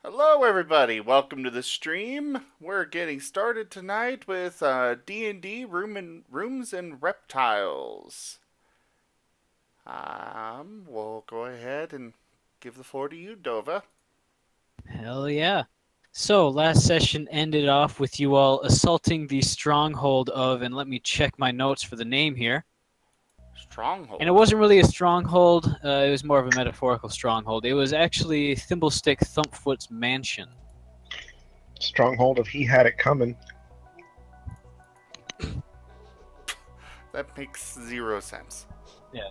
Hello, everybody. Welcome to the stream. We're getting started tonight with D&D Rooms and Reptiles. We'll go ahead and give the floor to you, Dova. Hell yeah. So, last session ended off with you all assaulting the stronghold of, and let me check my notes for the name here. And it Stronghold. wasn't really a stronghold, it was more of a metaphorical stronghold. It was actually Thimblestick Thumpfoot's mansion. Stronghold if he had it coming. That makes zero sense. Yeah.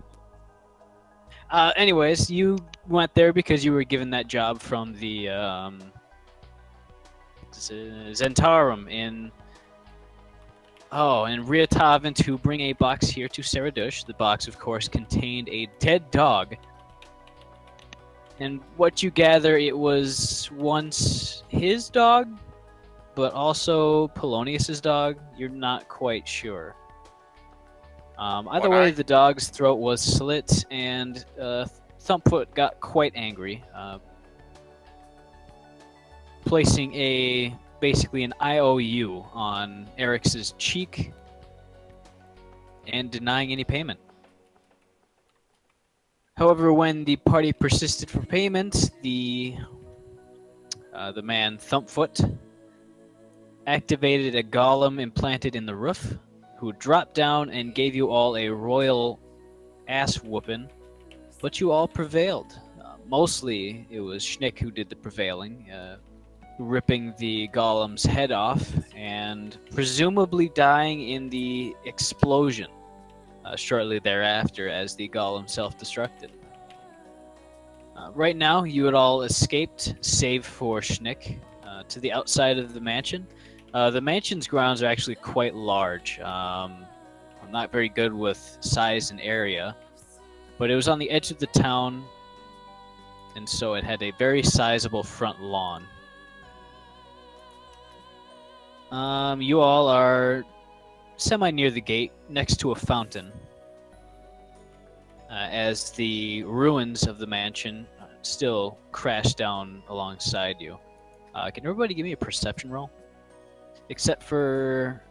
Anyways, you went there because you were given that job from the Zentarum in Riatavan to bring a box here to Saradush. The box, of course, contained a dead dog. And what you gather, it was once his dog, but also Polonius's dog. You're not quite sure. Either way, the dog's throat was slit, and Thumpfoot got quite angry, placing basically an IOU on Eric's cheek and denying any payment. However, when the party persisted for payment, the man Thumpfoot activated a golem implanted in the roof, who dropped down and gave you all a royal ass whooping, but you all prevailed. Mostly, it was Schnick who did the prevailing, ripping the golem's head off and presumably dying in the explosion shortly thereafter as the golem self-destructed. Right now, you had all escaped, save for Schnick, to the outside of the mansion. The mansion's grounds are actually quite large. I'm not very good with size and area, but it was on the edge of the town, and so it had a very sizable front lawn. You all are semi-near the gate, next to a fountain, as the ruins of the mansion still crash down alongside you. Can everybody give me a perception roll? Except for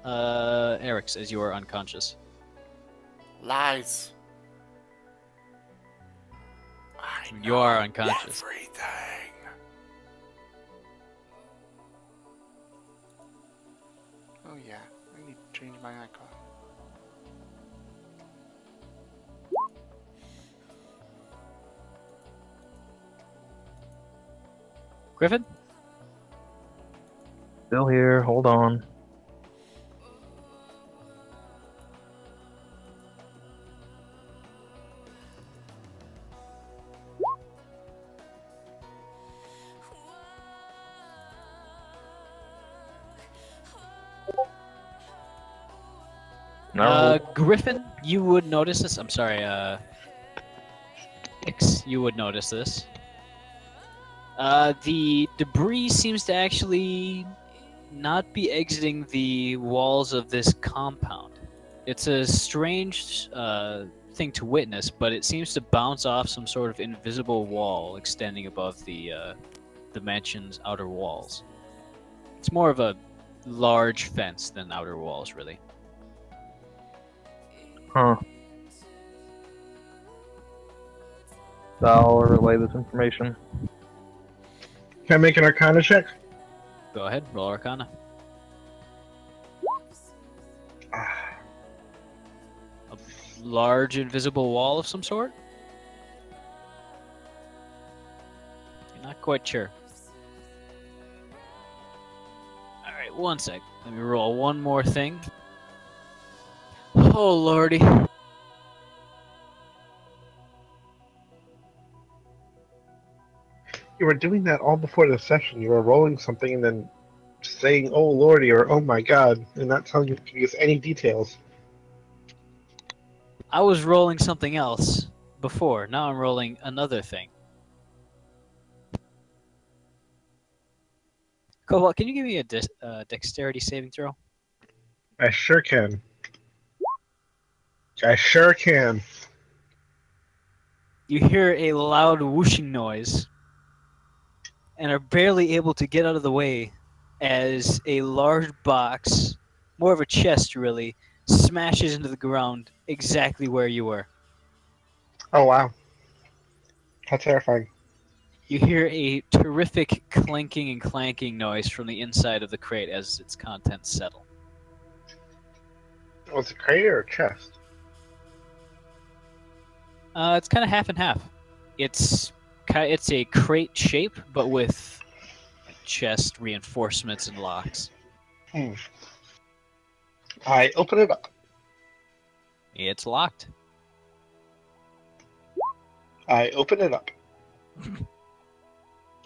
Eric's, as you are unconscious. Lies. You are unconscious. Everything. Oh yeah, I need to change my icon. Griffin? Still here, hold on. Griffin, you would notice this. I'm sorry, X, you would notice this. The debris seems to actually not be exiting the walls of this compound. It's a strange thing to witness, but it seems to bounce off some sort of invisible wall extending above the mansion's outer walls. It's more of a large fence than outer walls, really. Huh. So I'll relay this information. Can I make an Arcana check? Go ahead, roll Arcana. A large invisible wall of some sort? You're not quite sure. Alright, one sec. Let me roll one more thing. Oh lordy. You were doing that all before the session. You were rolling something and then saying, oh lordy, or oh my god, and not telling you to use any details. I was rolling something else before. Now I'm rolling another thing. Cobalt, can you give me a dexterity saving throw? I sure can. I sure can. You hear a loud whooshing noise and are barely able to get out of the way as a large box, more of a chest really, smashes into the ground exactly where you were. Oh wow, how terrifying! You hear a terrific clinking and clanking noise from the inside of the crate as its contents settle. Was it a crate or a chest? It's kind of half and half. It's a crate shape, but with chest reinforcements and locks. I open it up. It's locked. I open it up.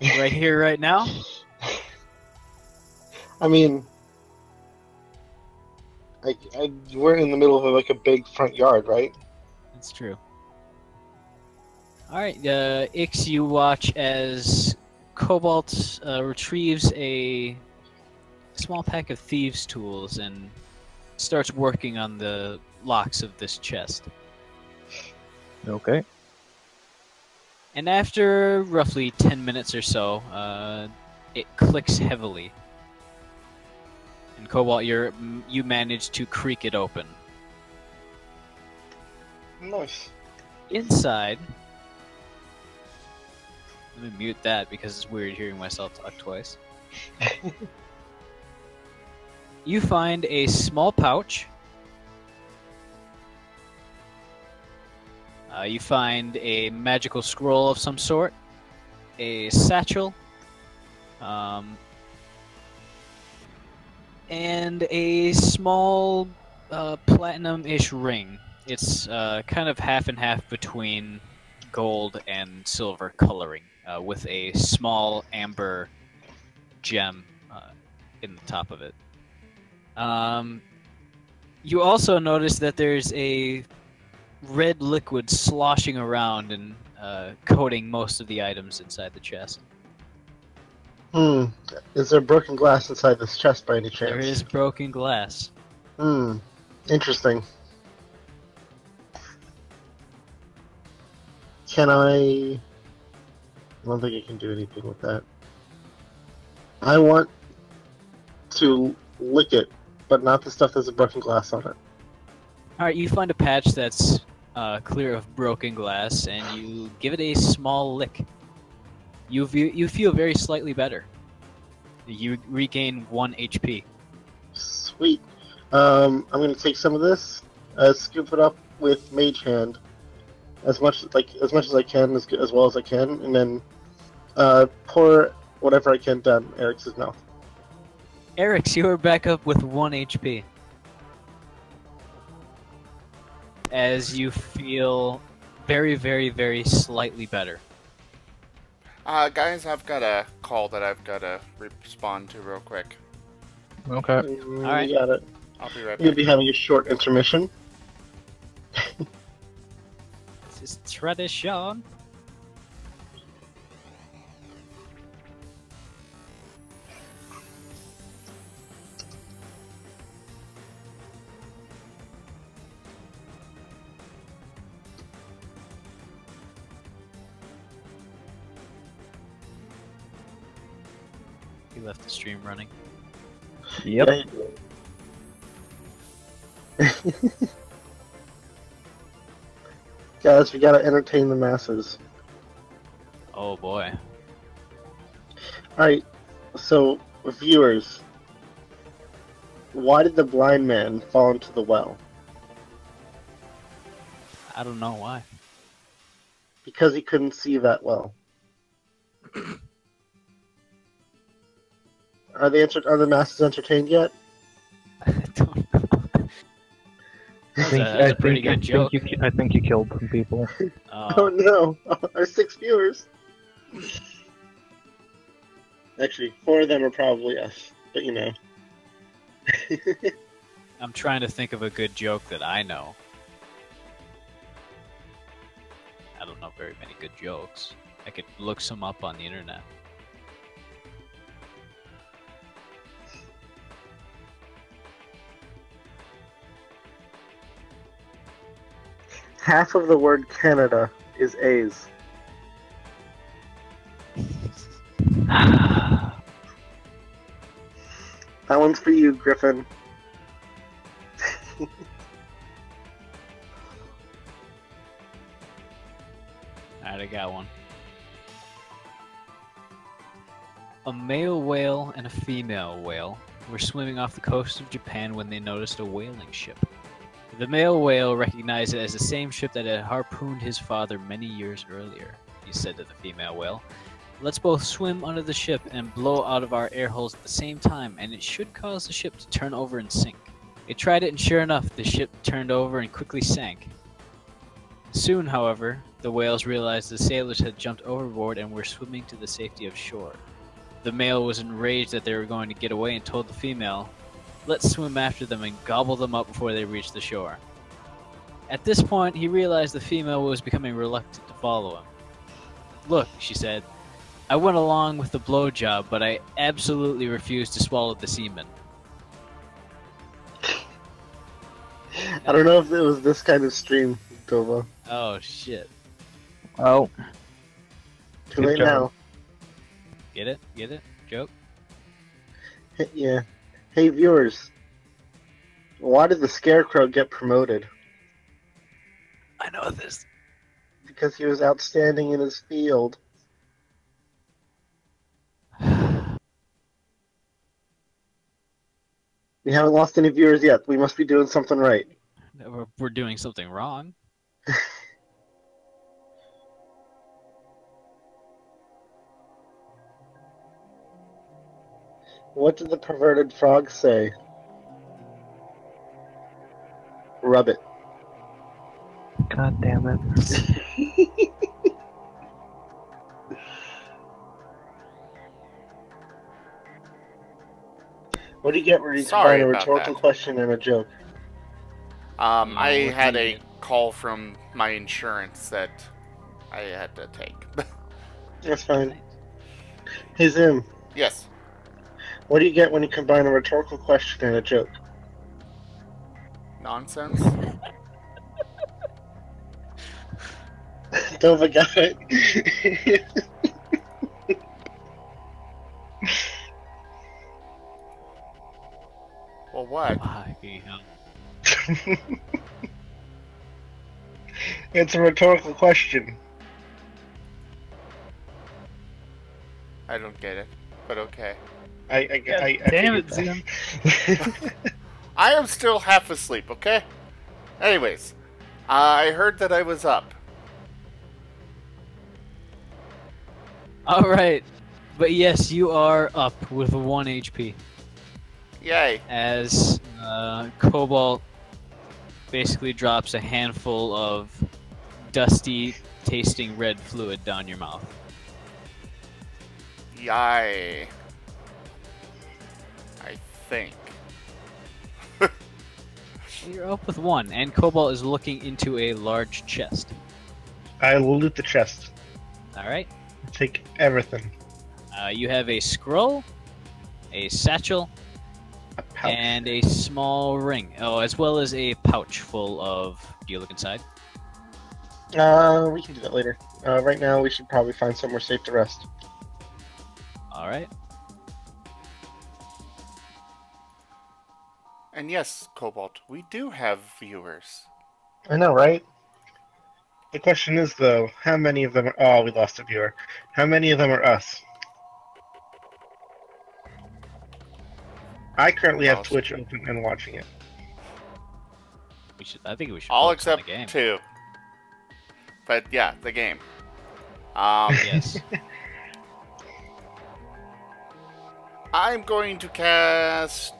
Right here, right now? I mean, we're in the middle of like a big front yard, right? That's true. Alright, Ix, you watch as Cobalt retrieves a small pack of thieves' tools and starts working on the locks of this chest. Okay. And after roughly 10 minutes or so, it clicks heavily. And Cobalt, you manage to creak it open. Nice. Inside, let me mute that because it's weird hearing myself talk twice. You find a small pouch. You find a magical scroll of some sort, a satchel, and a small platinum-ish ring. It's kind of half and half between gold and silver coloring, with a small amber gem in the top of it. You also notice that there's a red liquid sloshing around and coating most of the items inside the chest. Is there broken glass inside this chest by any chance? There is broken glass. Interesting. Can I don't think I can do anything with that. I want to lick it, but not the stuff that's a broken glass on it. Alright, you find a patch that's clear of broken glass, and you give it a small lick. You feel very slightly better. You regain 1 HP. Sweet. I'm going to take some of this, scoop it up with Mage Hand, as much as I can, as well as I can, and then pour whatever I can down Eric's mouth. Eric's, you are back up with 1 HP. As you feel very, very, very slightly better. Guys, I've got a call that I've got to respond to real quick. Okay. Alright. You got it. I'll be right You'll back. be having a short intermission. This is tradition. He left the stream running. Yep. Guys, we gotta entertain the masses. Oh boy. Alright, so, viewers, why did the blind man fall into the well? I don't know why. Because he couldn't see that well. Are the masses entertained yet? I don't know. That's a pretty good joke. I think you killed some people. Oh no! Our 6 viewers! Actually, 4 of them are probably us, but you know. I'm trying to think of a good joke that I know. I don't know very many good jokes. I could look some up on the internet. Half of the word Canada is A's. That one's for you, Griffin. Alright, I got one. A male whale and a female whale were swimming off the coast of Japan when they noticed a whaling ship. The male whale recognized it as the same ship that had harpooned his father many years earlier. He said to the female whale, "Let's both swim under the ship and blow out of our air holes at the same time, and it should cause the ship to turn over and sink." They tried it, and sure enough, the ship turned over and quickly sank. Soon, however, the whales realized the sailors had jumped overboard and were swimming to the safety of shore. The male was enraged that they were going to get away and told the female, "Let's swim after them and gobble them up before they reach the shore." At this point, he realized the female was becoming reluctant to follow him. "Look," she said, "I went along with the blowjob, but I absolutely refused to swallow the semen." I don't know if it was this kind of stream, Dova. Oh, shit. Oh, Too late now. Get it? Get it? Joke? Yeah. Hey, viewers. Why did the Scarecrow get promoted? I know this. Because he was outstanding in his field. We haven't lost any viewers yet. We must be doing something right. We're doing something wrong. What did the perverted frog say? Rub it. god damn it. What do you get when you Sorry combine a about rhetorical that. question and a joke? I what had do you a get? call from my insurance that I had to take. That's fine. Hey, Zim. Yes. What do you get when you combine a rhetorical question and a joke? Nonsense. Dova got it. Well, what? Fucking hell. It's a rhetorical question. I don't get it, but okay. Damn it, Zim. I am still half asleep, okay? Anyways, I heard that I was up. Alright. But yes, you are up with 1 HP. Yay. As Cobalt basically drops a handful of dusty tasting red fluid down your mouth. Yay. I think. You're up with 1, and Cobalt is looking into a large chest. I will loot the chest. Alright. Take everything. You have a scroll, a satchel, A pouch. and a small ring. Oh, as well as a pouch full of... Do you look inside? We can do that later. Right now, we should probably find somewhere safe to rest. Alright. And yes, Cobalt, we do have viewers. I know, right? The question is, though, how many of them are... Oh, we lost a viewer. How many of them are us? I currently have Lost. Twitch open and watching it. I think we should All focus on except the game. 2. But yeah, the game. Yes. I'm going to cast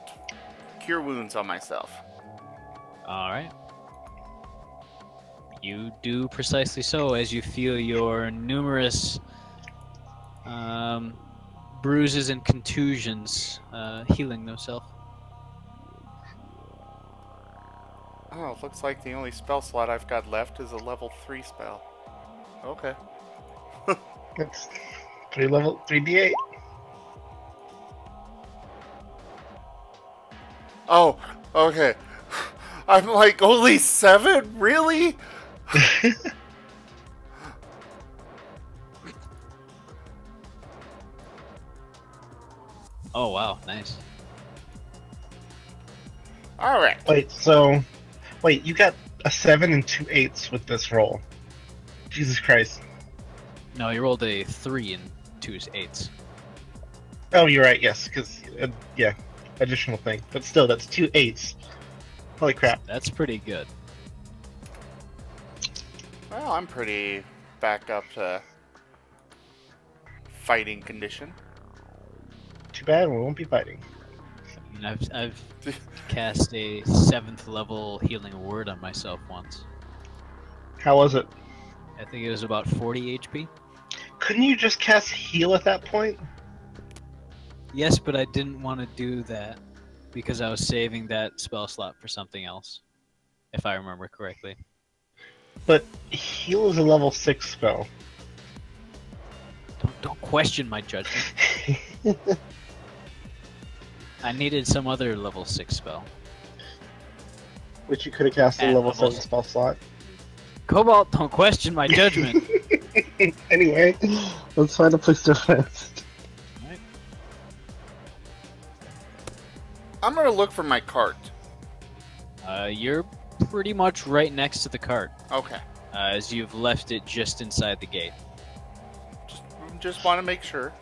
Cure Wounds on myself. Alright. You do precisely so as you feel your numerous bruises and contusions healing themselves. Oh, looks like the only spell slot I've got left is a level 3 spell. Okay. It's 3D8. Oh, okay. I'm like, only 7? Really? Oh wow, nice. All right. Wait, you got a 7 and 2 8s with this roll. Jesus Christ. No, you rolled a 3 and 2 8s. Oh, you're right, yes, because, yeah, additional thing. But still, that's 2 8s. Holy crap. That's pretty good. Well, I'm pretty back up to fighting condition. Too bad, we won't be fighting. I mean, I've cast a 7th level healing word on myself once. How was it? I think it was about 40 HP. Couldn't you just cast heal at that point? Yes, but I didn't want to do that because I was saving that spell slot for something else, if I remember correctly. But heal is a level 6 spell. Don't question my judgment. I needed some other level 6 spell. Which you could have cast a At level level 7 spell slot. Cobalt, don't question my judgment. Anyway, let's find a place to rest. Alright. I'm gonna look for my cart. You're pretty much right next to the cart, Okay. as you've left it just inside the gate. Just want to make sure.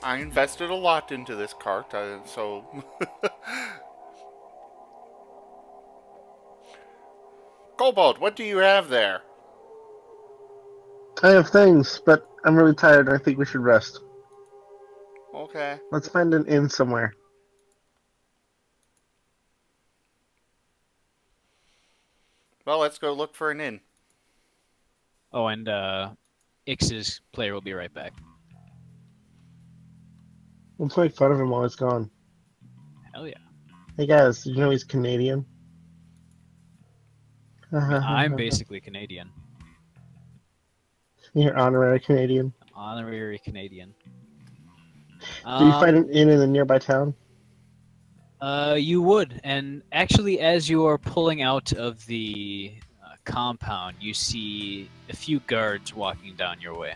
I invested a lot into this cart, so. Cobalt, what do you have there? I have things, but I'm really tired and I think we should rest. Okay. Let's find an inn somewhere. Well, let's go look for an inn. Oh, and Ix's player will be right back. Let's make fun of him while he's gone. Hell yeah. Hey guys, did you know he's Canadian? I'm basically Canadian. You're honorary Canadian. I'm honorary Canadian. Do you find an inn in a nearby town? You would, and actually, as you are pulling out of the compound, you see a few guards walking down your way.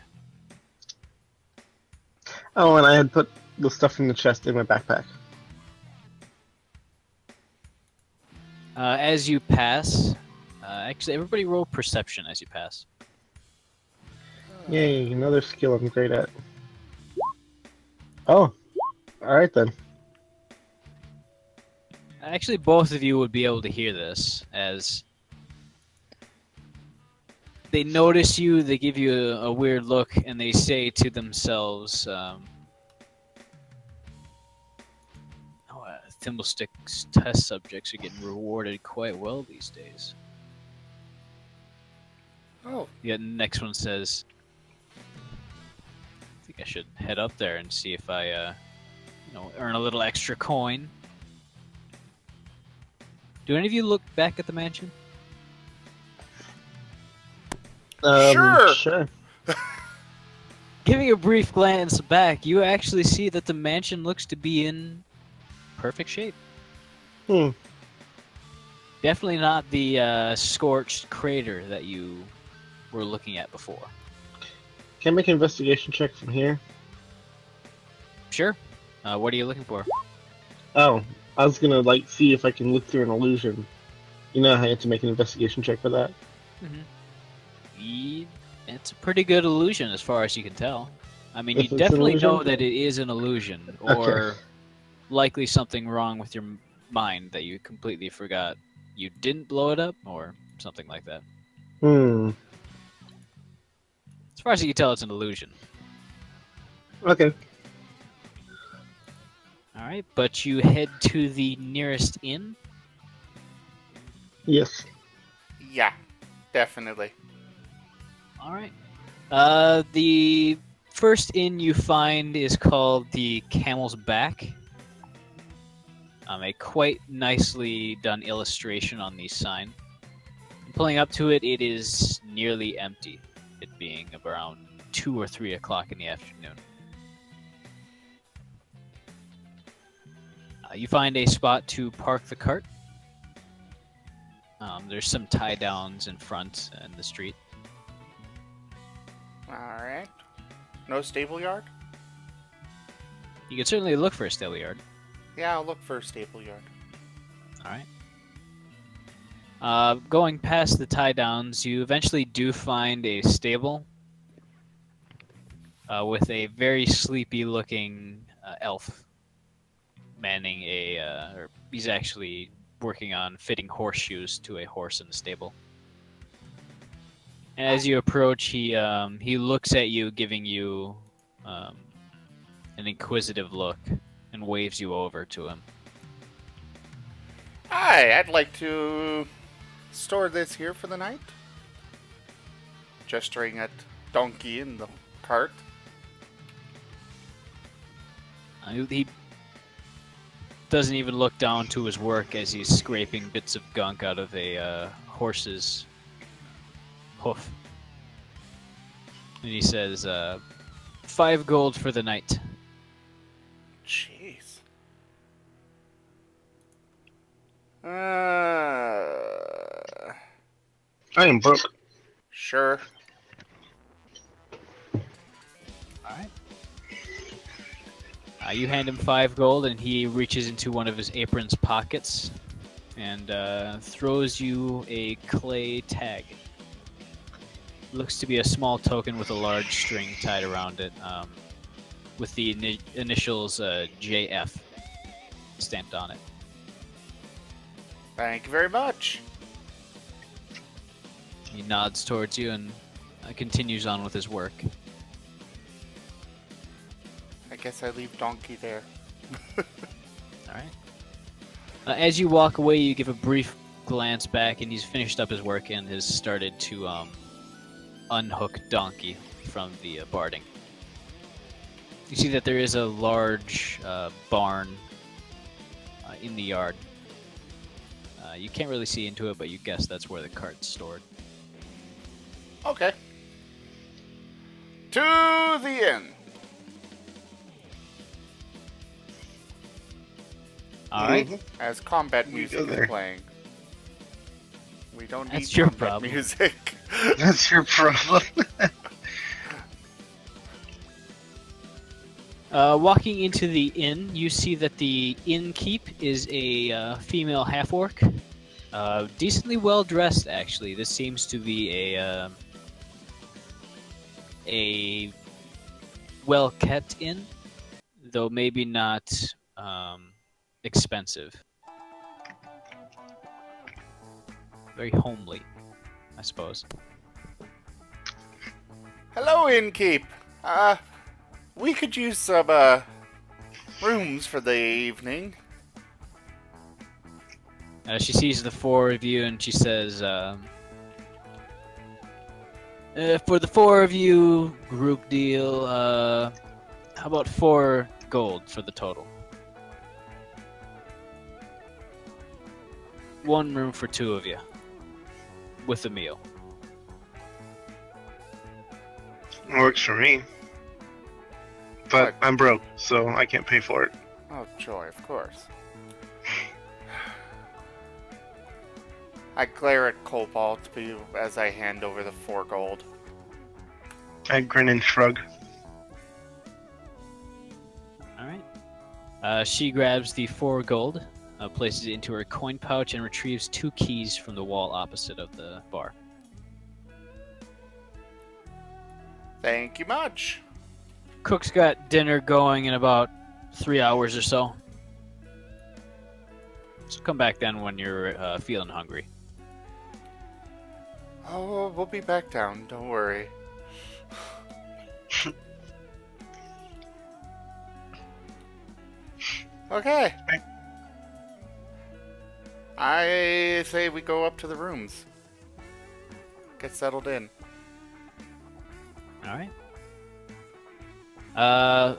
Oh, and I had put the stuff in the chest in my backpack. As you pass, actually, everybody roll perception as you pass. Yay, another skill I'm great at. Oh, alright then. Actually, both of you would be able to hear this as they notice you, they give you a weird look, and they say to themselves, Thimblestick's test subjects are getting rewarded quite well these days. Oh. Yeah, the next one says, I think I should head up there and see if I, earn a little extra coin. Do any of you look back at the mansion? Sure. Sure. Giving a brief glance back, you actually see that the mansion looks to be in perfect shape. Hmm. Definitely not the scorched crater that you were looking at before. Can I make an investigation check from here? Sure. What are you looking for? Oh, I was gonna see if I can look through an illusion. You know how I had to make an investigation check for that? It's a pretty good illusion as far as you can tell. I mean, If you it's an definitely know illusion? that it is an illusion, or Okay. likely something wrong with your mind that you completely forgot you didn't blow it up, or something like that. Hmm. As far as you can tell, it's an illusion. Okay. Alright, but you head to the nearest inn? Yes. Yeah, definitely. Alright. The first inn you find is called the Camel's Back. A quite nicely done illustration on the sign. Pulling up to it, it is nearly empty, it being around 2 or 3 o'clock in the afternoon. You find a spot to park the cart. There's some tie downs in front in the street. Alright. No stable yard? You can certainly look for a stable yard. Yeah, I'll look for a stable yard. Alright. Going past the tie downs, you eventually do find a stable with a very sleepy looking elf manning or he's actually working on fitting horseshoes to a horse in the stable. And as you approach, he looks at you, giving you an inquisitive look, and waves you over to him. Hi, I'd like to store this here for the night. Gesturing at Donkey in the cart. He doesn't even look down to his work as he's scraping bits of gunk out of a horse's hoof. And he says, 5 gold for the night. Jeez. I am broke. Sure. Alright. You hand him 5 gold, and he reaches into one of his apron's pockets and throws you a clay tag. Looks to be a small token with a large string tied around it, with the initials JF stamped on it. Thank you very much. He nods towards you and continues on with his work. I guess I leave Donkey there. Alright. As you walk away, you give a brief glance back, and he's finished up his work and has started to unhook Donkey from the barding. You see that there is a large barn in the yard. You can't really see into it, but you guess that's where the cart's stored. Okay. To the inn. Alright. As combat We music go is there. playing. We don't need That's your combat problem. music. That's your problem. Walking into the inn, you see that the innkeep is a female half-orc. Decently well-dressed, actually. This seems to be a well-kept inn, though maybe not expensive. Very homely, I suppose. Hello, innkeep. We could use some rooms for the evening. She sees the 4 of you and she says, for the 4 of you, group deal, how about 4 gold for the total? 1 room for 2 of you, with a meal. Works for me. But I'm broke, so I can't pay for it. Oh, joy, of course. I glare at Cobalt as I hand over the 4 gold. I grin and shrug. Alright. She grabs the 4 gold, places it into her coin pouch, and retrieves 2 keys from the wall opposite of the bar. Thank you much. Cook's got dinner going in about 3 hours or so. So come back then when you're feeling hungry. Oh, we'll be back down. Don't worry. Okay. I say we go up to the rooms. Get settled in. Alright.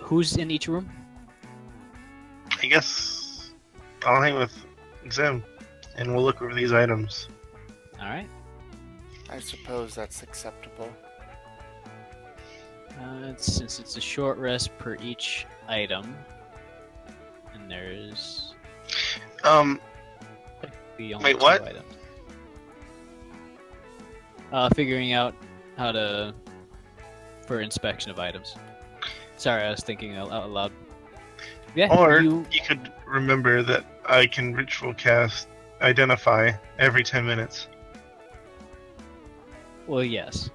Who's in each room? I guess I'll hang with Zim, and we'll look over these items. Alright. I suppose that's acceptable. Since it's a short rest per each item, and there's the only Wait, 2 what? items. Figuring out how to for inspection of items. Sorry, I was thinking out loud. Yeah, Or you. you could remember that I can ritual cast Identify every 10 minutes. Well, yes.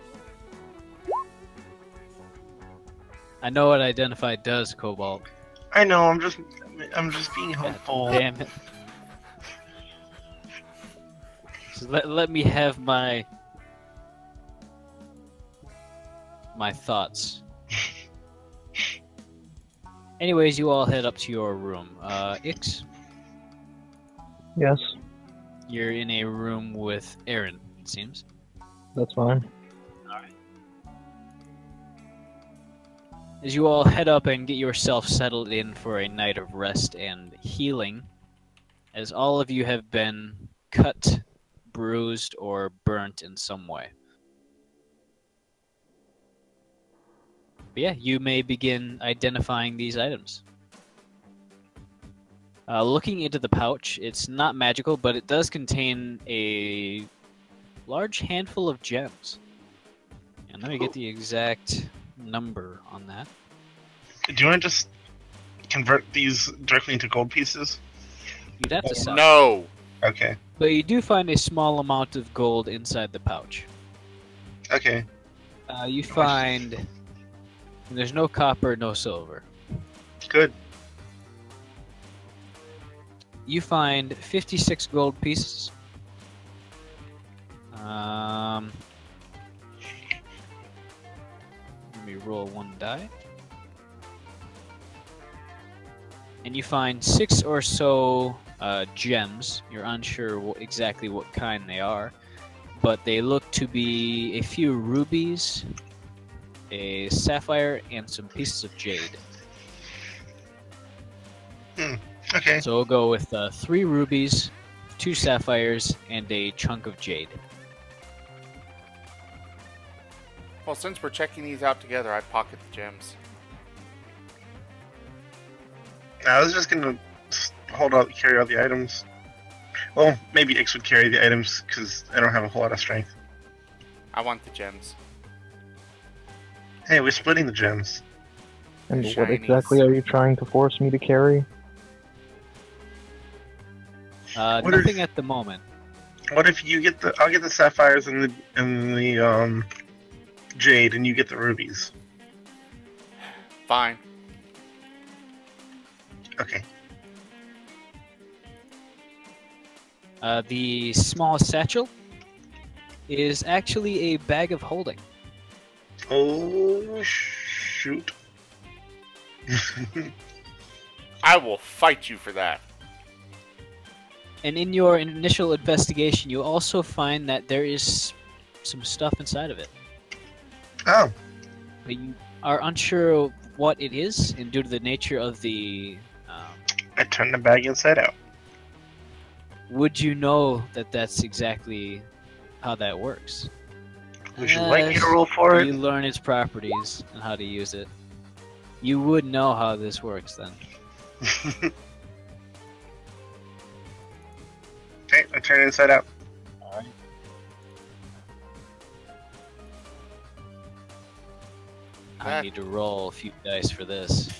I know what Identify does, Cobalt. I know. I'm just being God hopeful. damn it. So let me have my thoughts. Anyways, you all head up to your room. Ix, Yes, you're in a room with Aaron, it seems. that's fine. As you all head up and get yourself settled in for a night of rest and healing, as all of you have been cut, bruised, or burnt in some way. But yeah, you may begin identifying these items. Looking into the pouch, it's not magical, but it does contain a large handful of gems. And let me get the exact number on that. Do you want to just convert these directly into gold pieces? You'd have to sell. No. Okay. But you do find a small amount of gold inside the pouch. Okay. You find there's no copper, no silver. Good. You find 56 gold pieces. Let me roll one die. And you find 6 or so gems. You're unsure exactly what kind they are, but they look to be a few rubies, a sapphire, and some pieces of jade. Okay. So we'll go with 3 rubies, 2 sapphires, and a chunk of jade. Well, since we're checking these out together, I pocket the gems. I was just gonna carry all the items. Well, maybe Ix would carry the items because I don't have a whole lot of strength. I want the gems. Hey, we're splitting the gems. And Shinies. what exactly are you trying to force me to carry? What Nothing if- at the moment. What if you get I'll get the sapphires and the jade, and you get the rubies. Fine. Okay. The small satchel is actually a bag of holding. Oh shoot. I will fight you for that. And in your initial investigation, you also find that there is some stuff inside of it. Oh. But you are unsure what it is, and due to the nature of the... I turned the bag inside out. would you know that that's exactly how that works? Would you like me to roll for You it? learn its properties and how to use it. You would know how this works then. Okay, I turn it inside out. I need to roll a few dice for this.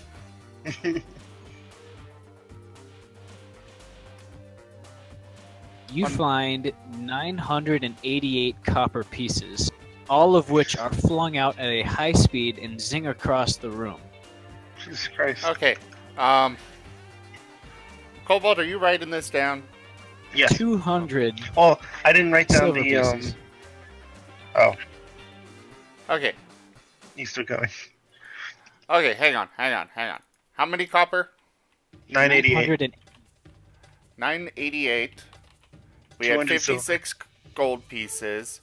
You find 988 copper pieces, all of which are flung out at a high speed and zing across the room. Jesus Christ. Okay. Cobalt, are you writing this down? Yes. 200 Well, I didn't write down silver the pieces. Oh, Okay. he's still going. Okay, hang on. How many copper? 988. 988. We had 200 silver. 56 gold pieces,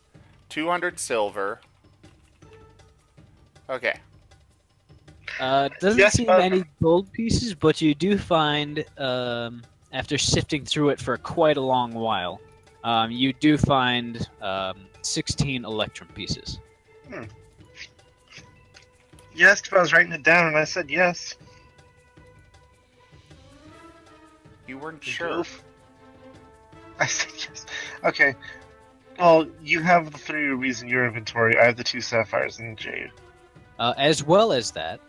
200 silver. Okay. Doesn't Yes, seem but- any gold pieces, but you do find, after sifting through it for quite a long while, you do find 16 electrum pieces. You asked if I was writing it down, and I said yes. You weren't You sure. goof. I said yes. Okay. Well, you have the 3 rubies in your inventory. I have the 2 sapphires and the jade. As well as that,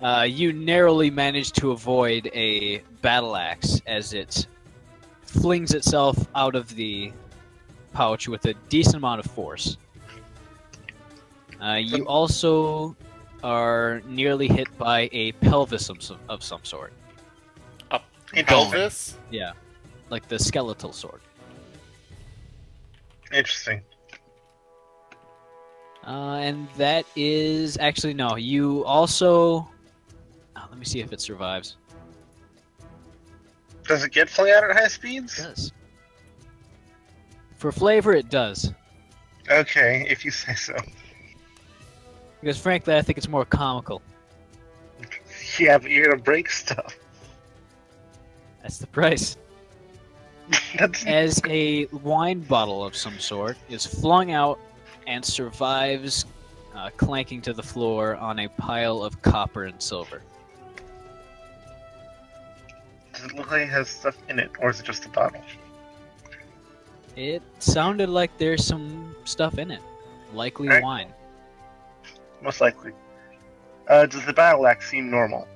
You narrowly manage to avoid a battle axe as it flings itself out of the pouch with a decent amount of force. You also are nearly hit by a pelvis of some sort. A Interesting. pelvis? Yeah, like the skeletal sword. Interesting. And that is actually no. You also let me see if it survives. Does it get flung out at high It speeds? does. For flavor, it does. Okay, if you say so. Because frankly, I think it's more comical. Yeah, but you're gonna break stuff. That's the price. That's As a wine bottle of some sort is flung out and survives clanking to the floor on a pile of copper and silver. Does it look like it has stuff in it, or is it just a bottle? It sounded like there's some stuff in it. Likely Alright. wine. Most likely. Does the battle axe seem normal?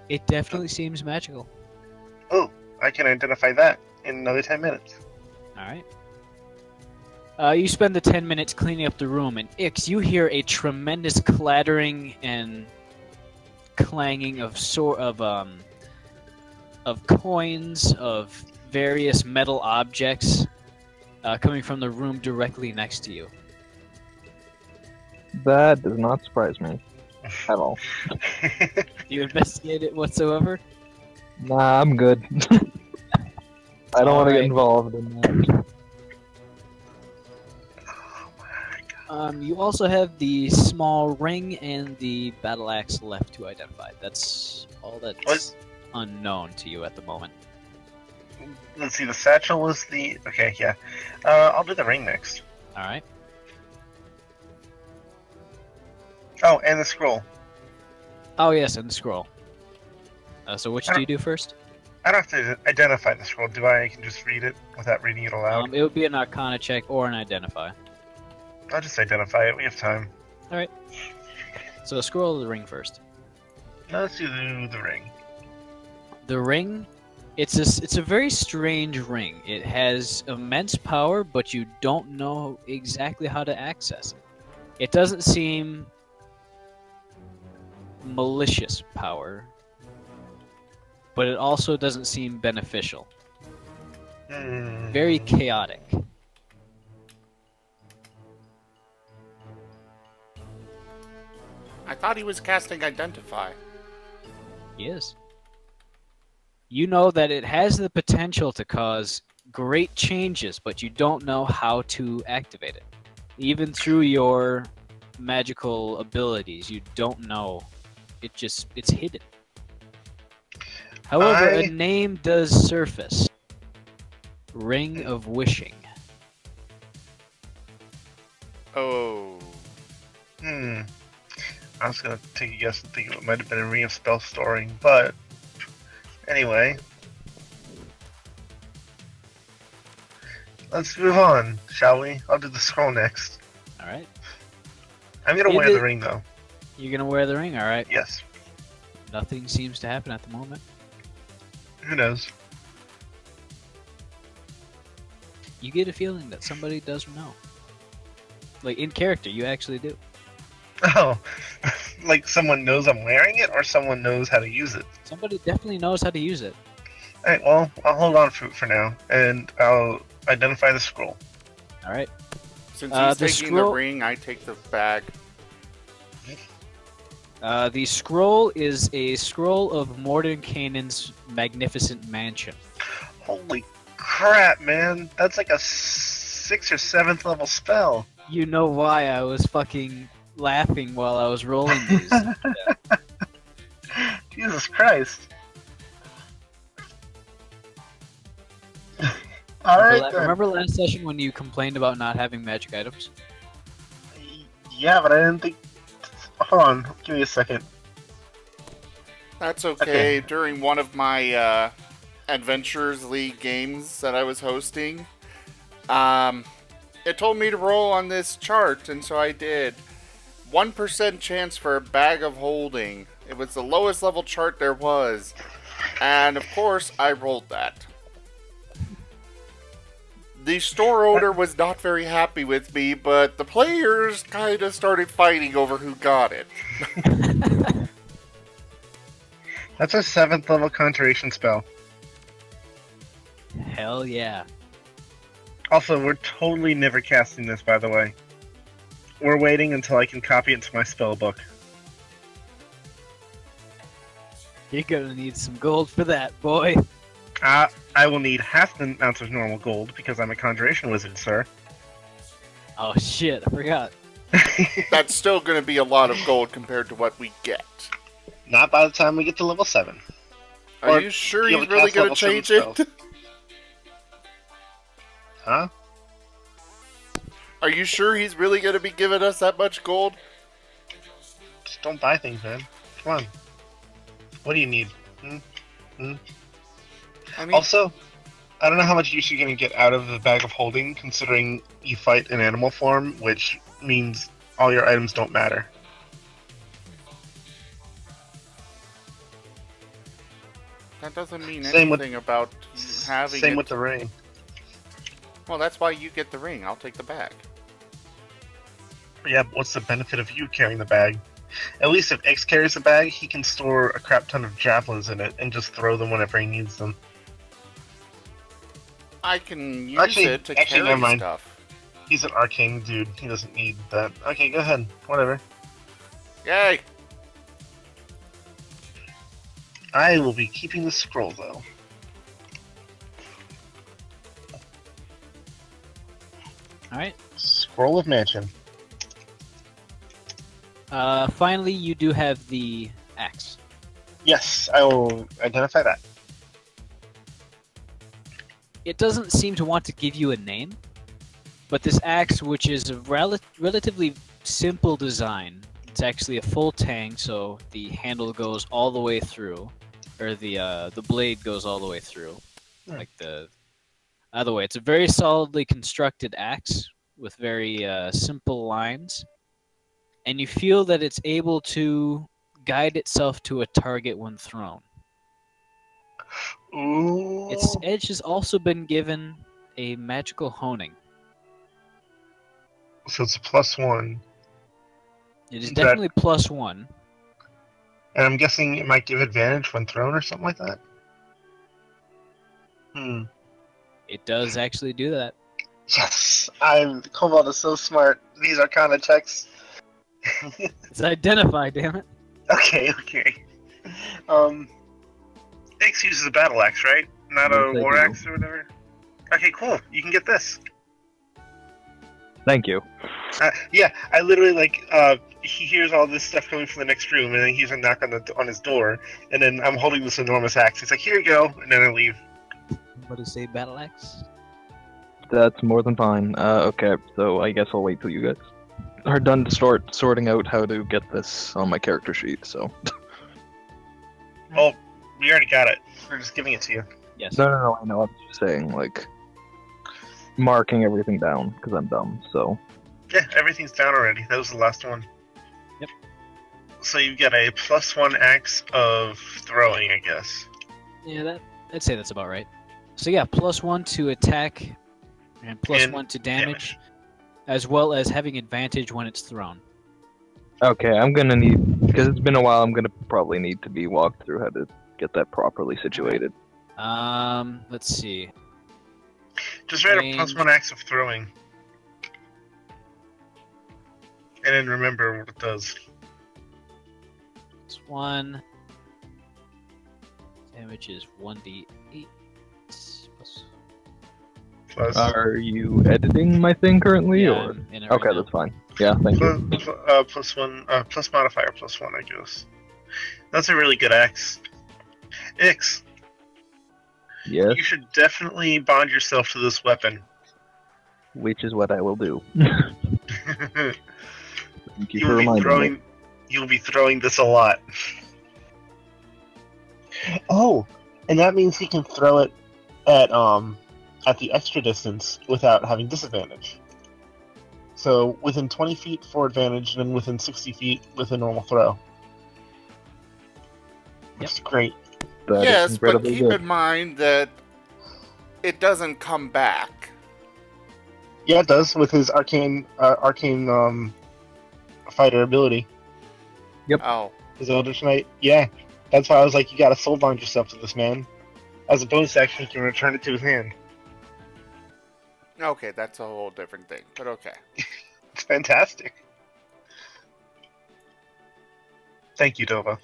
It definitely seems magical. Oh, I can identify that in another 10 minutes. Alright. You spend the 10 minutes cleaning up the room, and Ix, you hear a tremendous clattering and clanging of coins, of various metal objects coming from the room directly next to you. That does not surprise me at all. Do you investigate it whatsoever? Nah, I'm good. I don't want to get Alright. involved in that. You also have the small ring and the battle axe left to identify. That's all that's What? unknown to you at the moment. Let's see, the satchel was the... Okay, yeah. I'll do the ring next. Alright. Oh, and the scroll. Oh, yes, and the scroll. So which do you do first? I don't have to identify the scroll, do I? I can just read it without reading it aloud. It would be an Arcana check or an Identify. I'll just identify it, we have time. So scroll the ring first. Now let's do the ring. The ring, it's a very strange ring. It has immense power, but you don't know exactly how to access it. It doesn't seem malicious power, but it also doesn't seem beneficial. Very chaotic. I thought he was casting Identify. He is. You know that it has the potential to cause great changes, but you don't know how to activate it. Even through your magical abilities, you don't know. It's hidden. However, a name does surface. Ring of Wishing. Oh. I was gonna take a guess and think it might have been a ring of spell storing, but anyway. Let's move on, shall we? I'll do the scroll next. Alright. I'm gonna wear the ring though. You're gonna wear the ring? Alright. Yes. Nothing seems to happen at the moment. Who knows? You get a feeling that somebody does know. Like, in character, you actually do. Oh, like someone knows I'm wearing it, or someone knows how to use it? Somebody definitely knows how to use it. Alright, well, I'll hold on for now, and I'll identify the scroll. Alright. Since he's the taking scroll- the ring, I take the bag. The scroll is a scroll of Mordenkainen's magnificent mansion. Holy crap, man! That's like a 6th or 7th level spell. You know why I was fucking laughing while I was rolling these. Jesus Christ. Alright then. Remember last session when you complained about not having magic items? Yeah, but I didn't think... Hold on, give me a second. That's okay. During one of my Adventures League games that I was hosting, it told me to roll on this chart, and so I did. 1% chance for a bag of holding. It was the lowest level chart there was. And of course, I rolled that. The store owner was not very happy with me, but the players kind of started fighting over who got it. That's a 7th level conjuration spell. Hell yeah. Also, we're totally never casting this, by the way. We're waiting until I can copy it to my spell book. You're gonna need some gold for that, boy. I will need half the amount of normal gold because I'm a conjuration wizard, sir. Oh shit, I forgot. That's still going to be a lot of gold compared to what we get. Not by the time we get to level 7. Are Or you sure be he's able to really cast going to level 7 change it? spells. Huh? Are you sure he's really going to be giving us that much gold? Just don't buy things, man. Come on. What do you need? I mean, Also, I don't know how much use you're going to get out of the bag of holding, considering you fight in animal form, which means all your items don't matter. that doesn't mean Same with- anything about having Same it. with the ring. Well, that's why you get the ring. I'll take the bag. Yeah, but what's the benefit of you carrying the bag? At least if X carries the bag, he can store a crap ton of javelins in it and just throw them whenever he needs them. I can use Actually- it to actually, carry never mind. stuff. He's an arcane dude. He doesn't need that. Okay, go ahead. Whatever. Yay! I will be keeping the scroll, though. Alright. Scroll of Mansion. Finally, you do have the axe. Yes, I will identify that. It doesn't seem to want to give you a name, but this axe, which is a relatively simple design, it's actually a full tang, so the handle goes all the way through, or the blade goes all the way through, like the other way. It's a very solidly constructed axe with very simple lines, and you feel that it's able to guide itself to a target when thrown. Ooh. Its edge has also been given a magical honing. So it's a +1. It is That- definitely +1. And I'm guessing it might give advantage when thrown or something like that? It does actually do that. Yes! Cobalt is so smart. These Arcana checks. It's identified, damn it. Okay. X uses a battle axe, right? Not a Yes, I war do. axe or whatever? Okay, cool. You can get this. Thank you. Yeah, I literally he hears all this stuff coming from the next room, and then he hears a knock on his door, and then I'm holding this enormous axe. He's like, "Here you go," and then I leave. What does say, battle axe? That's more than fine. Okay, so I guess I'll wait till you guys are done to start sorting out how to get this on my character sheet, so. Oh, we already got it. We're just giving it to you. Yes. No, I know. I'm just saying, marking everything down, because I'm dumb, so. Yeah, everything's down already. That was the last one. Yep. So you get a +1 axe of throwing, I guess. Yeah, I'd say that's about right. So yeah, +1 to attack, and +1 to damage, as well as having advantage when it's thrown. Okay, I'm gonna need, because it's been a while, I'm gonna probably need to be walked through how to get that properly situated. Let's see. Just write Range. a +1 axe of throwing. And then remember what it does. It's 1. Damage is 1d8. Plus, Are you editing my thing currently, Yeah, or? I'm in it right Okay, now. that's fine. Yeah, thank you. plus modifier +1, I guess. That's a really good axe. Ix, Yes, you should definitely bond yourself to this weapon. which is what I will do. Thank you for You'll be reminding me. throwing this a lot. Oh, and that means he can throw it at the extra distance without having disadvantage. So within 20 feet for advantage, and then within 60 feet with a normal throw. Which is great. That is Yes, but incredibly keep good. in mind that it doesn't come back. Yeah, it does with his arcane fighter ability. Oh. His Eldritch Knight. Yeah, that's why I was like, you gotta soul bind yourself to this man. As a bonus action, you can return it to his hand. Okay, that's a whole different thing, but okay. It's fantastic. Thank you, Dova.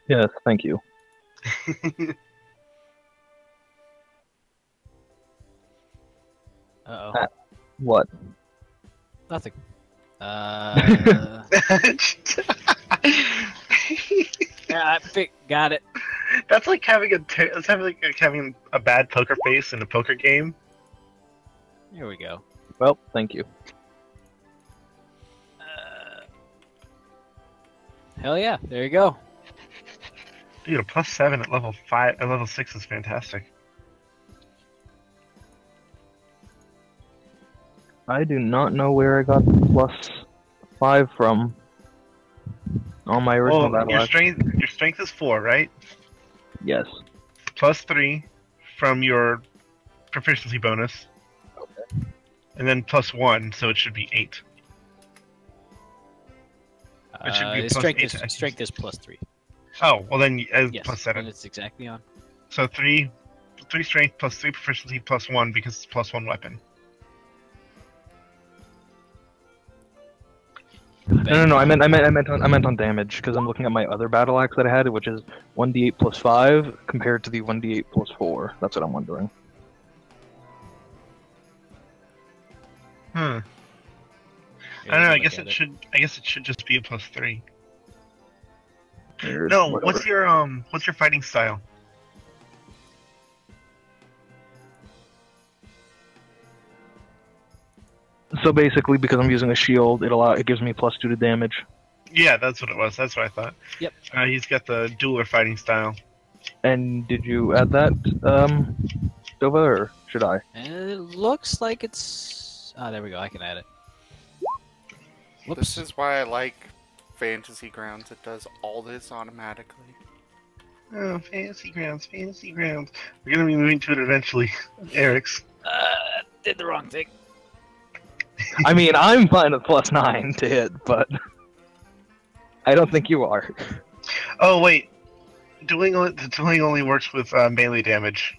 Yes, thank you. Uh-oh. What? Nothing. Yeah, got it. That's like having having a bad poker face in a poker game. Here we go. Well, thank you. Hell yeah, there you go. Dude, a +7 at level 5 at level 6 is fantastic. I do not know where I got the +5 from on my original battle your axe. strength is 4, right? Yes. +3 from your proficiency bonus. Okay. And then +1, so it should be 8. It should be His plus strength 8 is, to accuracy. strength is +3. Oh, well then Yes, +7. and it's exactly on. So 3 strength plus 3 proficiency +1 because it's +1 weapon. No. I meant on damage because I'm looking at my other battle axe that I had, which is 1d8 +5 compared to the 1d8 +4. That's what I'm wondering. I Here, don't know. let I me guess look it at should. I guess it should just be a +3. Weird, No. whatever. What's your fighting style? So basically, because I'm using a shield, it gives me +2 to damage. Yeah, that's what it was. That's what I thought. Yep. He's got the dueler fighting style. And did you add that, Dova, or should I? And it looks like it's... Oh, there we go. I can add it. Whoops. This is why I like Fantasy Grounds. It does all this automatically. Oh, fantasy grounds, fantasy grounds. We're gonna be moving to it eventually, Eric's. Did the wrong thing. I mean, I'm fine with +9 to hit, but I don't think you are. Oh wait, dueling only works with melee damage.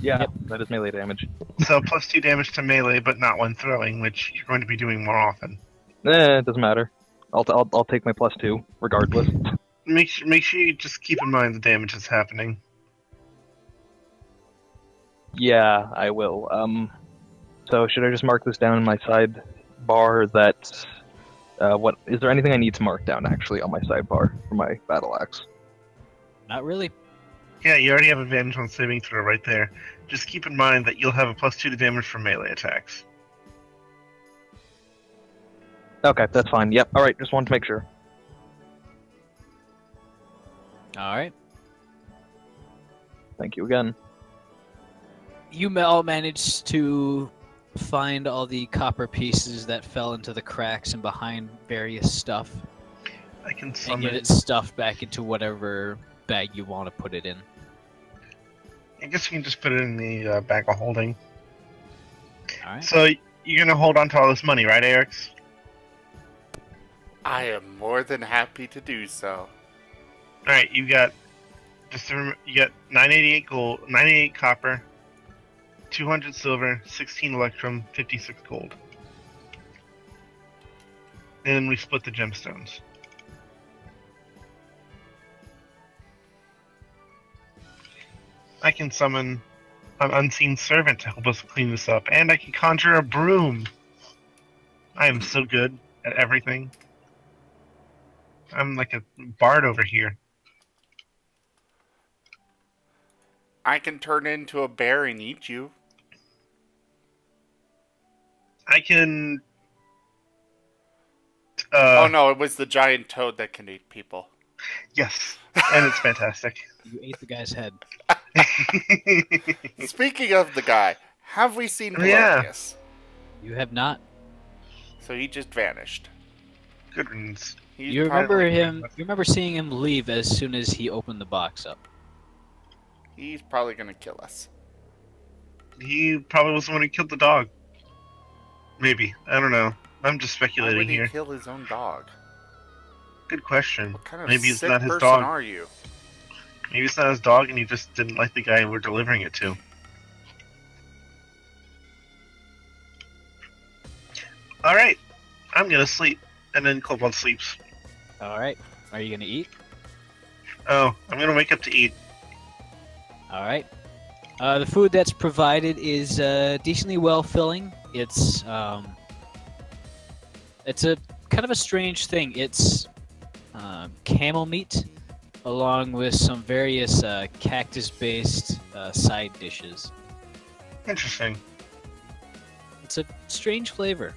Yeah, Yep. that is melee damage. So +2 damage to melee, but not when throwing, which you're going to be doing more often. It doesn't matter. I'll take my +2 regardless. Make sure you just keep in mind the damage that's happening. Yeah, I will. So should I just mark this down in my sidebar that what is there anything I need to mark down actually on my sidebar for my battle axe? Not really. Yeah, you already have advantage on saving throw right there. Just keep in mind that you'll have a +2 to damage from melee attacks. Okay, that's fine. Yep. All right, just wanted to make sure. All right. Thank you again. You all managed to find all the copper pieces that fell into the cracks and behind various stuff, I can and summon. get it stuffed back into whatever bag you want to put it in. I guess you can just put it in the bag of holding. All right. So you're gonna hold on to all this money, right, Eric's? I am more than happy to do so. All right, you got 988 gold, 988 copper, 200 silver, 16 electrum, 56 gold. And then we split the gemstones. I can summon an unseen servant to help us clean this up, and I can conjure a broom. I am so good at everything. I'm like a bard over here. I can turn into a bear and eat you. I can. Oh no, it was the giant toad that can eat people. Yes, and it's fantastic. You ate the guy's head. Speaking of the guy, Have we seen Oh, yeah. Polonius? You have not. So he just vanished. Good riddance. He's You remember probably, him? You remember seeing him leave as soon as he opened the box up. He's probably gonna kill us. He probably was the one who killed the dog. Maybe. I don't know. I'm just Why speculating would he here. kill his own dog? Good question. What kind of Maybe it's sick not his person dog. are you? Maybe it's not his dog and he just didn't like the guy we're delivering it to. Alright. I'm gonna sleep. And then Cobalt sleeps. All right. Are you gonna eat? Oh, I'm gonna wake up to eat. All right. The food that's provided is decently well filling. It's a kind of a strange thing. It's camel meat, along with some various cactus-based side dishes. Interesting. It's a strange flavor,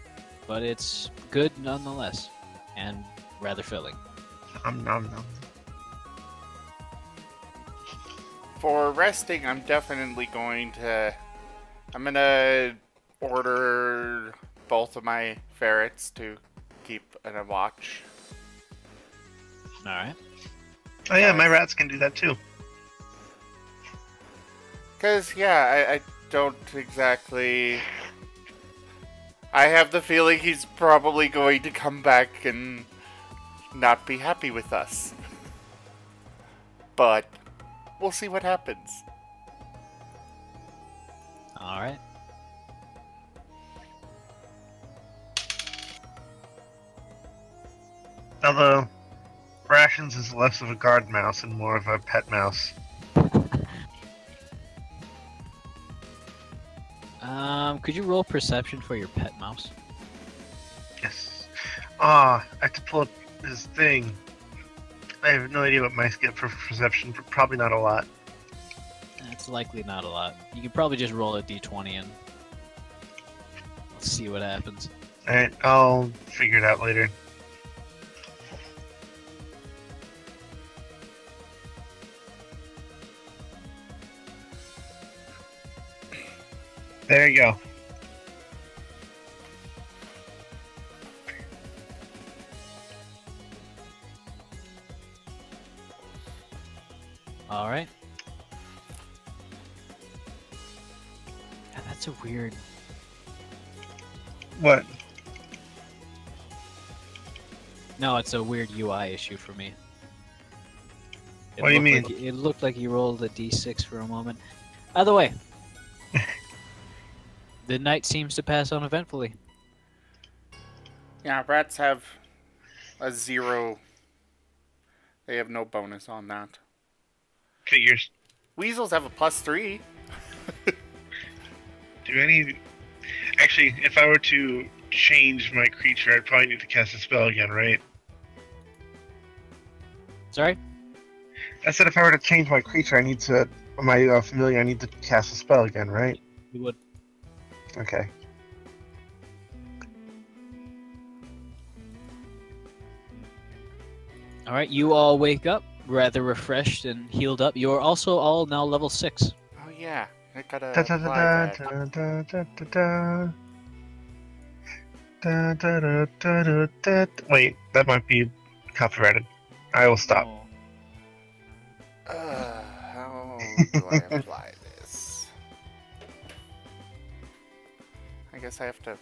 but it's good nonetheless, and rather filling. Nom nom nom. For resting, I'm definitely going to... I'm gonna order both of my ferrets to keep in a watch. All right. Oh yeah, my rats can do that too. Because, yeah, I don't exactly... I have the feeling he's probably going to come back and not be happy with us. But we'll see what happens. All right. Although, Rations is less of a guard mouse and more of a pet mouse. Could you roll perception for your pet mouse? Yes. Ah, I have to pull up this thing. I have no idea what mice get for perception, but probably not a lot. It's likely not a lot. You can probably just roll a d20 and let's see what happens. Alright, I'll figure it out later. There you go. All right. Yeah, that's a weird. What? No, it's a weird UI issue for me. What do you mean? It looked like you rolled a d6 for a moment. Either way, the night seems to pass uneventfully. Yeah, rats have a 0. They have no bonus on that. Figures. Weasels have a +3. Do any... Actually, if I were to change my creature, I'd probably need to cast a spell again, right? Sorry? I said if I were to change my creature, I need to... My familiar, I need to cast a spell again, right? You would. Okay. All right, you all wake up rather refreshed and healed up. You're also all now level 6. Oh yeah, I gotta Da da apply da that. da da da da da. Da da da da da da. Wait, that might be copyrighted. I will stop. How do I apply this? I guess I have to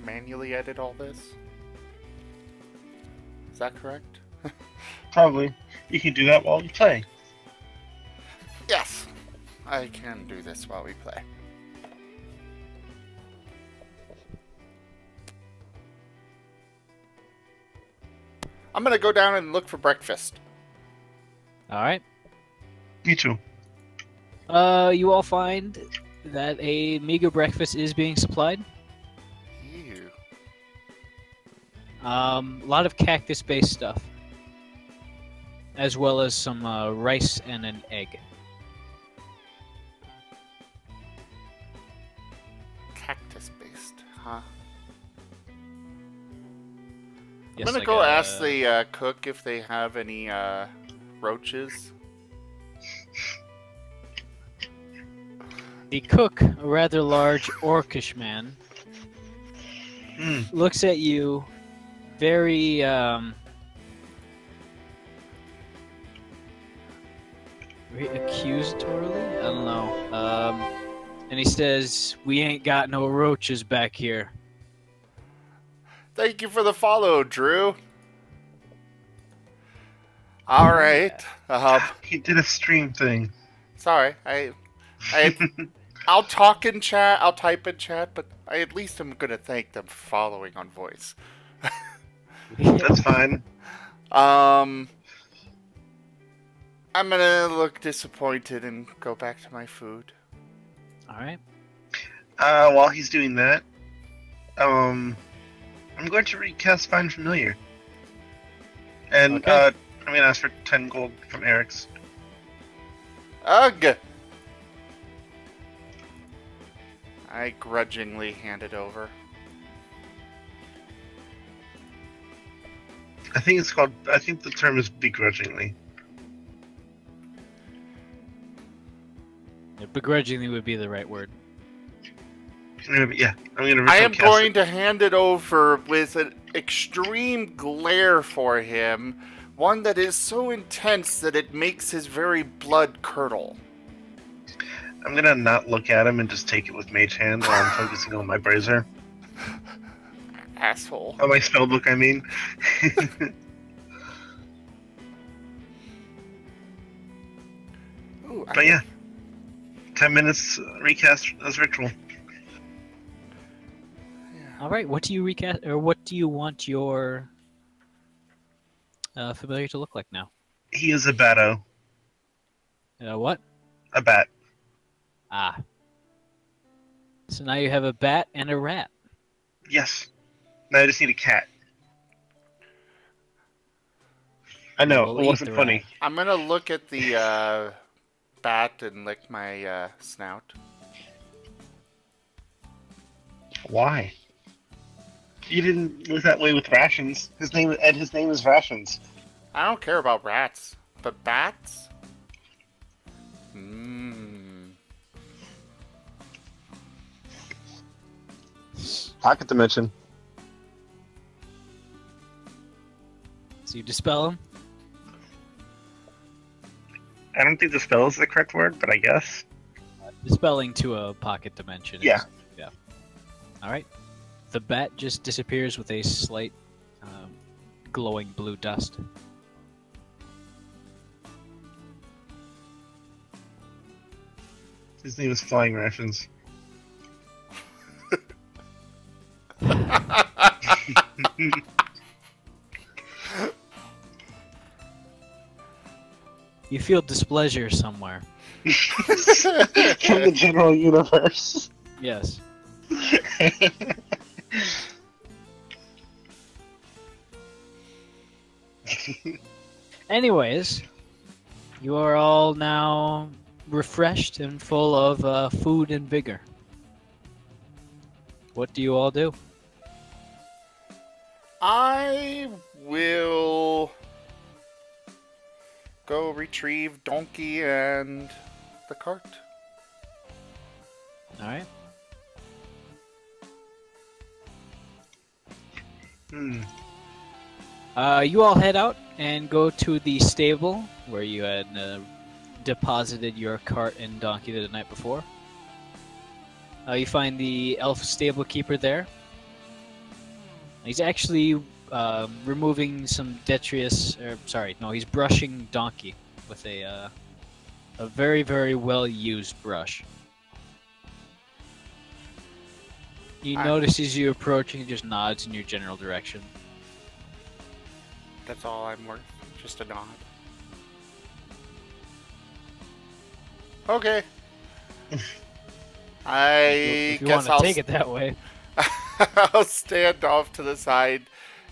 manually edit all this. Is that correct? Probably. You can do that while you play. Yes! I can do this while we play. I'm gonna go down and look for breakfast. All right. Me too. You all find that a meager breakfast is being supplied. Ew. A lot of cactus-based stuff, as well as some rice and an egg. Cactus-based, huh? Yes, I'm gonna like go a- ask the cook if they have any roaches. The cook, a rather large orcish man, looks at you very very accusatorily. I don't know. And he says, "We ain't got no roaches back here." Thank you for the follow, Drew. All right. He did a stream thing. Sorry, I'll talk in chat. I'll type in chat, but at least I'm gonna thank them for following on voice. That's fine. I'm gonna look disappointed and go back to my food. All right. While he's doing that, I'm going to recast Find Familiar. And Okay. I'm gonna ask for 10 gold from Eric's. Ugh! I grudgingly hand it over. I think the term is begrudgingly. Yeah, begrudgingly would be the right word. I'm gonna. I am going to hand it over with an extreme glare for him, one that is so intense that it makes his very blood curdle. I'm gonna not look at him and just take it with Mage Hand while I'm focusing on my brazier. Asshole. On my spellbook, I mean. Ooh, But yeah, 10 minutes recast as ritual. All right. What do you recast, or what do you want your familiar to look like now? He is a batto. What? A bat. Ah. So now you have a bat and a rat. Yes. Now I just need a cat. I know, We'll it eat wasn't the funny. rat. I'm gonna look at the bat and lick my snout. Why? You didn't live that way with rations. His name is Rations. I don't care about rats, but bats? Mmm. Pocket Dimension. So you dispel him. I don't think the spell is the correct word, but I guess. Dispelling to a pocket dimension. Yeah. Yeah. All right. The bat just disappears with a slight glowing blue dust. His name is Flying Rations. You feel displeasure somewhere. From the general universe. Yes. Anyways, you are all now refreshed and full of food and vigor. What do you all do? I will go retrieve Donkey and the cart. All right. You all head out and go to the stable where you had deposited your cart and donkey the night before. You find the elf stable keeper there. He's actually removing some detritus. He's brushing donkey with a very, very well used brush. He notices you approaching and just nods in your general direction. That's all I'm worth. Just a nod. Okay. If you want to take it that way. I'll stand off to the side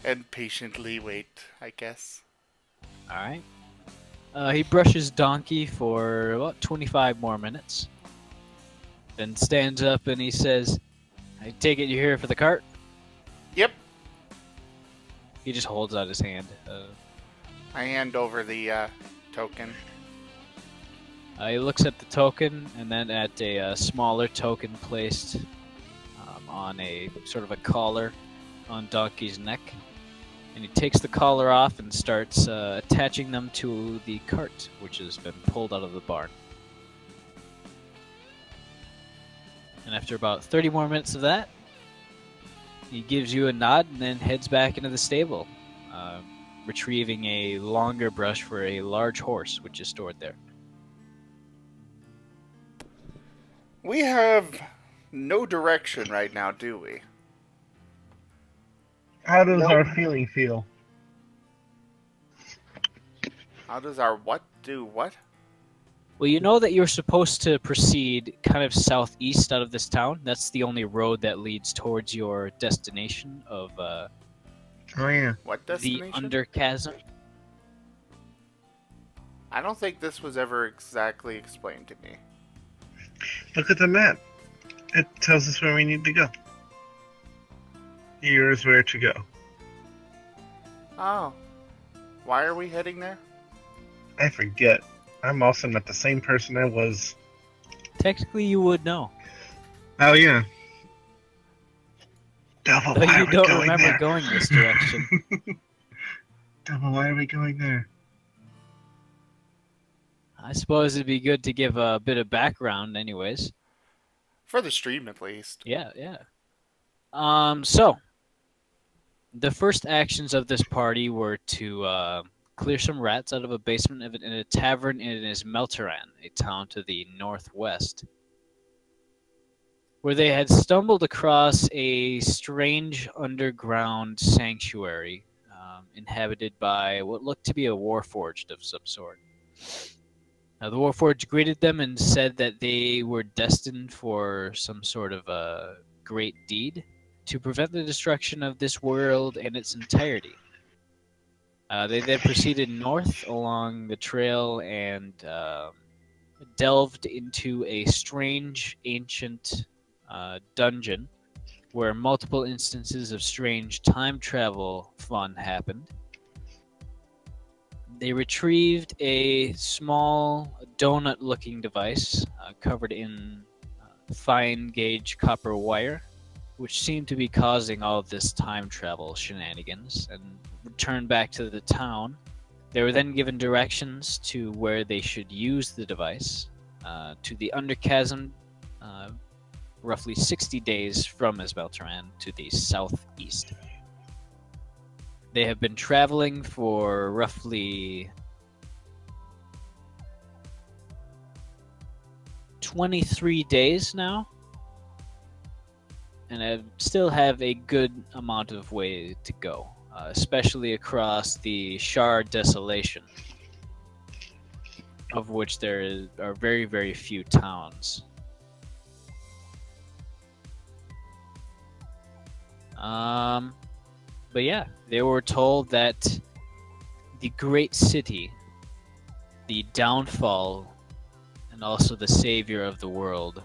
and patiently wait, I guess. Alright. He brushes donkey for about 25 more minutes. Then stands up and he says, I take it you're here for the cart? Yep. He just holds out his hand. I hand over the token. He looks at the token and then at a smaller token placed on a sort of a collar on Donkey's neck. And he takes the collar off and starts attaching them to the cart, which has been pulled out of the barn. And after about 30 more minutes of that, he gives you a nod and then heads back into the stable, retrieving a longer brush for a large horse, which is stored there. We have no direction right now, do we? How does Nope. our feeling feel? How does our what do what? Well, you know that you're supposed to proceed kind of southeast out of this town. That's the only road that leads towards your destination of Oh yeah. What the destination? Underchasm. I don't think this was ever exactly explained to me. Look at the map. It tells us where we need to go. Here's where to go. Oh. Why are we heading there? I forget. I'm also not the same person I was. Technically, you would know, Oh yeah. Double, but why you are we don't going remember there? going this direction. Double, why are we going there? I suppose it'd be good to give a bit of background, anyways. For the stream, at least. Yeah, yeah. So the first actions of this party were to clear some rats out of a basement in a tavern in Smirks, a town to the northwest, where they had stumbled across a strange underground sanctuary inhabited by what looked to be a warforged of some sort. Now, the warforged greeted them and said that they were destined for some sort of a great deed to prevent the destruction of this world and its entirety. They then proceeded north along the trail and delved into a strange ancient dungeon where multiple instances of strange time travel fun happened. They retrieved a small donut-looking device covered in fine gauge copper wire, which seemed to be causing all of this time travel shenanigans, and returned back to the town. They were then given directions to where they should use the device, to the Underchasm, roughly 60 days from Esbeltaran to the southeast. They have been traveling for roughly 23 days now, and still have a good amount of way to go, especially across the Shar Desolation, of which there are very, very few towns. But yeah, they were told that the great city, the downfall, and also the savior of the world,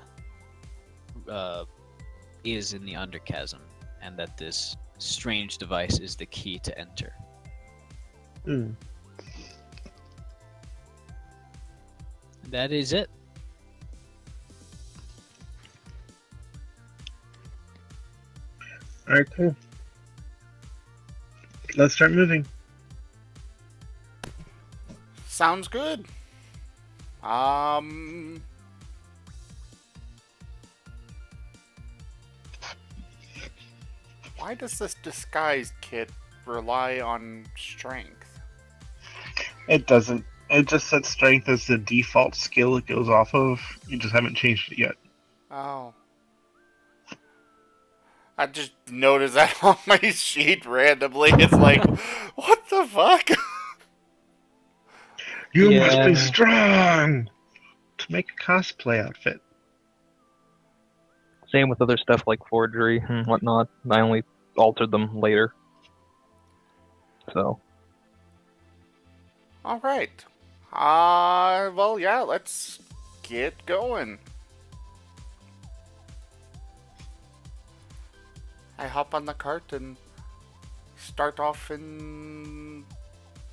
is in the Underchasm, and that this strange device is the key to enter. That is it. Alright, cool. Let's start moving. Sounds good. Why does this disguised kit rely on strength? It doesn't. It just sets strength as the default skill it goes off of. You just haven't changed it yet. Oh. I just noticed that on my sheet randomly. It's like, what the fuck? You Yeah. must be strong to make a cosplay outfit. Same with other stuff like forgery and whatnot. I only altered them later. So. Alright. Well, yeah, let's get going. I hop on the cart and start off on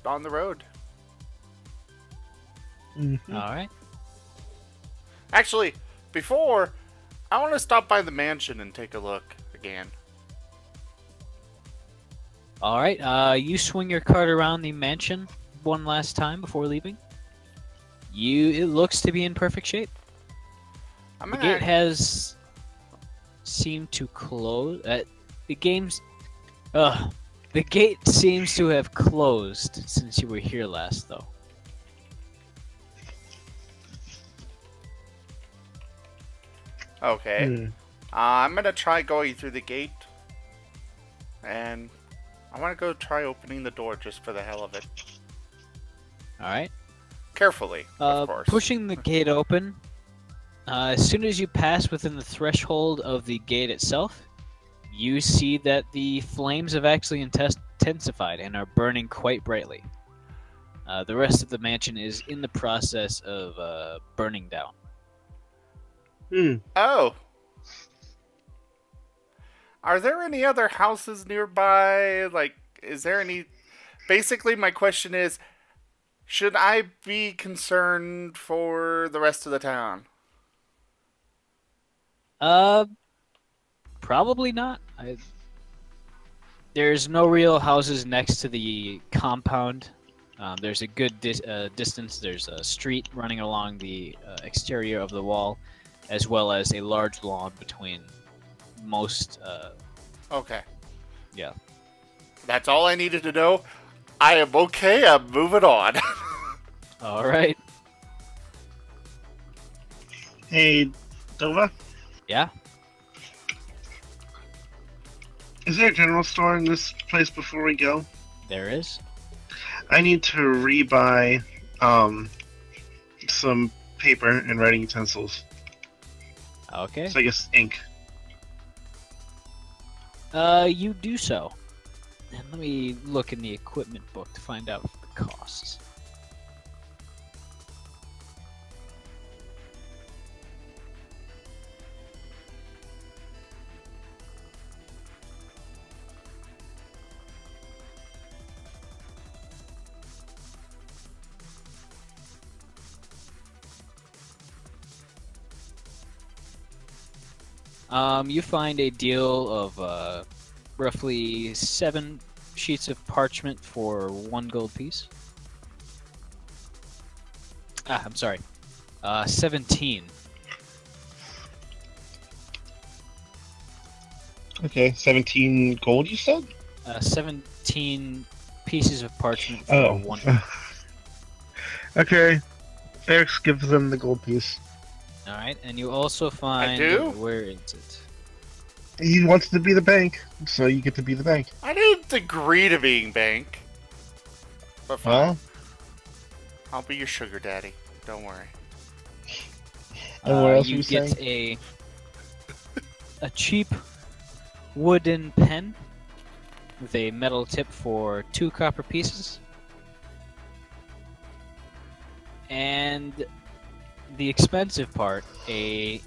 the road. Mm-hmm. All right. Actually, before, I want to stop by the mansion and take a look again. All right. You swing your cart around the mansion one last time before leaving. It looks to be in perfect shape. I'm The gonna gate has seemed to close. The game's. The gate seems to have closed since you were here last, though. Okay. I'm gonna try going through the gate, and I want to go try opening the door just for the hell of it. All right. Carefully, of course. Pushing the gate open. As soon as you pass within the threshold of the gate itself, you see that the flames have actually intensified and are burning quite brightly. The rest of the mansion is in the process of burning down. Oh. Are there any other houses nearby? Like, is there any... Basically, my question is, should I be concerned for the rest of the town? Probably not. There's no real houses next to the compound. There's a good distance. There's a street running along the exterior of the wall, as well as a large lawn between most. Okay. Yeah. That's all I needed to know. I am okay. I'm moving on. All right. Hey, Dova? Yeah. Is there a general store in this place before we go? There is. I need to rebuy some paper and writing utensils. Okay. So I guess ink. You do so. And let me look in the equipment book to find out the costs. You find a deal of roughly 7 sheets of parchment for 1 gold piece. I'm sorry. 17. Okay, 17 gold you said? 17 pieces of parchment for Oh. 1. Okay. Eric gives them the gold piece. Alright, and you also find... I do? Where is it? He wants to be the bank, so you get to be the bank. I didn't agree to being bank. But fine. Well, I'll be your sugar daddy. Don't worry. and what else are you you get saying? a cheap wooden pen with a metal tip for 2 copper pieces. And the expensive part, a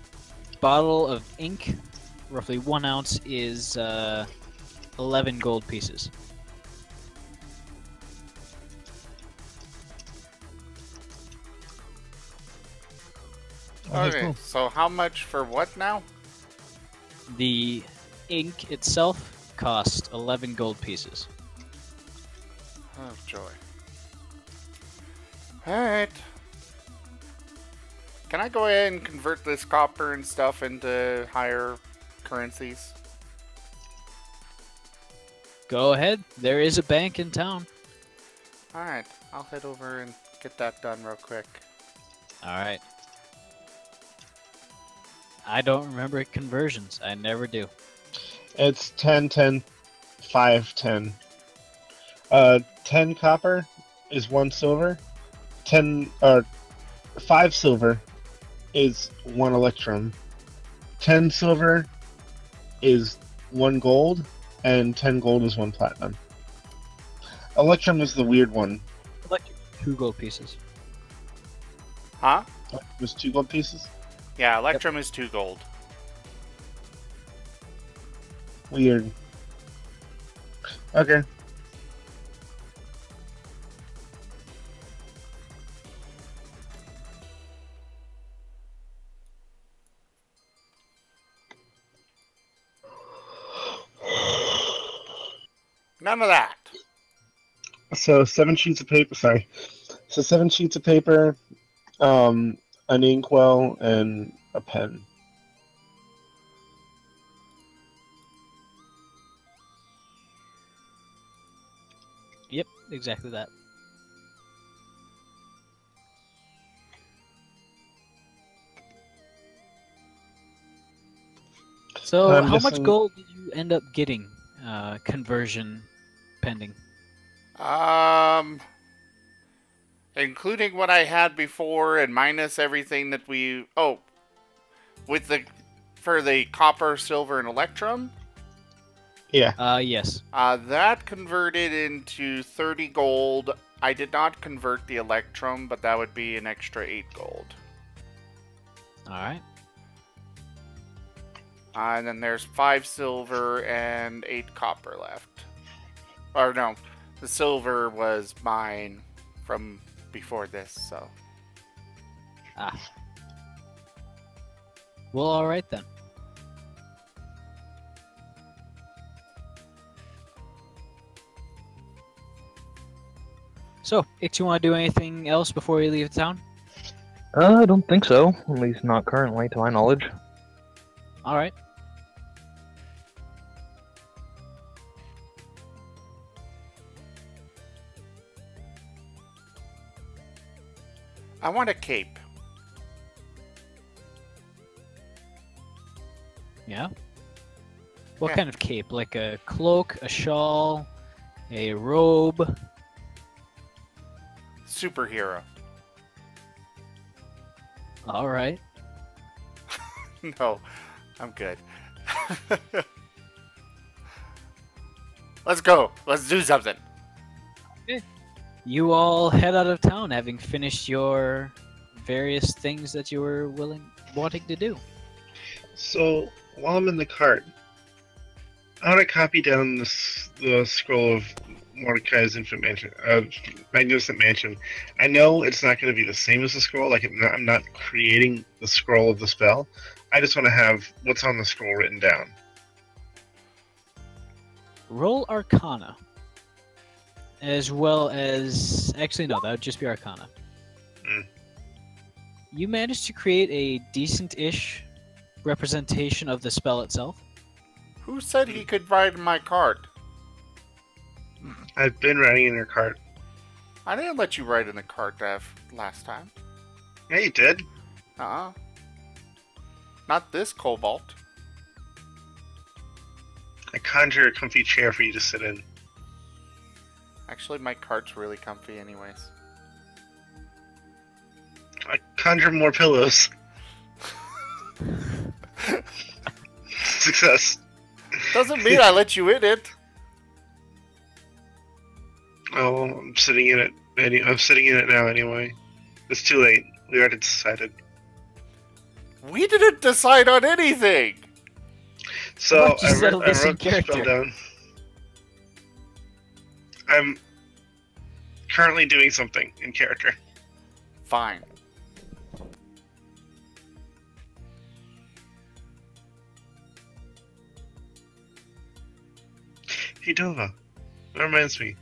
bottle of ink, roughly 1 ounce, is 11 gold pieces. Okay, cool. so how much for what now? The ink itself cost 11 gold pieces. Oh, joy. Alright. Can I go ahead and convert this copper and stuff into higher currencies? Go ahead. There is a bank in town. Alright, I'll head over and get that done real quick. Alright. I don't remember conversions. I never do. It's 10, 10, 5, 10. 10 copper is 1 silver. 5 silver is 1 electrum. 10 silver is 1 gold, and 10 gold is 1 platinum. Electrum is the weird one. Electric, 2 gold pieces. Huh? It was 2 gold pieces? Yeah, Electrum is 2 gold. Weird. Okay. None of that. So 7 sheets of paper. Sorry. So 7 sheets of paper, an inkwell, and a pen. Yep, exactly that. So, I'm how much guessing- gold did you end up getting? Conversion pending. Including what I had before and minus everything that we... Oh, with the... For the copper, silver, and electrum, Yeah. Yes. that converted into 30 gold. I did not convert the electrum, but that would be an extra 8 gold. Alright. And then there's 5 silver and 8 copper left. Or no, the silver was mine from before this, so... Ah. Well, alright then. So, Ix, you want to do anything else before we leave town? I don't think so. At least not currently, to my knowledge. Alright. I want a cape. Yeah? What Yeah. kind of cape? Like a cloak, a shawl, a robe? Superhero. Alright. No, I'm good. Let's go. Let's do something. You all head out of town having finished your various things that you were wanting to do. So while I'm in the cart, I want to copy down the scroll of Mordecai's Magnificent Mansion. I know it's not going to be the same as the scroll. Like I'm not creating the scroll of the spell. I just want to have what's on the scroll written down. Roll Arcana. As well as... Actually, no, that would just be Arcana. Mm. You managed to create a decent-ish representation of the spell itself. Who said he could ride in my cart? I've been riding in your cart. I didn't let you ride in the cart last time. Yeah, you did. Uh-uh. Not this cobalt. I conjure a comfy chair for you to sit in. Actually, my cart's really comfy anyways. I conjure more pillows. Success. Doesn't mean I let you in it. Oh, I'm sitting in it. I'm sitting in it now anyway. It's too late. We already decided. We didn't decide on anything. So Why don't you I settle wrote this in the spell character? down. I'm currently doing something in character. Fine. Hey Dova, that reminds me.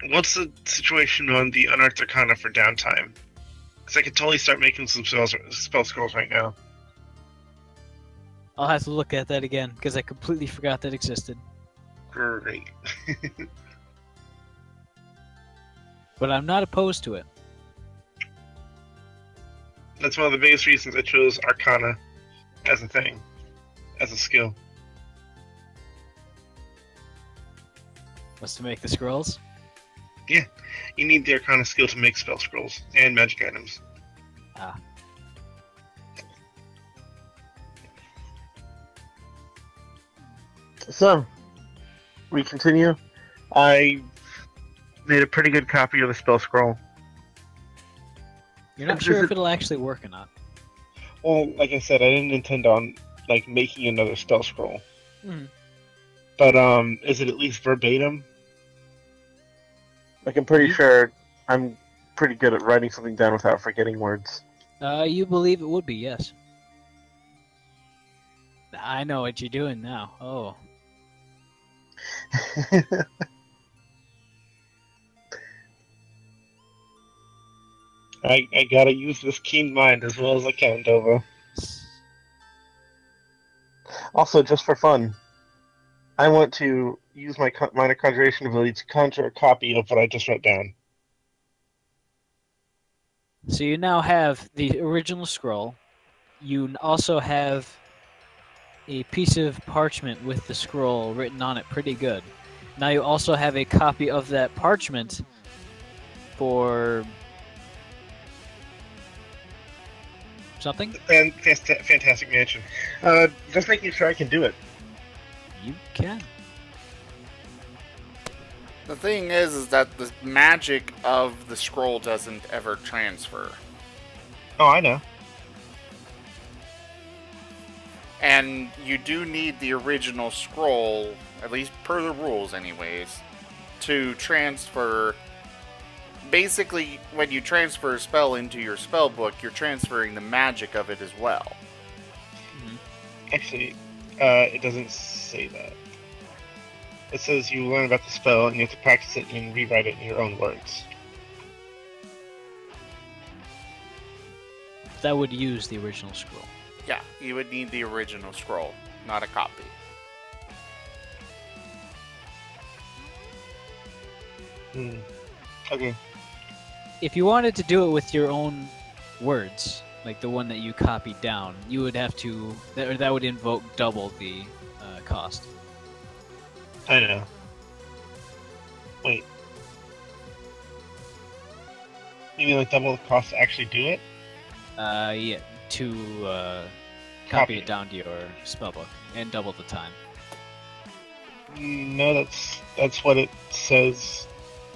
What's the situation on the Unearthed Arcana for downtime? Because I could totally start making some spell scrolls right now. I'll have to look at that again, because I completely forgot that existed. Great. But I'm not opposed to it. That's one of the biggest reasons I chose Arcana as a thing, as a skill. Was to make the scrolls? You need the Arcana skill to make spell scrolls and magic items. Ah. So, we continue. I made a pretty good copy of the spell scroll. You're not Does sure it- if it'll actually work or not. Well, like I said, I didn't intend on like making another spell scroll. Mhm. But is it at least verbatim? Like I'm pretty sure I'm pretty good at writing something down without forgetting words. You believe it would be, yes. I know what you're doing now. Oh. I gotta use this keen mind as well as I can, Dova. Also, just for fun, I want to use my minor conjuration ability to conjure a copy of what I just wrote down. So you now have the original scroll. You also have a piece of parchment with the scroll written on it pretty good. Now you also have a copy of that parchment for something? Fantastic mansion. Just making sure I can do it. You can. The thing is that the magic of the scroll doesn't ever transfer. Oh, I know. And you do need the original scroll, at least per the rules anyways, to transfer. Basically, when you transfer a spell into your spell book, you're transferring the magic of it as well. Actually, it doesn't say that. It says you learn about the spell and you have to practice it and rewrite it in your own words. That would use the original scroll. Yeah, you would need the original scroll, not a copy. Okay. If you wanted to do it with your own words, like the one that you copied down, you would have to. That would invoke double the cost. I know. Wait. You mean like double the cost to actually do it? Yeah, to copy it down to your spellbook and double the time. No, that's what it says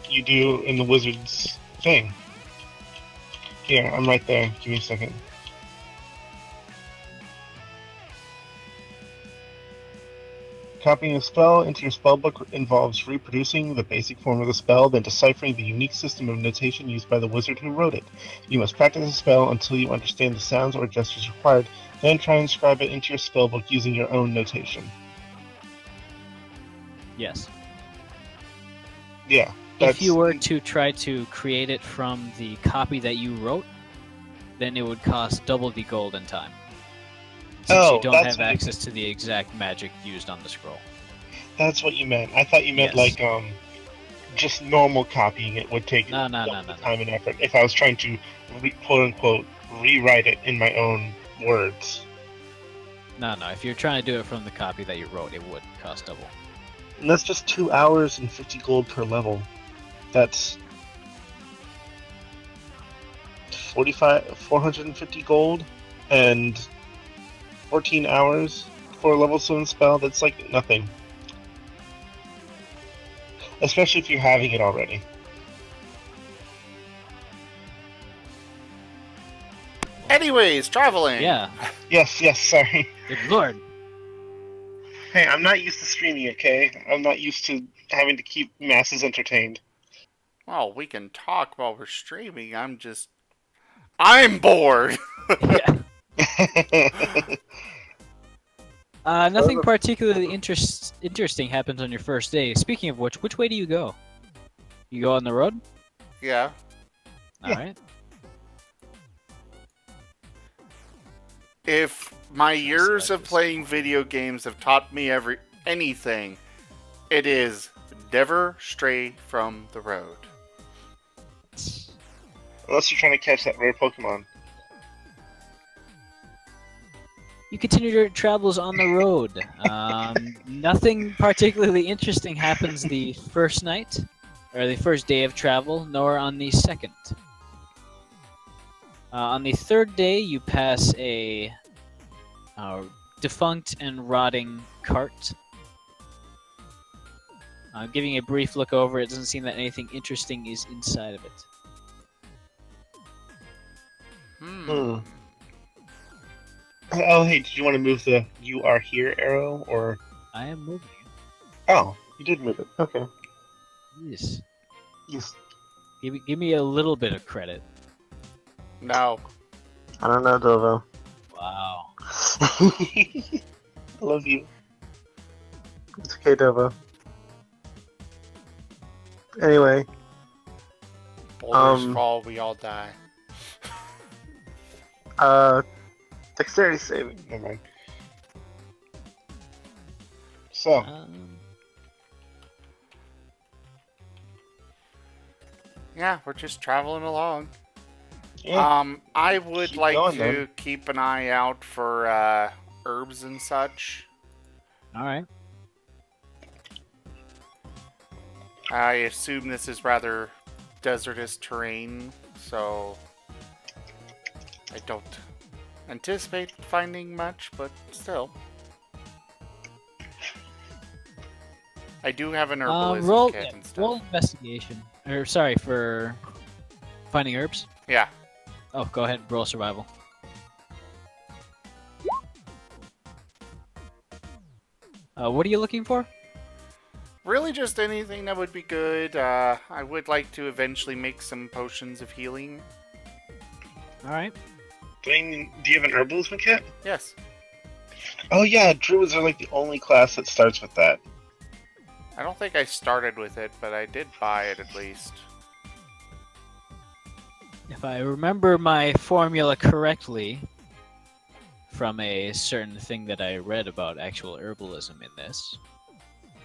you do in the wizard's thing. Here, I'm right there. Give me a second. Copying a spell into your spellbook involves reproducing the basic form of the spell, then deciphering the unique system of notation used by the wizard who wrote it. You must practice the spell until you understand the sounds or gestures required, then try and inscribe it into your spellbook using your own notation. Yes. Yeah. If you were to try to create it from the copy that you wrote, then it would cost double the gold and time. Since you don't have access to the exact magic used on the scroll. That's what you meant. I thought you meant like just normal copying it would take no. time and effort. If I was trying to quote unquote rewrite it in my own words. No. If you're trying to do it from the copy that you wrote, it would cost double. And that's just 2 hours and 50 gold per level. That's 450 gold and 14 hours for a level 7 spell. That's like nothing. Especially if you're having it already. Anyways, traveling! Yeah. Yes, sorry. Good lord. Hey, I'm not used to streaming, okay? I'm not used to having to keep masses entertained. Well, we can talk while we're streaming. I'm bored! Yeah. Nothing particularly interesting happens on your first day. Speaking of which way do you go? You go on the road? Yeah. Alright. If my years of playing video games have taught me anything, it is never stray from the road. Unless you're trying to catch that rare Pokemon. You continue your travels on the road. Nothing particularly interesting happens the first night, or the first day of travel, nor on the second. On the third day, you pass a defunct and rotting cart. Giving a brief look over, it doesn't seem that anything interesting is inside of it. Oh, hey, did you want to move the "You are here" arrow, or? I am moving. Oh, you did move it. Okay. Yes. Yes. Give me a little bit of credit. No. I don't know, Dovo. Wow. I love you. It's okay, Dovo. Anyway, Boulders fall, we all die. dexterity saving. Never mind. So, Yeah, we're just traveling along. yeah, I would Keep like going, to then. keep an eye out for herbs and such. All right. I assume this is rather desertous terrain, so I don't anticipate finding much, but still. I do have an herbalism Roll, kit yeah, and stuff. roll investigation. Or sorry, for finding herbs. Yeah. Oh, go ahead. Roll survival. What are you looking for? Really just anything that would be good. I would like to eventually make some potions of healing. All right. do you have an herbalism kit? Yes. Oh yeah, druids are like the only class that starts with that. I don't think I started with it, but I did buy it at least. If I remember my formula correctly, from a certain thing that I read about actual herbalism in this,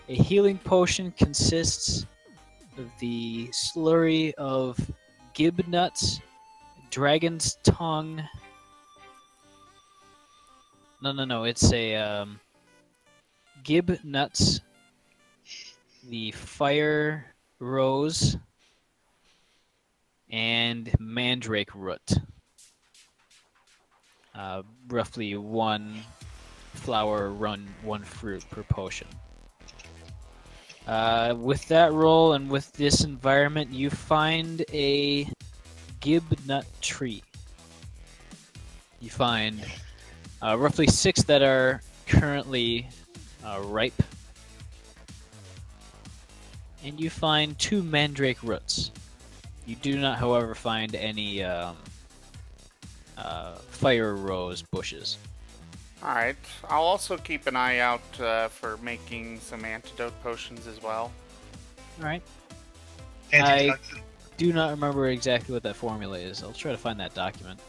a healing potion consists of the slurry of gib nuts, dragon's tongue. No. It's a gib nuts, the fire rose, and mandrake root. Roughly one flower, one fruit per potion. With that roll and with this environment, you find a gib nut tree. You find roughly 6 that are currently ripe. And you find 2 mandrake roots. You do not, however, find any fire rose bushes. Alright, I'll also keep an eye out for making some antidote potions as well. Alright. Antitoxin. Do not remember exactly what that formula is. I'll try to find that document.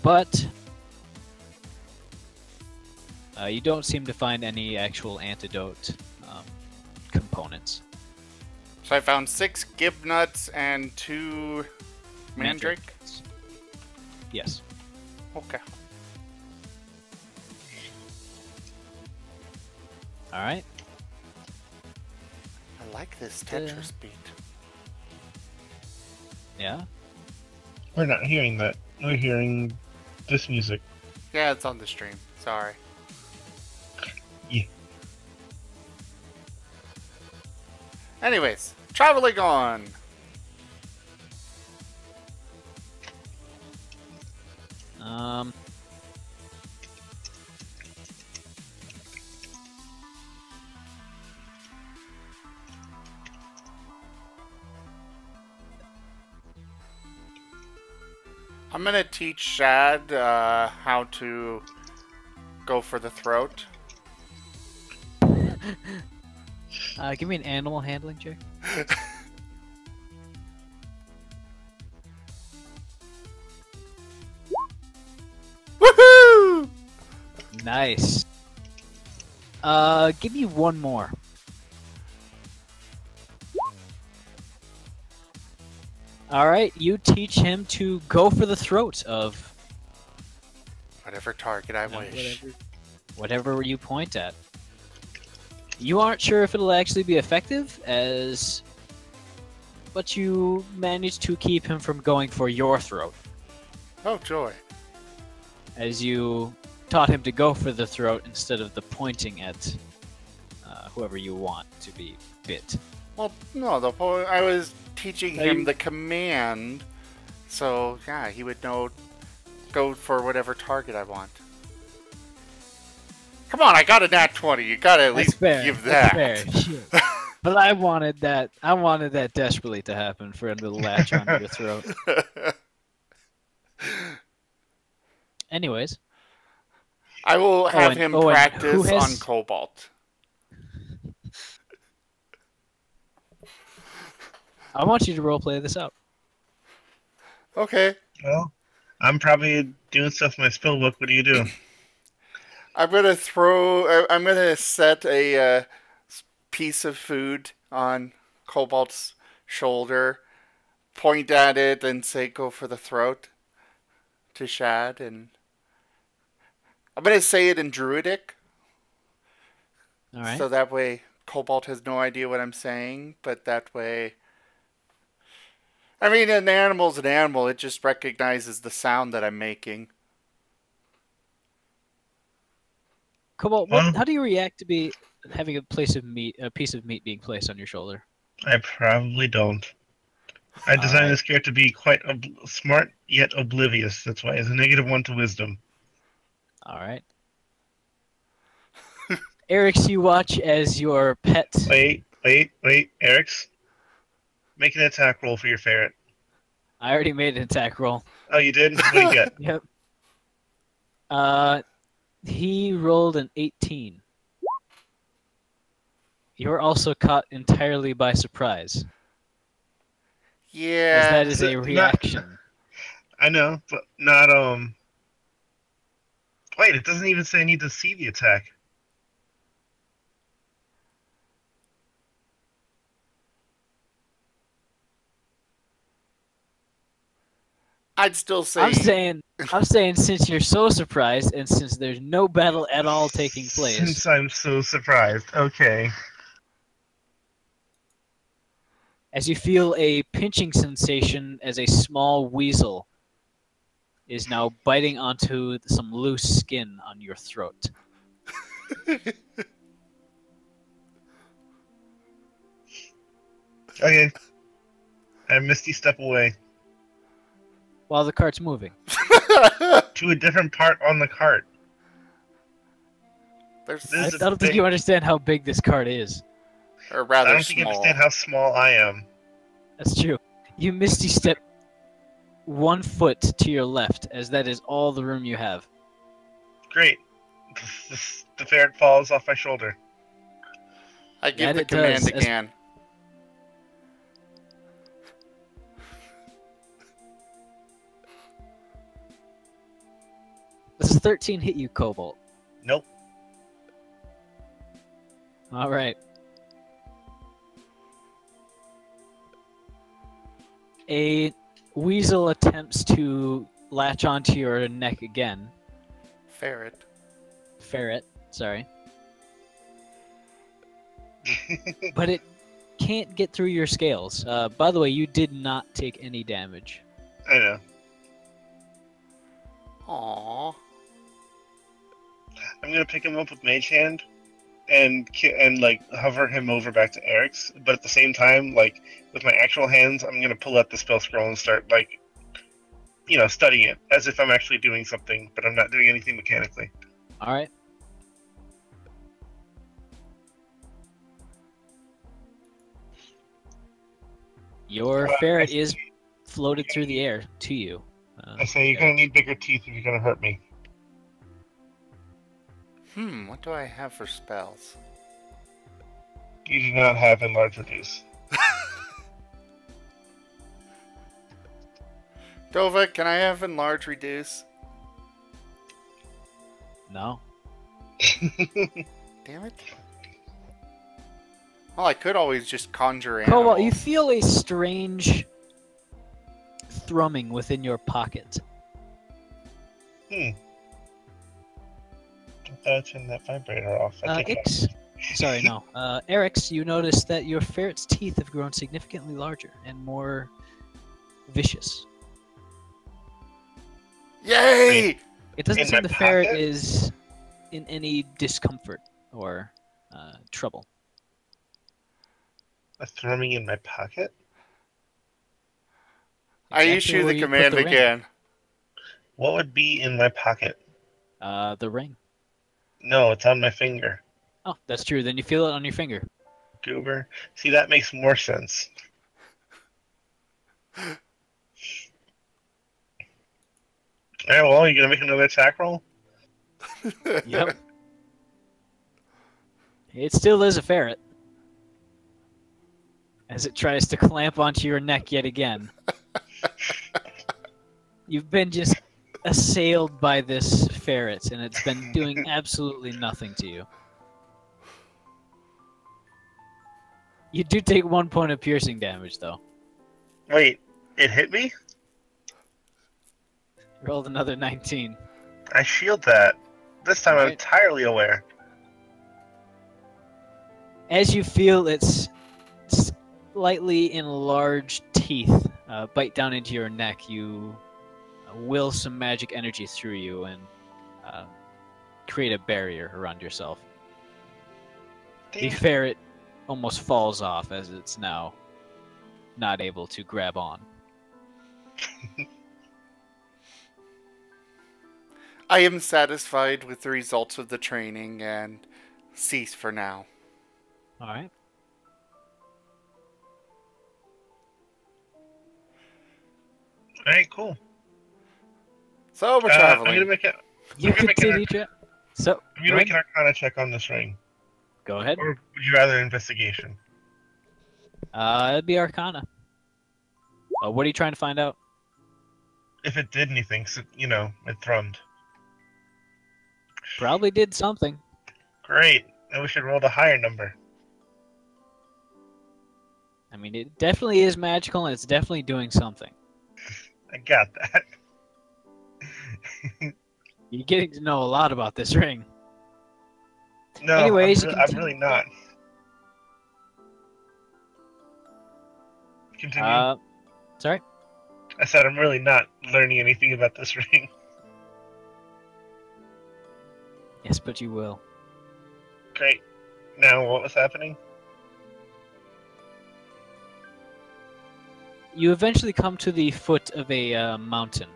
But you don't seem to find any actual antidote components. So I found 6 gib nuts and 2 mandrake. Yes. Okay. Alright. I like this Tetris beat. Yeah? We're not hearing that. We're hearing this music. Yeah, it's on the stream. Sorry. Yeah. Anyways, traveling on. I'm gonna teach Shad how to go for the throat. Give me an animal handling check. Woohoo! Nice. Give me one more. Alright, you teach him to go for the throat of Whatever target I wish. whatever you point at. You aren't sure if it'll actually be effective, but you manage to keep him from going for your throat, Oh, joy. as you taught him to go for the throat instead of the pointing at whoever you want to be bit. Well, no, I was teaching him the command, so yeah, he would know. Go for whatever target I want. Come on, I got a nat 20. You gotta at least give that. That's fair. Shit. But I wanted that. I wanted that desperately to happen for him to latch onto your throat. Anyways, I will have him practice who has- on Cobalt. I want you to roleplay this out. Okay. Well, I'm probably doing stuff in my spell book. What do you do? I'm gonna I'm gonna set a piece of food on Cobalt's shoulder, point at it, and say, "Go for the throat." To Shad, and I'm gonna say it in Druidic, All right. so that way Cobalt has no idea what I'm saying. But that way, I mean, an animal's an animal. It just recognizes the sound that I'm making. Cobalt, Well, how do you react to be having a piece of meat being placed on your shoulder? I probably don't. I designed Alright. this character to be quite smart yet oblivious. That's why it's a -1 to wisdom. All right. Eric's, you watch as your pet. Wait, Eric's. Make an attack roll for your ferret. I already made an attack roll. Oh, you did? What do you get? Yep. He rolled an 18. You're also caught entirely by surprise, Yeah. as that is a Not- reaction. I know, but not Wait, it doesn't even say I need to see the attack. I'd still say. I'm saying since you're so surprised and since there's no battle at all taking place, Since I'm so surprised. Okay. as you feel a pinching sensation as a small weasel is now biting onto some loose skin on your throat. Okay. I Misty step away While the cart's moving. to a different part on the cart. There's, This I is don't think big. you understand how big this cart is. or I rather don't think you small. understand how small I am. That's true. You misty step 1 foot to your left, as that is all the room you have. Great. The ferret falls off my shoulder. I give That the it command does, as- again. Does a 13 hit you, Cobalt? Nope. All right. A weasel attempts to latch onto your neck again. Ferret. Ferret, sorry. But it can't get through your scales. By the way, you did not take any damage. I know. Aww. I'm gonna pick him up with Mage Hand and like hover him over back to Eric's, but at the same time, like with my actual hands, I'm gonna pull out the spell scroll and start like, studying it as if I'm actually doing something, but I'm not doing anything mechanically. All right. Your ferret is floated through the air to you. I say you're gonna need bigger teeth if you're gonna hurt me. What do I have for spells? You do not have enlarge reduce. Dova, can I have enlarge reduce? No. Damn it. Well, I could always just conjure animals. Cobalt, you feel a strange thrumming within your pocket. I thought I turned that vibrator off. I think Ix, sorry, no. Eric's, you notice that your ferret's teeth have grown significantly larger and more vicious. Yay! It doesn't In seem my the ferret pocket? is in any discomfort or trouble. a thrumming in my pocket. I Exactly issue where the you put command the ring. again. What would be in my pocket? The ring. No, it's on my finger. Oh, that's true. Then you feel it on your finger. Goober. See, that makes more sense. Alright, well, you gonna make another attack roll? Yep. It still is a ferret. as it tries to clamp onto your neck yet again. You've been just assailed by this ferret, and it's been doing absolutely nothing to you. You do take 1 point of piercing damage, though. Wait, it hit me? Rolled another 19. I shield that. This time I'm Right. entirely aware. As you feel its slightly enlarged teeth bite down into your neck, you will some magic energy through you and create a barrier around yourself. The ferret almost falls off as it's now not able to grab on. I am satisfied with the results of the training and cease for now. All right. Alright, cool. So we're I'm traveling. gonna make it. You gonna make continue to. So, I'm gonna make an Arcana check on this ring. go ahead. Or would you rather investigation? It'd be Arcana. What are you trying to find out? If it did anything, so, you know, it thrummed. Probably did something. Great. Then we should roll the higher number. I mean, it definitely is magical, and it's definitely doing something. I got that. You're getting to know a lot about this ring. No, Anyways, I'm really not. Continue. Sorry? I said I'm really not learning anything about this ring. Yes, but you will. Great. Now, what was happening? You eventually come to the foot of a mountain,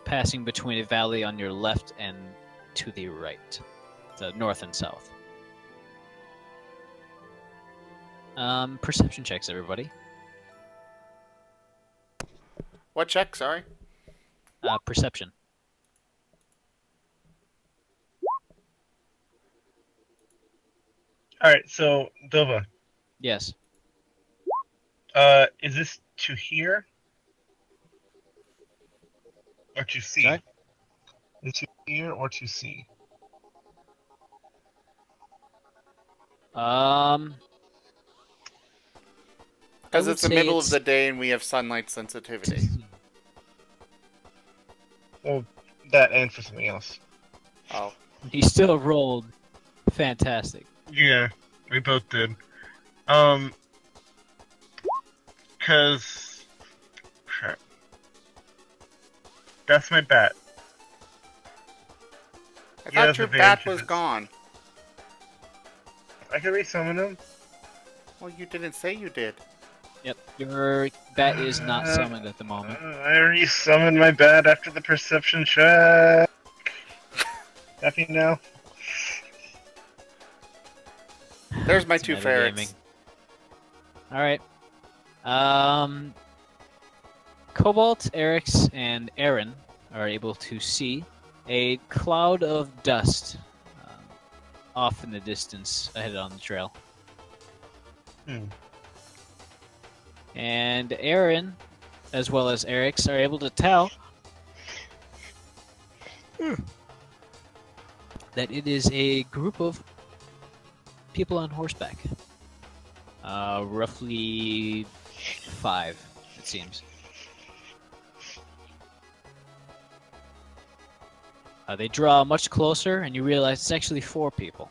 passing between a valley on your left and to the right, the north and south. Perception checks, everybody. What check? Sorry. Perception. Alright, so, Dova, Yes. is this to hear? Or to see? Sorry? Is it to hear or to see? Because would it's the say middle it's- of the day and we have sunlight sensitivity. Well, that and for something else. Oh. He still rolled fantastic. Yeah, we both did. Cause... Crap. That's my bat. I Yeah, thought your the bat advantage was is- gone. I can resummon him. Well, you didn't say you did. Yep. Your bat is not summoned at the moment. I resummoned my bat after the perception check. Happy now? There's my It's two metagaming. ferrets. Alright. Cobalt, Eric's, and Aaron are able to see a cloud of dust off in the distance ahead on the trail. And Aaron, as well as Eric's, are able to tell that it is a group of people on horseback. Roughly 5, it seems. They draw much closer, and you realize it's actually 4 people.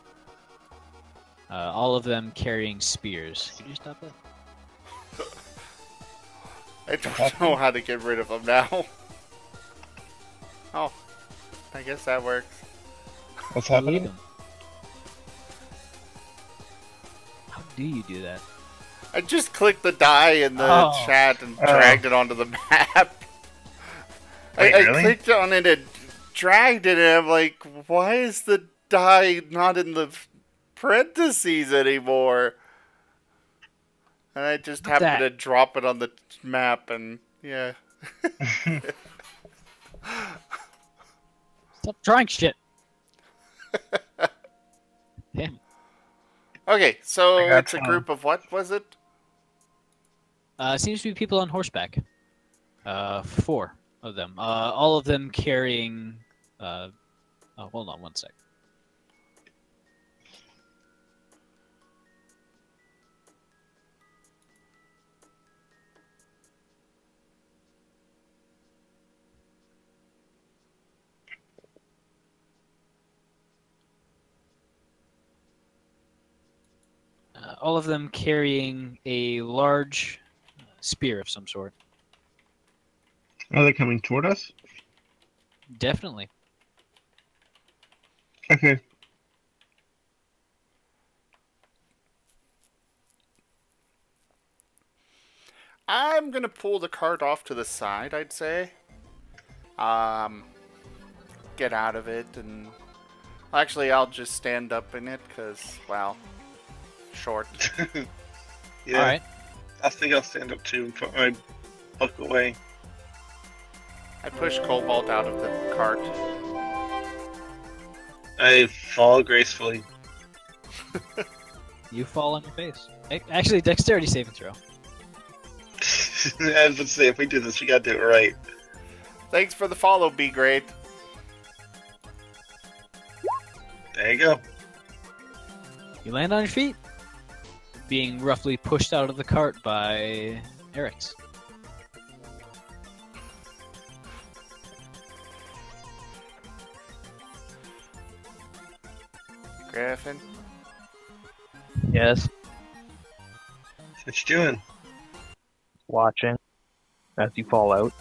All of them carrying spears. Could you stop that? I don't know how to get rid of them now. Oh, I guess that works. What's Leave happening? them. How do you do that? I just clicked the die in the chat and dragged it onto the map. Wait, I really? clicked on it and dragged it, and I'm like, why is the die not in the parentheses anymore? And I just happened to drop it on the map, and yeah. Stop drawing shit. Damn. Okay, so I got it's a some. group of what was it? Seems to be people on horseback. 4 of them. All of them carrying. Oh, hold on one sec. All of them carrying a large spear of some sort. Are they coming toward us? Definitely. Okay. I'm gonna pull the cart off to the side, I'd say. Get out of it, and actually, I'll just stand up in it because, well, short. Yeah. All right. I think I'll stand up too and put my book away. I push Cobalt out of the cart. I fall gracefully. You fall on your face. Actually, dexterity saving throw. I was about to say, if we do this, we gotta do it right. Thanks for the follow, Be Great. There you go. You land on your feet, being roughly pushed out of the cart by Eric's. Griffin. Yes. What you doing? Watching as you fall out.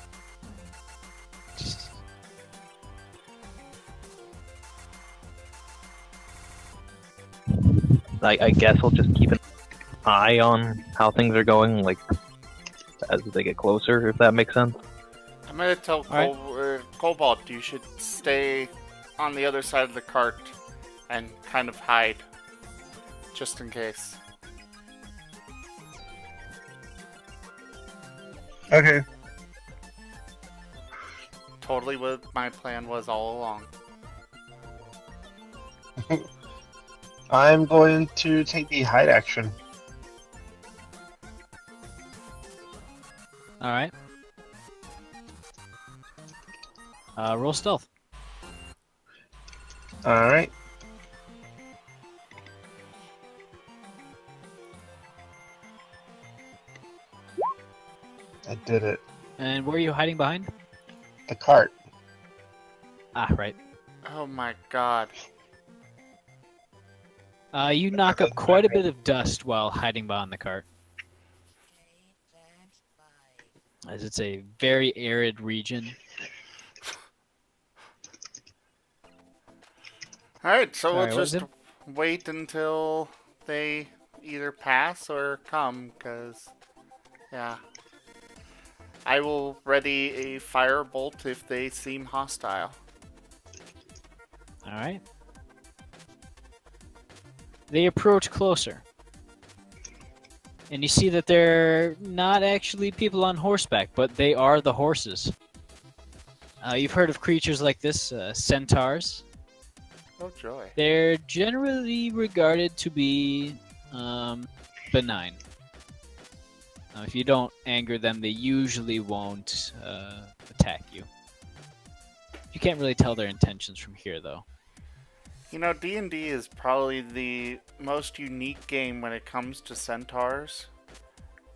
I guess I'll just keep an eye on how things are going, like, as they get closer, if that makes sense. I'm gonna tell right. Cobalt you should stay on the other side of the cart and kind of hide, just in case. Okay. Totally what my plan was all along. I'm going to take the hide action. All right. Roll stealth. Alright. I did it. And where are you hiding behind? The cart. Ah, right. Oh my god. You knock up quite a bit of dust while hiding behind the cart, as it's a very arid region. Alright, so Sorry, we'll what was just it? wait until they either pass or come, because, yeah. I will ready a firebolt if they seem hostile. All right. They approach closer. And you see that they're not actually people on horseback, but they are the horses. You've heard of creatures like this, centaurs. Oh joy. They're generally regarded to be benign. If you don't anger them, they usually won't attack you. You can't really tell their intentions from here, though. You know, D&D is probably the most unique game when it comes to centaurs.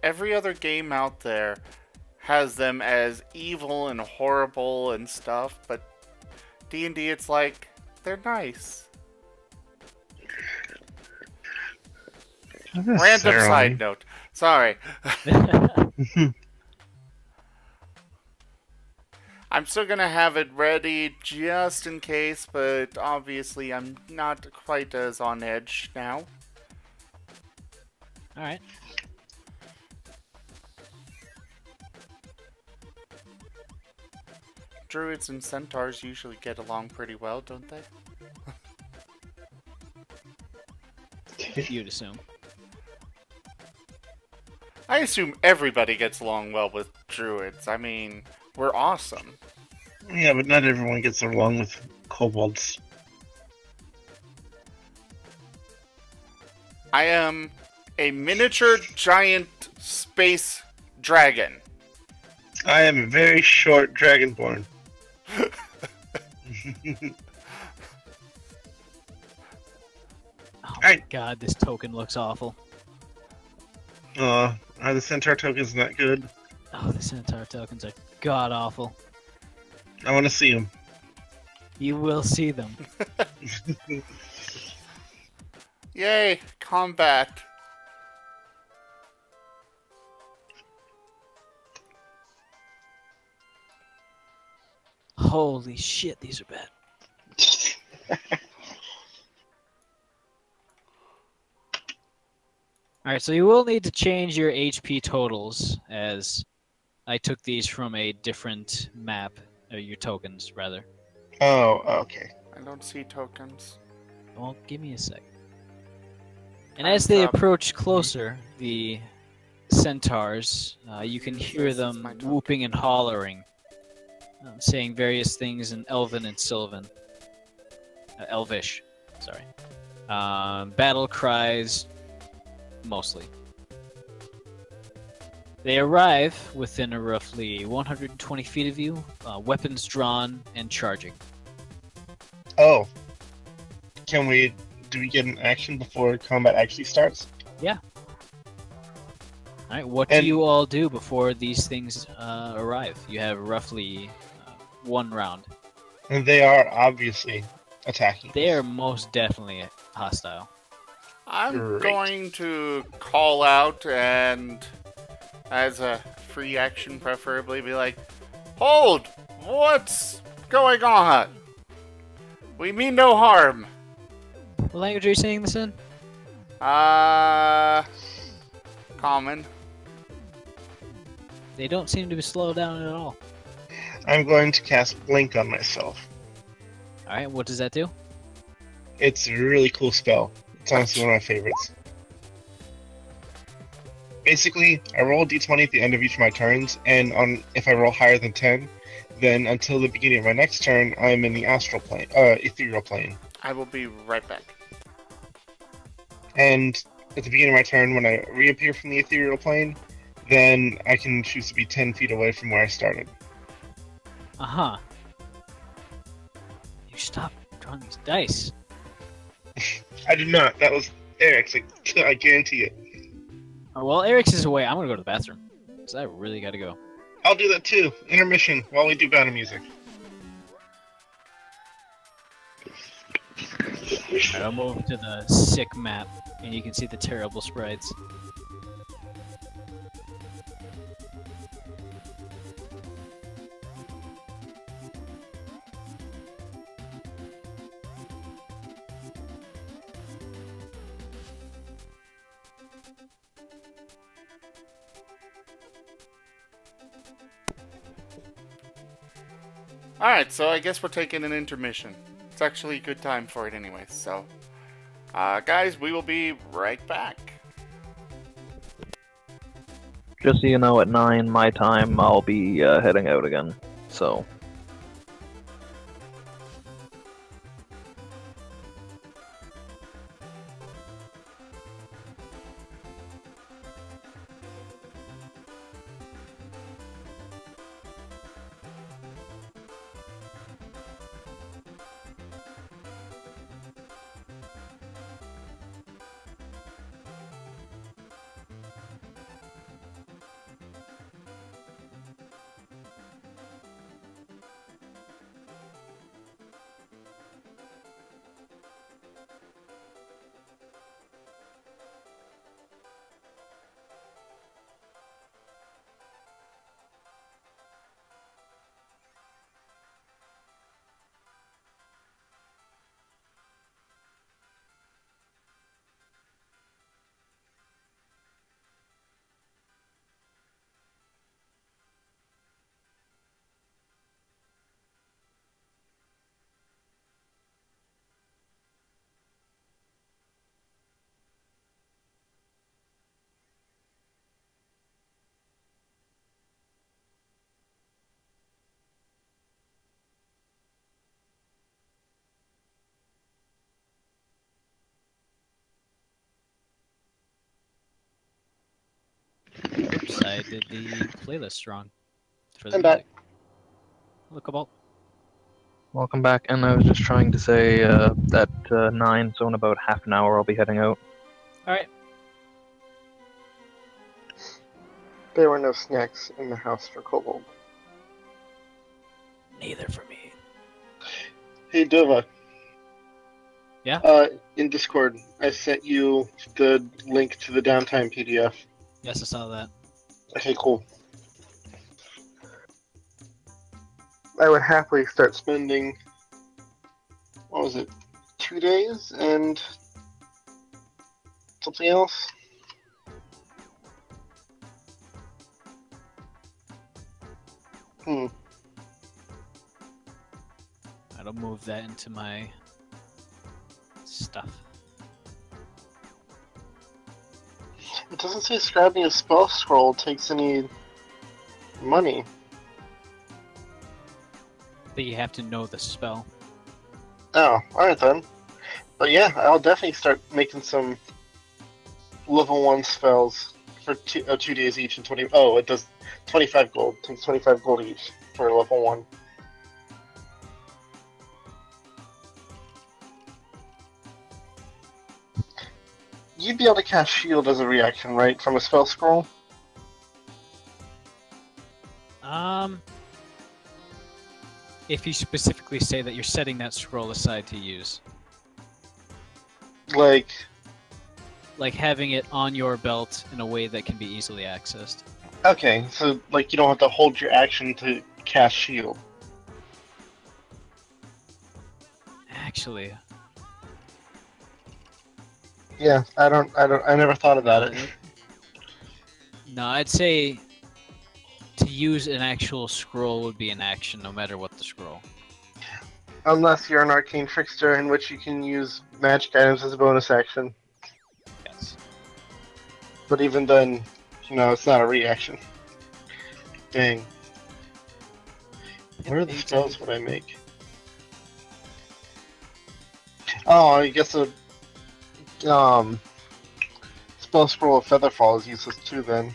Every other game out there has them as evil and horrible and stuff, but D&D, it's like, they're nice. Random side note. Sorry. I'm still gonna have it ready just in case, but obviously I'm not quite as on edge now. Alright. Druids and centaurs usually get along pretty well, don't they? You'd assume. I assume everybody gets along well with druids. I mean, we're awesome. Yeah, but not everyone gets along with kobolds. I am a miniature giant space dragon. I am a very short dragonborn. Oh my god, this token looks awful. Are the centaur tokens not good? Oh, the Centaur tokens are god awful. I want to see them. You will see them. Yay, combat. Holy shit, these are bad. Alright, so you will need to change your HP totals, as I took these from a different map, or your tokens, rather. Oh, okay. I don't see tokens. Well, give me a sec. And as they approach closer, the centaurs, you can hear them whooping and hollering, saying various things in Elven and Sylvan. Elvish, sorry. Battle cries, mostly. They arrive within a roughly 120 feet of you, weapons drawn and charging. Oh. Do we get an action before combat actually starts? Yeah. Alright, what do you all do before these things arrive? You have roughly 1 round. And they are obviously attacking. They are most definitely hostile. I'm Great. going to call out and, as a free action preferably, be like, "Hold! What's going on? We mean no harm." What language are you saying this in? Common. They don't seem to be slowed down at all. I'm going to cast Blink on myself. Alright, what does that do? It's a really cool spell. It's honestly one of my favorites. Basically, I roll a d20 at the end of each of my turns, and if I roll higher than 10, then until the beginning of my next turn, I'm in the ethereal plane. I will be right back. And at the beginning of my turn, when I reappear from the ethereal plane, then I can choose to be 10 feet away from where I started. Uh-huh. You stop drawing these dice. I did not. That was Eric's. I guarantee it. Oh, well, Eric's is away. I'm gonna go to the bathroom. Because I really gotta go. I'll do that too. Intermission while we do battle music. Alright, I'll move to the sick map, and you can see the terrible sprites. Alright, so I guess we're taking an intermission. It's actually a good time for it anyway, so... guys, we will be right back. Just so you know, at 9 my time, I'll be heading out again. So. decided the playlist wrong for the I'm back. music. Look about. Welcome back, and I was just trying to say that 9, so in about half an hour I'll be heading out. All right. There were no snacks in the house for Kobold. Neither for me. Hey, Dova. Yeah? In Discord, I sent you the link to the downtime PDF. Yes, I saw that. Okay, cool. I would happily start spending, what was it, 2 days and something else? I'll move that into my stuff. It doesn't say scribing a spell scroll takes any money. I think you have to know the spell. Oh, alright then. But yeah, I'll definitely start making some level 1 spells for 2 days each and 20. Oh, it does 25 gold. It takes 25 gold each for level 1. You'd be able to cast shield as a reaction, right? From a spell scroll? If you specifically say that you're setting that scroll aside to use. Like having it on your belt in a way that can be easily accessed. okay, so like you don't have to hold your action to cast shield. Actually, Yeah, I never thought about it. no, I'd say to use an actual scroll would be an action, no matter what the scroll. Unless you're an arcane trickster, in which you can use magic items as a bonus action. Yes. But even then, it's not a reaction. Dang. What are the spells would I make? Oh, I guess a spell scroll of Featherfall is useless too then.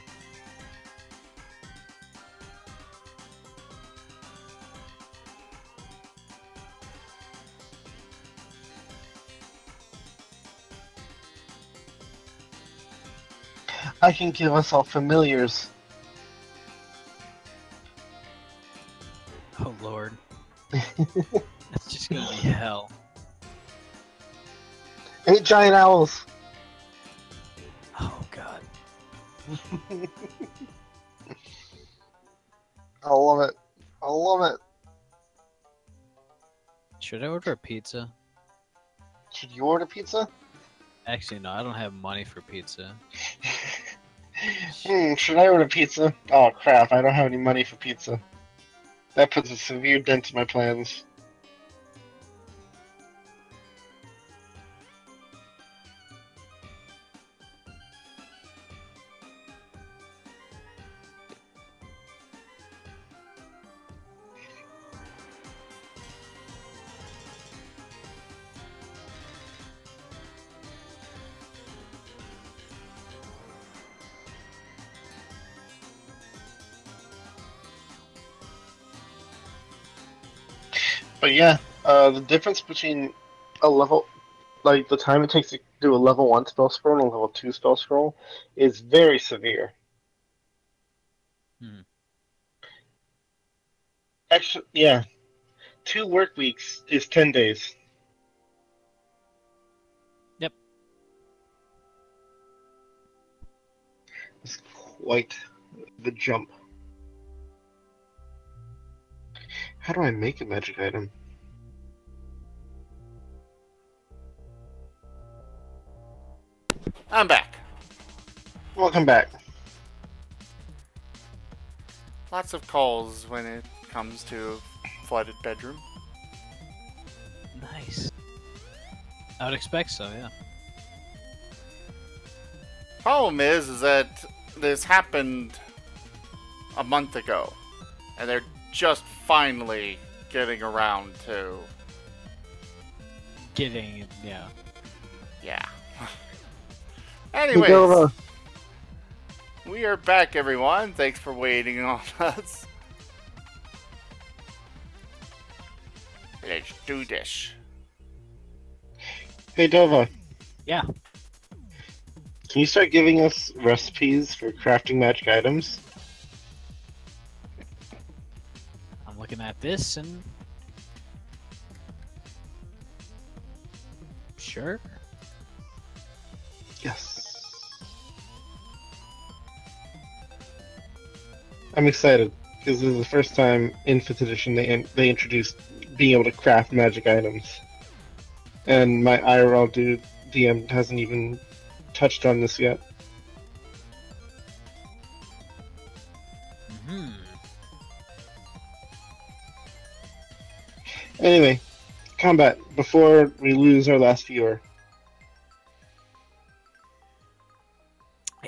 I can give us all familiars. Oh lord. That's just gonna be hell. 8 giant owls! Oh god. I love it. I love it. Should I order a pizza? Should you order pizza? Actually, no, I don't have money for pizza. Should I order pizza? Oh crap, I don't have any money for pizza. That puts a severe dent in my plans. But yeah, the difference between a level, like the time it takes to do a level 1 spell scroll and a level 2 spell scroll, is very severe. Actually, yeah, 2 work weeks is 10 days. Yep. It's quite the jump. How do I make a magic item? I'm back. Welcome back. Lots of calls when it comes to flooded bedroom. Nice. I would expect so, yeah. Problem is that this happened a month ago, and they're just finally getting around to Yeah. yeah. Anyways, We are back, everyone. Thanks for waiting on us. Let's do this. Hey, Dova. Yeah. Can you start giving us recipes for crafting magic items? I'm looking at this and... Sure. Yes. I'm excited because this is the first time in 5th edition they introduced being able to craft magic items, and my IRL dude DM hasn't even touched on this yet. Hmm. Anyway, combat before we lose our last viewer.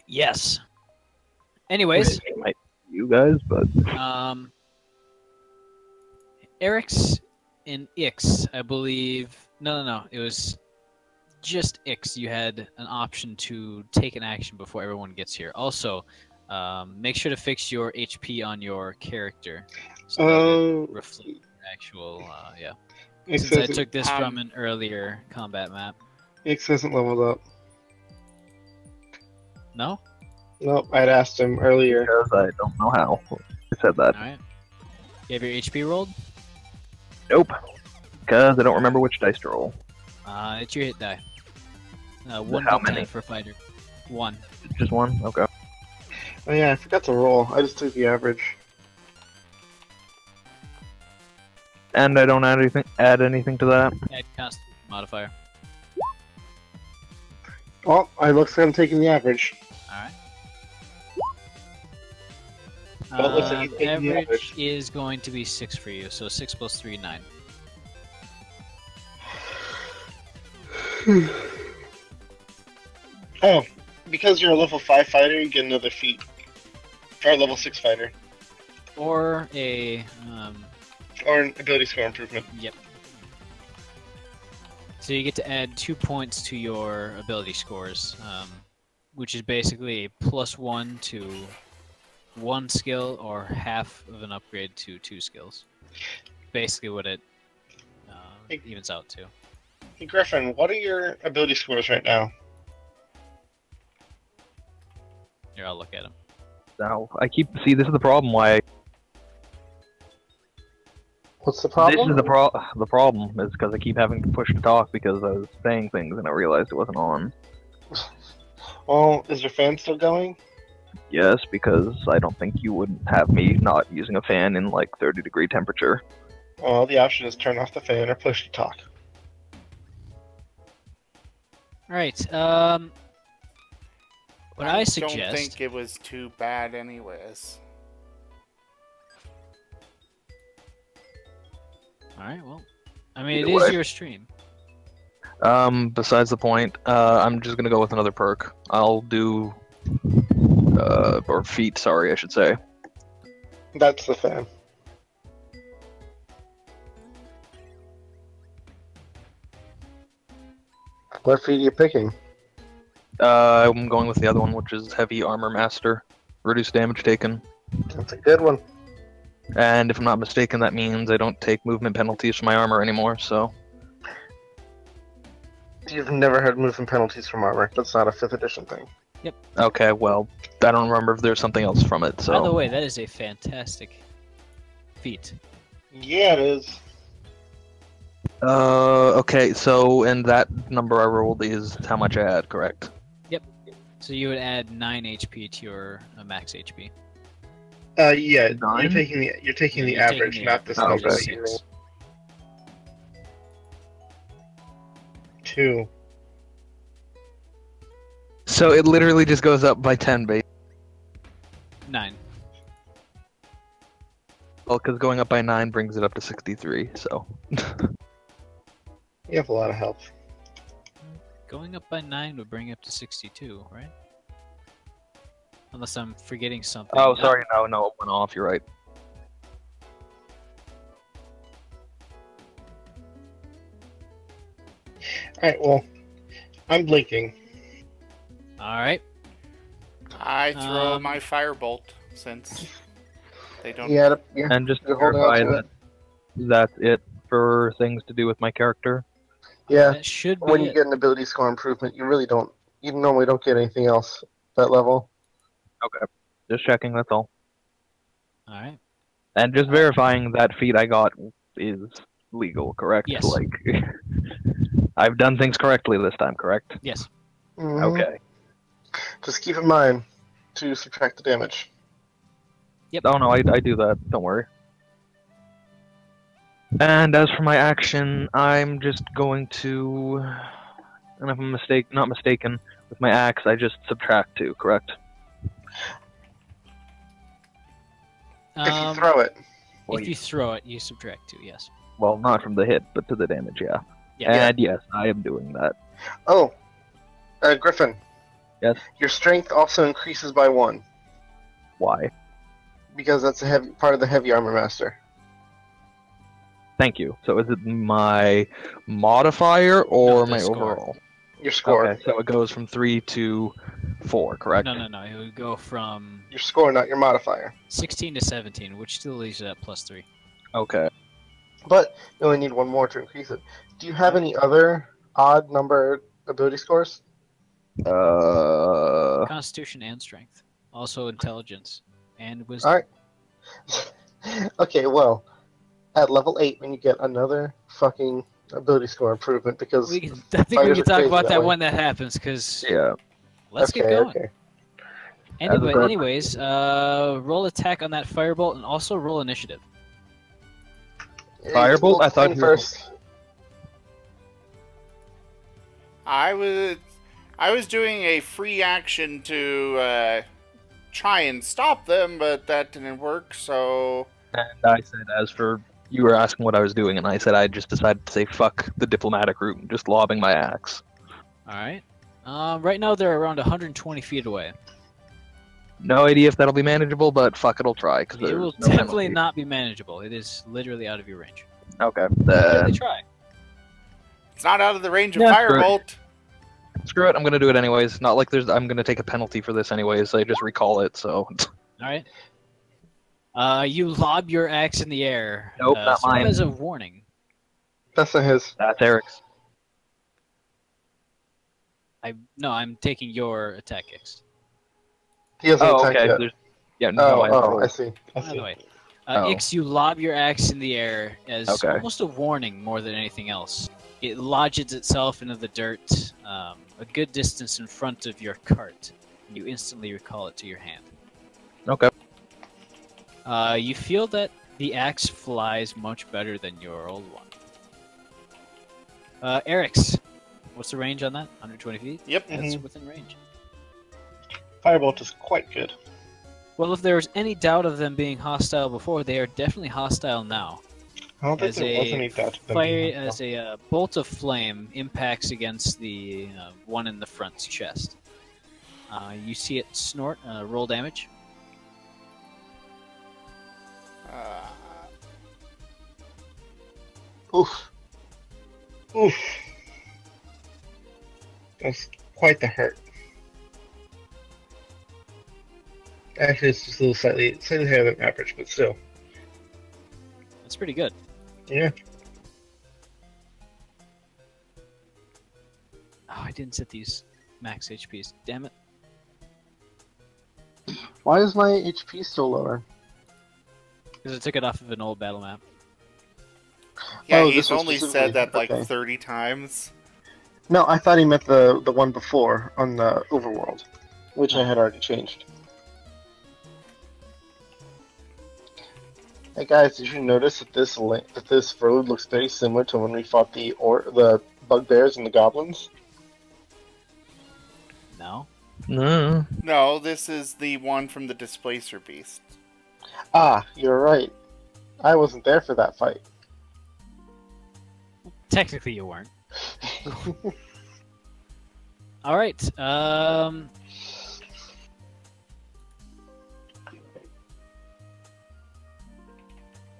Yes. Anyways, Might be you guys, but Eric's and Ix, I believe. No. It was just Ix. You had an option to take an action before everyone gets here. Also, make sure to fix your HP on your character. So that it reflects your actual, yeah. Since I took this from an earlier combat map. Ix hasn't leveled up. No? Nope, I'd asked him earlier. because I don't know how. I said that. Alright. You have your HP rolled? Nope. Because I don't remember which dice to roll. It's your hit die. 1 How d10 many? for fighter. 1. Just one? Okay. Oh yeah, I forgot to roll. I just took the average. And I don't add anything to that. Add constitution modifier. Oh, I looks like I'm taking the average. Alright. Well, it looks like you're taking the Average average. is going to be 6 for you, so 6 plus 3, 9. Oh, because you're a level 5 fighter, you get another feat. Or a level 6 fighter. Or a, Or an ability score improvement. yep. So you get to add 2 points to your ability scores, which is basically a +1 to 1 skill or half of an upgrade to 2 skills. Basically what it evens out to. Hey Griffin, what are your ability scores right now? Here, I'll look at them. Now, see, this is the problem why What's the problem? This is the problem is because I keep having to push to talk because I was saying things and I realized it wasn't on. Well, is your fan still going? Yes, because I don't think you would have me not using a fan in like 30-degree temperature. Well, the option is turn off the fan or push to talk. Alright, what I suggest... don't think it was too bad anyways. Alright, well, I mean, Either it is way. your stream. Besides the point, I'm just gonna go with another perk. I'll do, or feat, sorry, I should say. That's the fan. What feat are you picking? I'm going with the other one, which is Heavy Armor Master. Reduce damage taken. That's a good one. And if I'm not mistaken, that means I don't take movement penalties from my armor anymore, so... You've never had movement penalties from armor. That's not a 5th edition thing. Okay, well, I don't remember if there's something else from it, so... By the way, that is a fantastic feat. Yeah, it is. Okay, so, and that number I rolled is how much I add, correct? So you would add 9 HP to your max HP. Yeah, 9? you're taking the You're taking average, the not the average. number Okay. that you roll. 2. So it literally just goes up by 10 base. 9. Well, because going up by 9 brings it up to 63, so... You have a lot of health. Going up by 9 would bring it up to 62, right? Unless I'm forgetting something. Oh, sorry, no, it went off, you're right. Alright, well, I'm blinking. Alright. I throw Um, my firebolt since they don't. Yeah, And just to you're holding on verify to that it. that's it for things to do with my character. Yeah, That should when be you it. get an ability score improvement, you really don't. You normally don't get anything else that level. Okay. Just checking, that's all. All right. And just verifying that feat I got is legal, correct? Yes. Like, I've done things correctly this time, correct? Yes. Mhm. Okay. Just keep in mind to subtract the damage. Oh no, I do that. Don't worry. And as for my action, I'm just going to, and if I'm not mistaken, with my axe, I just subtract 2, correct? If you throw it. If you throw it, you subtract 2. Yes. Well, not from the hit, but to the damage, yeah. Yeah. And yes, I am doing that. Oh, Griffin. Yes. Your strength also increases by 1 Why? because that's a heavy part of the heavy armor master. Thank you. So is it my modifier or the my score. overall? Your score. Okay, so it goes from 3 to 4, correct? No. It would go from Your score, not your modifier. 16 to 17, which still leaves it at +3. Okay. But you only need 1 more to increase it. Do you have any other odd number ability scores? Constitution and strength, also intelligence and wisdom. Alright. Okay, well, at level 8, when you get another fucking ability score improvement, because I think we fighters can are talk crazy about that that way. when that happens, because Yeah. let's get going. Okay. Anyways, roll attack on that firebolt and also roll initiative. Firebolt? I thought you were- first. I was doing a free action to try and stop them, but that didn't work. So And I said, as for you were asking what I was doing, and I said I just decided to say fuck the diplomatic route and just lobbing my axe. All right. Right now they're around 120 feet away. No idea if that'll be manageable, but fuck, it'll try. Cause It there's will no definitely penalty. not be manageable. It is literally out of your range. Okay. Really try. it's not out of the range of Yeah, sure. firebolt. Screw it, I'm gonna do it anyways. Not like I'm gonna take a penalty for this anyways. I just recall it, so. All right. You lob your axe in the air. Nope, not sort of mine. as a warning. That's not his. That's Eric's. I'm taking your attack axe. He hasn't Oh, attacked okay. yet. Yeah, no, I I see. I By the see. way, Oh. Ix, you lob your axe in the air as Okay. almost a warning more than anything else. It lodges itself into the dirt a good distance in front of your cart. And you instantly recall it to your hand. Okay. You feel that the axe flies much better than your old one. Eric's, what's the range on that? 120 feet? Yep. That's within range. Firebolt is quite good. Well, if there was any doubt of them being hostile before, they are definitely hostile now. I don't think As there was any a doubt. fire, as a bolt of flame impacts against the one in the front's chest. You see it snort. Roll damage. Oof. Oof. That's quite the hurt. Actually, it's just a little slightly higher than average, but still. That's pretty good. Yeah. Oh, I didn't set these max HPs. Damn it. Why is my HP still lower? Because I took it off of an old battle map. Yeah, Oh, he's this was only specifically- said that like okay. 30 times. No, I thought he meant the one before on the overworld, which I had already changed. Hey guys, did you notice that this road looks very similar to when we fought the bugbears and the goblins? No. No. No, this is the one from the Displacer Beast. Ah, you're right. I wasn't there for that fight. Technically, you weren't. All right.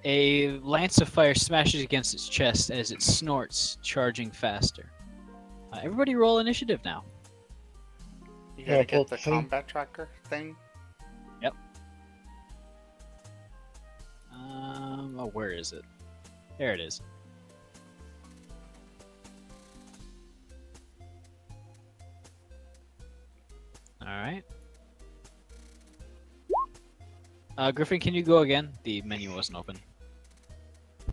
A lance of fire smashes against its chest as it snorts, charging faster. Everybody roll initiative now. You Yeah, gotta pull get up the the thing. combat tracker thing. Oh, where is it? There it is. Alright. Griffin, can you go again? The menu wasn't open.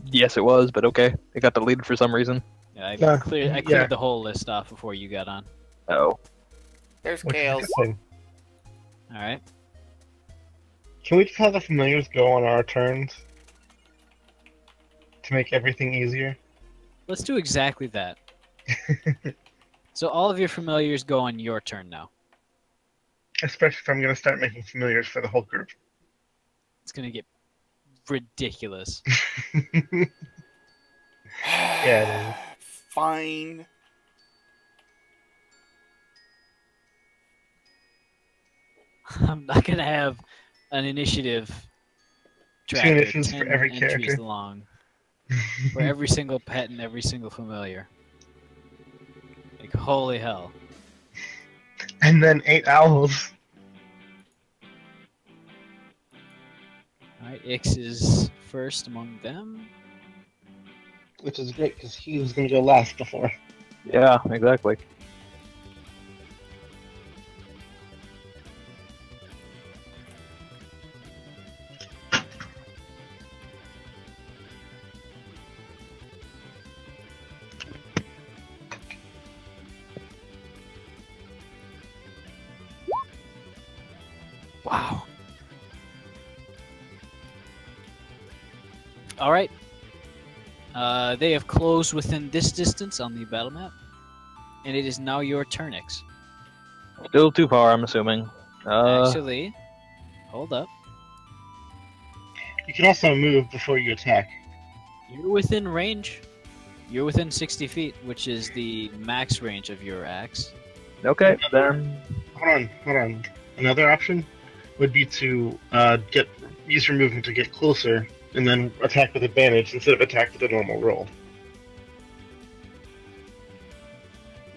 Yes, it was, but okay. It got deleted for some reason. Yeah, I Yeah, cleared yeah. the whole list off before you got on. Oh. There's Which is a Kales. good thing. Alright. Can we just have the familiars go on our turns to make everything easier? Let's do exactly that. So all of your familiars go on your turn now. Especially if I'm going to start making familiars for the whole group. It's gonna get ridiculous. Yeah, it Fine. I'm not gonna have an initiative tracker initiatives 10 for every entries character. long is. for every single pet and every single familiar. Like holy hell. And then 8 owls. Alright, Ix is first among them. Which is great, because he was going to go last before. Yeah, exactly. Wow. Alright. They have closed within this distance on the battle map. And it is now your turn, Ix. Still too far, I'm assuming. Actually, hold up. You can also move before you attack. You're within range. You're within 60 feet, which is the max range of your axe. Okay, then. Hold on. Another option would be to use your movement to get closer, and then attack with advantage instead of attack with a normal roll.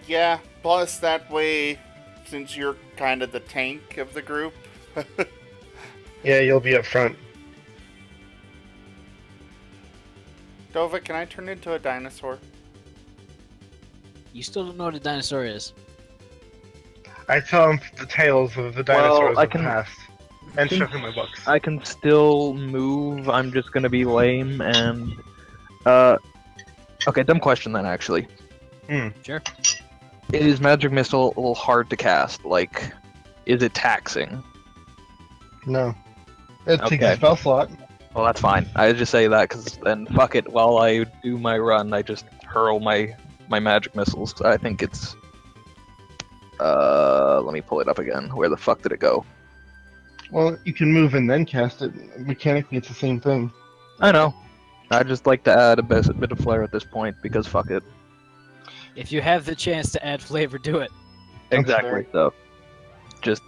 Yeah, plus that way, since you're kind of the tank of the group. Yeah, you'll be up front. Dova, can I turn into a dinosaur? You still don't know what a dinosaur is. I tell him the tales of the dinosaurs I of the can- past, and show him my books. I can still move. I'm just gonna be lame and. Okay, dumb question then, actually. Sure. Is Magic Missile a little hard to cast? Like, is it taxing? No. It takes Okay. a spell slot. Well, that's fine. I just say that because then fuck it. While I do my run, I just hurl my magic missiles. I think it's. Let me pull it up again. Where the fuck did it go? Well, you can move and then cast it. Mechanically, it's the same thing. I know. I just like to add a bit of flair at this point because fuck it. If you have the chance to add flavor, do it. That's Exactly. So, just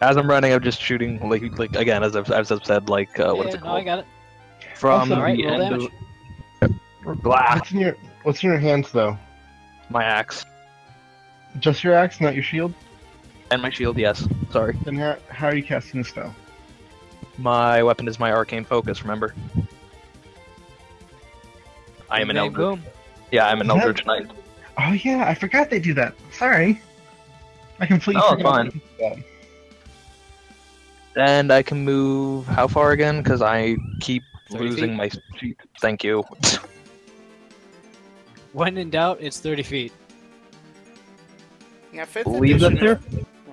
as I'm running, I'm just shooting like again as I've said what is it No, I called? got it. From Also, Alright, the roll end damage. of blah, What's in your hands, though? my axe Just your axe, not your shield? and my shield. Yes. Sorry. Then how are you casting the spell? My weapon is my arcane focus. Remember. I am an Bang, eldritch. boom. Yeah, I'm an Is that- eldritch knight. Oh yeah, I forgot they do that. Sorry. I completely Oh, forgot fine. they did that. And I can move how far again? Because I keep 30 losing feet. my sheet. Thank you. When in doubt, it's 30 feet. Yeah, 5th Leave that edition there.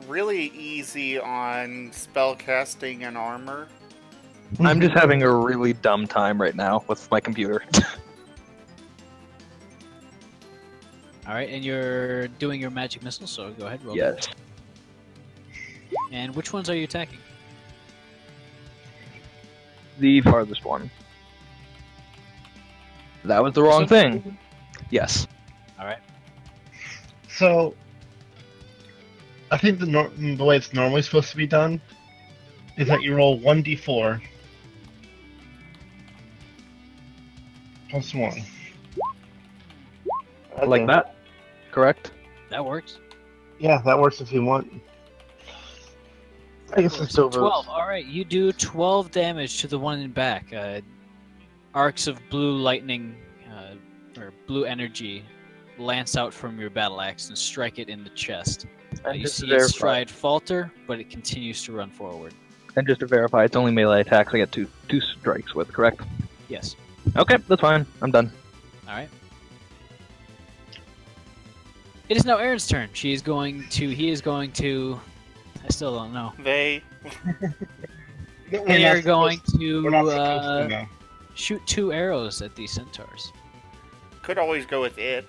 is really easy on spell casting and armor. I'm just having a really dumb time right now with my computer. Alright, and you're doing your magic missile, so go ahead, roll. Yes. And which ones are you attacking? The farthest one. That was the wrong thing. Yes. Alright. So, I think the way it's normally supposed to be done is that you roll 1d4 plus 1. Like that? Correct? That works. Yeah, that works if you want. I guess it's over. 12. All right, you do 12 damage to the one in back. Arcs of blue lightning, or blue energy, lance out from your battle axe and strike it in the chest. And You just to see its verify, stride falter, but it continues to run forward. it's only melee attacks I get two strikes with, correct? Yes. Okay, that's fine. I'm done. All right. It is now Aaron's turn. He is going to. I still don't know. They. They are going We're not supposed to to know. shoot 2 arrows at these centaurs. Could always go with it.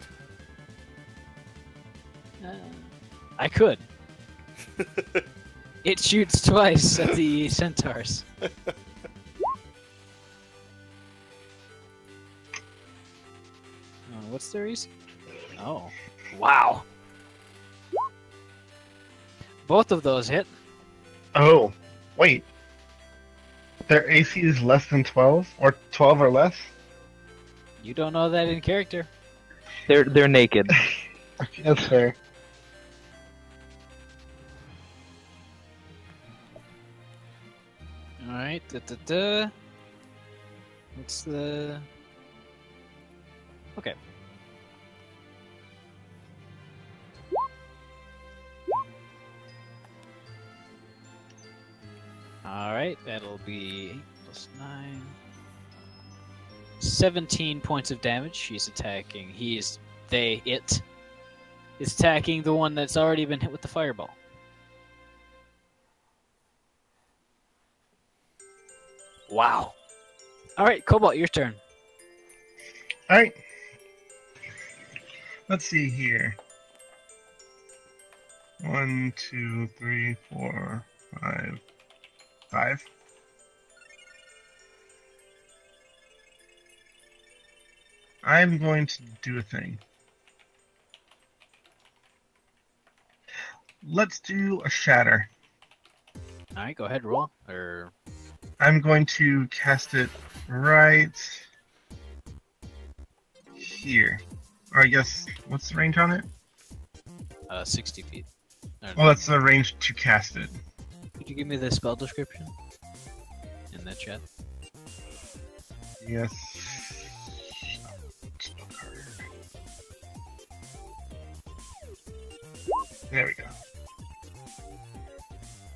I could. It shoots twice at the centaurs. What's the reason? Oh. Wow. Both of those hit. Oh, wait. Their AC is less than 12? Or 12 or less? You don't know that in character. They're naked. Okay, that's fair. Alright, What's the... Okay. Alright, that'll be 8 plus 9. 17 points of damage. He's attacking. It is attacking the one that's already been hit with the fireball. Wow. Alright, Cobalt, your turn. Alright. Let's see here. 1, 2, 3, 4, 5. 5. I'm going to do a thing. Let's do a shatter. Alright, go ahead, roll. I'm going to cast it right here. Or I guess, what's the range on it? 60 feet. Well, that's the range to cast it. Could you give me the spell description in the chat? Yes. There we go.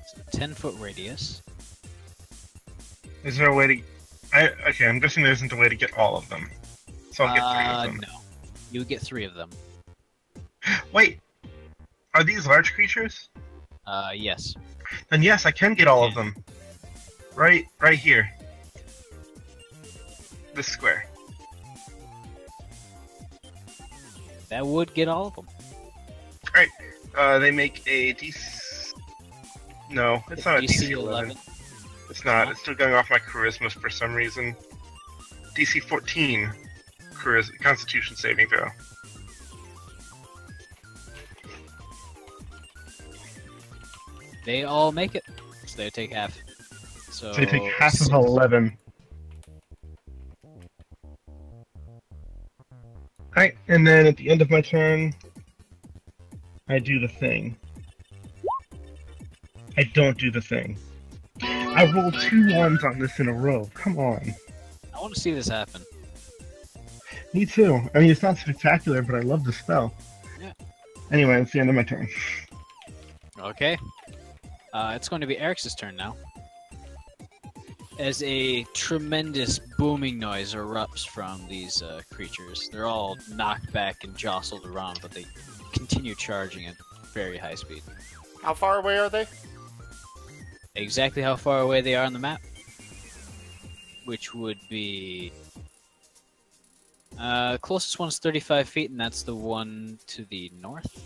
So 10-foot radius. Is there a way to... okay, I'm guessing there isn't a way to get all of them. So I'll get 3 of them. No. You would get 3 of them. Wait! Are these large creatures? Yes. Then yes, I can get all of them. Right here. This square. That would get all of them. Alright, they make a DC... No, it's not a DC 11. It's not. It's still going off my charisma for some reason. DC 14. Constitution saving throw. They all make it. So they take half. So they take half of 11. Alright, and then at the end of my turn, I do the thing. I don't do the thing. I rolled 2 1s on this in a row. Come on. I want to see this happen. Me too. I mean, it's not spectacular, but I love the spell. Yeah. Anyway, it's the end of my turn. Okay. It's going to be Eric's turn now. As a tremendous booming noise erupts from these creatures. They're all knocked back and jostled around, but they continue charging at very high speed. How far away are they? Exactly how far away they are on the map, which would be closest one's 35 feet, and that's the one to the north.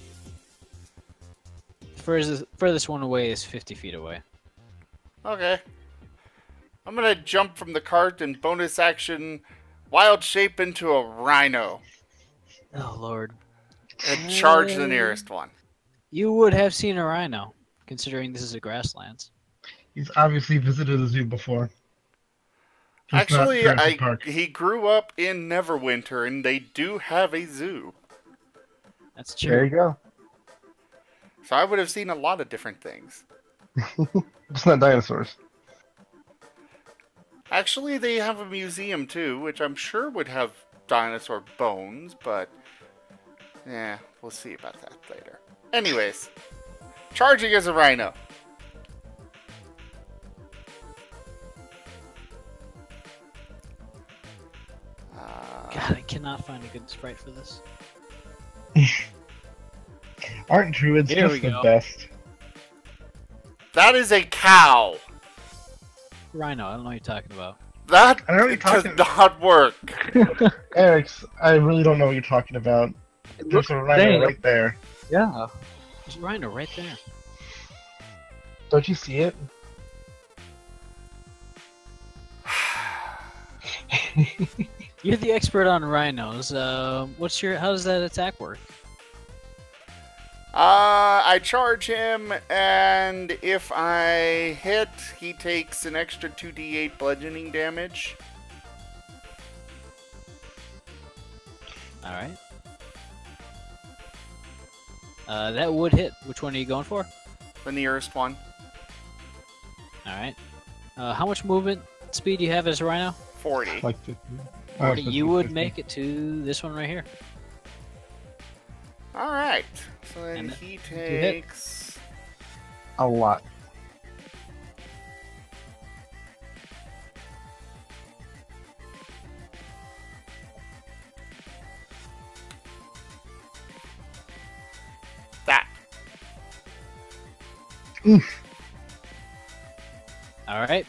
Furthest one away is 50 feet away. Okay. I'm gonna jump from the cart and bonus action wild shape into a rhino Oh lord! and charge the nearest one. You would have seen a rhino, considering this is a grasslands. He's obviously visited a zoo before. Just not Actually, Jurassic Park. he grew up in Neverwinter, and they do have a zoo. That's There true. you go. So I would have seen a lot of different things. It's not dinosaurs. Actually, they have a museum too, which I'm sure would have dinosaur bones, but yeah, we'll see about that later. Anyways, charging as a rhino. God, I cannot find a good sprite for this. Aren't druids Here just we the go. best? That is a cow. Rhino, I don't know what you're talking about. That I know what you're does talking- not work. Eric's, I really don't know what you're talking about. There's a rhino Dang. right there. Yeah. There's a rhino right there. Don't you see it? You're the expert on rhinos. How does that attack work? I charge him, and if I hit, he takes an extra 2d8 bludgeoning damage. Alright. That would hit. Which one are you going for? The nearest one. Alright. How much movement speed do you have as a rhino? 40. Like 50. You would make it to this one right here. Alright. So then And he hit. takes... a lot. that. Oof. Alright.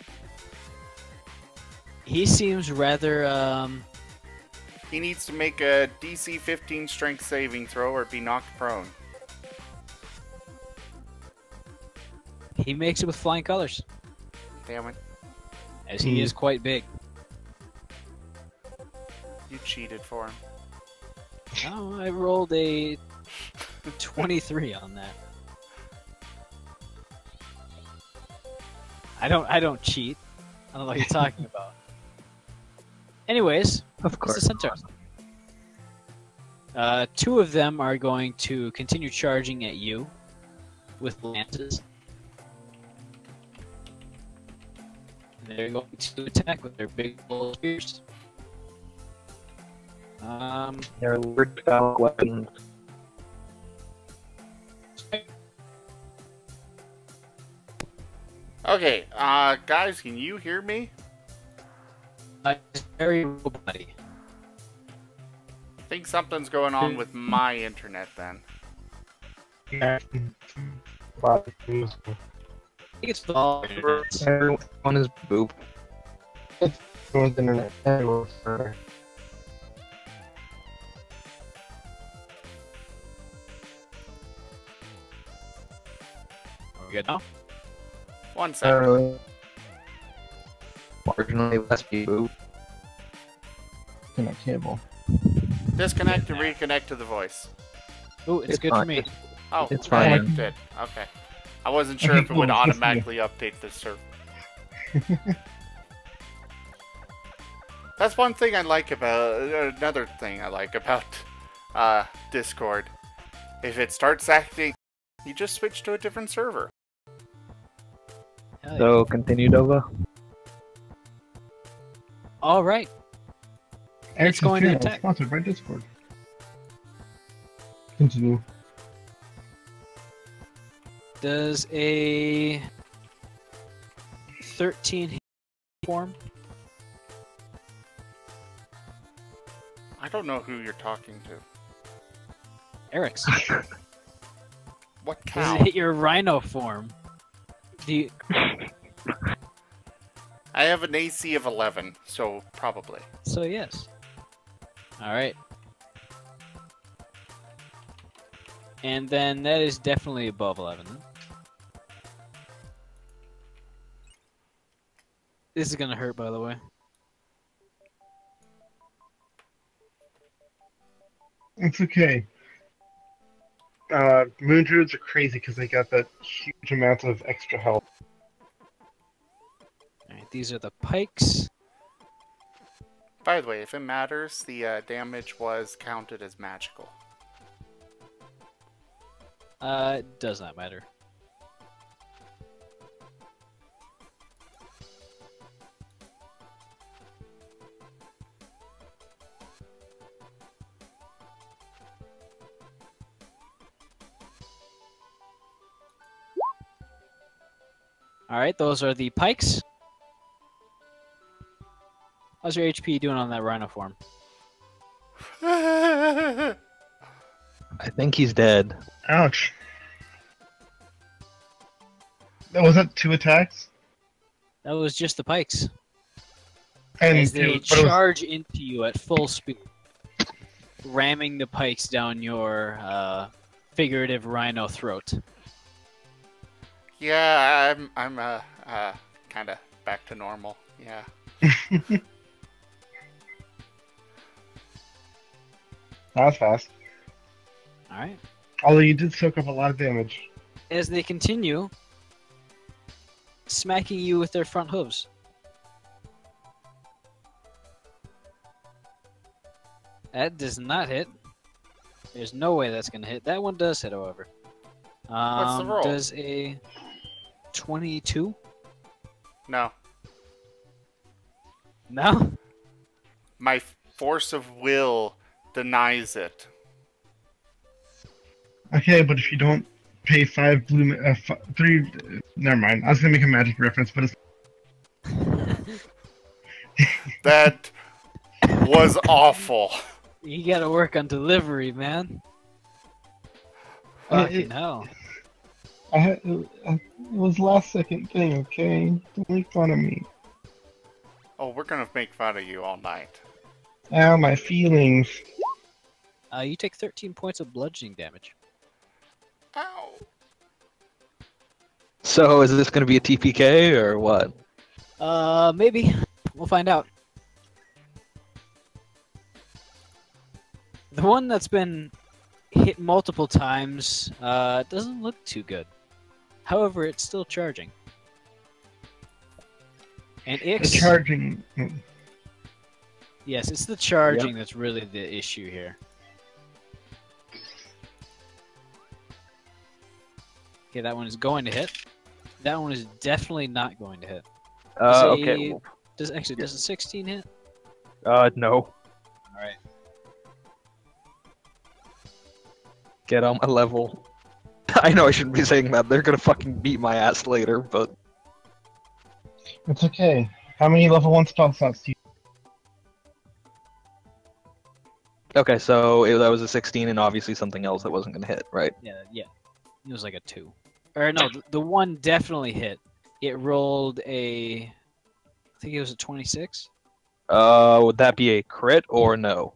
He seems rather, He needs to make a DC 15 strength saving throw or be knocked prone. he makes it with flying colors, Damn it. as he is quite big. You cheated for him. Oh, I rolled a 23 on that. I don't cheat. I don't know what you're talking about. Anyways, Of it's course. the center. Two of them are going to continue charging at you with lances. They're going to attack with their big bull spears. They're weird style weapons. Okay, guys, can you hear me? It's very buddy. I think something's going on with my internet then. Yeah. I think it's all Everyone is boop. Everyone's internet. Everyone's server. Are we good now? One Not second. really. Marginally less boop. Connect cable. Disconnect and reconnect to the voice. Ooh, it's good for fine. me. Oh, It's okay, fine. it did. Okay. I wasn't sure if it would cool. automatically update the server. That's one thing I like about... another thing I like about Discord. If it starts acting, you just switch to a different server. Hell yeah. So continue, Dova. All right. Eric's going to channel is attack. sponsored by Discord. Continue. Does a 13 hit form? I don't know who you're talking to. Eric's. What Does cow? it hit your rhino form? Do you, I have an AC of 11, so probably. so yes. All right. And then that is definitely above 11. Then. This is gonna hurt, by the way. It's okay. Moon Druids are crazy because they got that huge amount of extra health. All right, these are the pikes. By the way, if it matters, the damage was counted as magical. It does not matter. Alright, those are the pikes. How's your HP doing on that rhino form? I think he's dead. Ouch. Was that 2 attacks? That was just the pikes. And As they but it was- charge into you at full speed, ramming the pikes down your figurative rhino throat. Yeah, I'm kind of back to normal. Yeah. That was fast. Alright. Although you did soak up a lot of damage. As they continue smacking you with their front hooves. That does not hit. There's no way that's going to hit. That one does hit, however. What's the roll? Does a 22? No. No? My force of will denies it. Okay, but if you don't pay 5 blue, 3, never mind. I was gonna make a magic reference, but it's That was awful. You gotta work on delivery, man. Uh, Fucking it- hell. it was last second thing. Okay, don't make fun of me. Oh, we're gonna make fun of you all night. Ow, my feelings. You take 13 points of bludgeoning damage. Ow. So is this going to be a TPK or what? Maybe. We'll find out. The one that's been hit multiple times doesn't look too good. However, it's still charging. And The Ix... charging. Yes, it's the charging that's really the issue here. Okay, that one is going to hit. That one is definitely not going to hit. Okay. Does a 16 hit? No. Alright. Get on my level. I know I shouldn't be saying that. They're gonna fucking beat my ass later, but It's okay. How many level 1 spell slots do you? okay. So that was a 16, and obviously something else that wasn't gonna hit, right? Yeah. It was like a 2. Or no, the one definitely hit. It rolled a... I think it was a 26? Would that be a crit or no?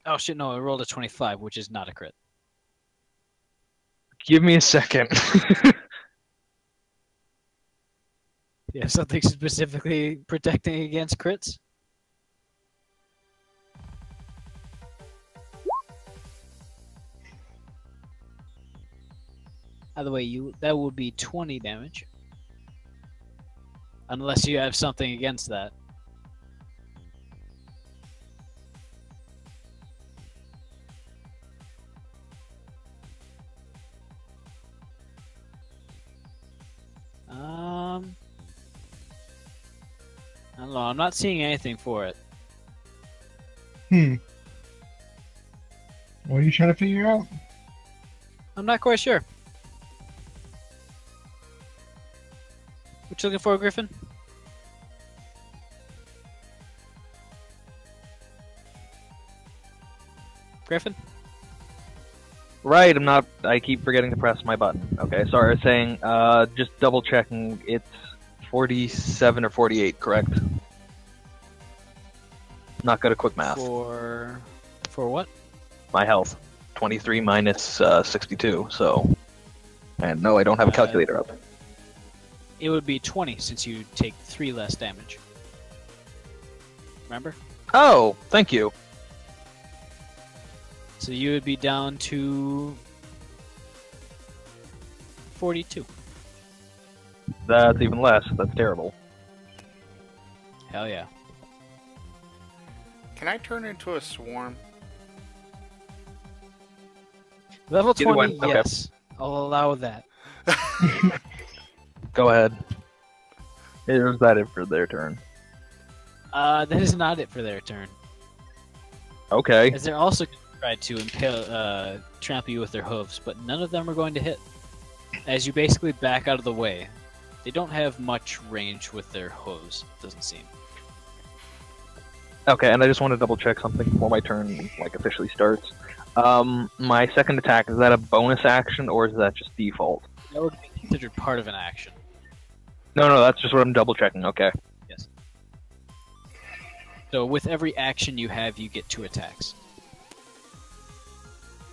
Oh shit, no, it rolled a 25, which is not a crit. Give me a second. Yeah, something specifically protecting against crits? By the way, that would be 20 damage. Unless you have something against that. I don't know, I'm not seeing anything for it. What are you trying to figure out? I'm not quite sure. What you looking for, Griffin? Griffin? Right, I'm not. I keep forgetting to press my button. Okay, sorry. I was saying, just double checking. It's 47 or 48, correct? Not good at quick math. For what? My health, 23 minus 62. So, and no, I don't have a calculator up. It would be 20 since you take 3 less damage. Remember? Oh, thank you. So you would be down to 42. That's even less. That's terrible. Hell yeah. Can I turn into a swarm? Level Either 20, way, okay. yes. I'll allow that. Go ahead. Is that it for their turn? That is not it for their turn. Okay. As they're also going to try to impale, trample you with their hooves, but none of them are going to hit. as you basically back out of the way. They don't have much range with their hose, doesn't seem. Okay, and I just want to double check something before my turn like officially starts. My second attack, is that a bonus action or is that just default? That would be considered part of an action. No, that's just what I'm double checking. Okay. Yes. So with every action you have, you get 2 attacks.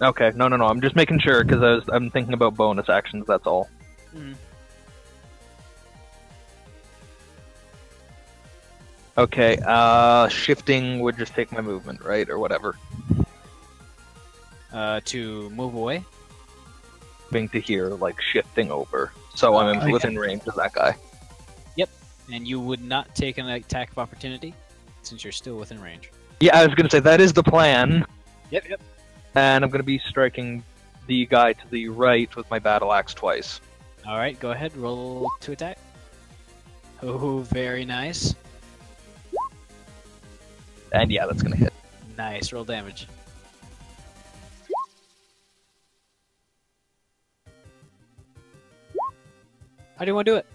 Okay. No. I'm just making sure because I'm thinking about bonus actions. That's all. Mm. Okay. Shifting would just take my movement, right, or whatever. To move away. Moving to here, like shifting over, so I'm within range of that guy. Yep. And you would not take an attack of opportunity since you're still within range. Yeah, I was gonna say that is the plan. Yep. And I'm gonna be striking the guy to the right with my battle axe twice. All right, go ahead. Roll to attack. Oh, very nice. And yeah, that's gonna hit. Nice. Roll damage. How do you want to do it?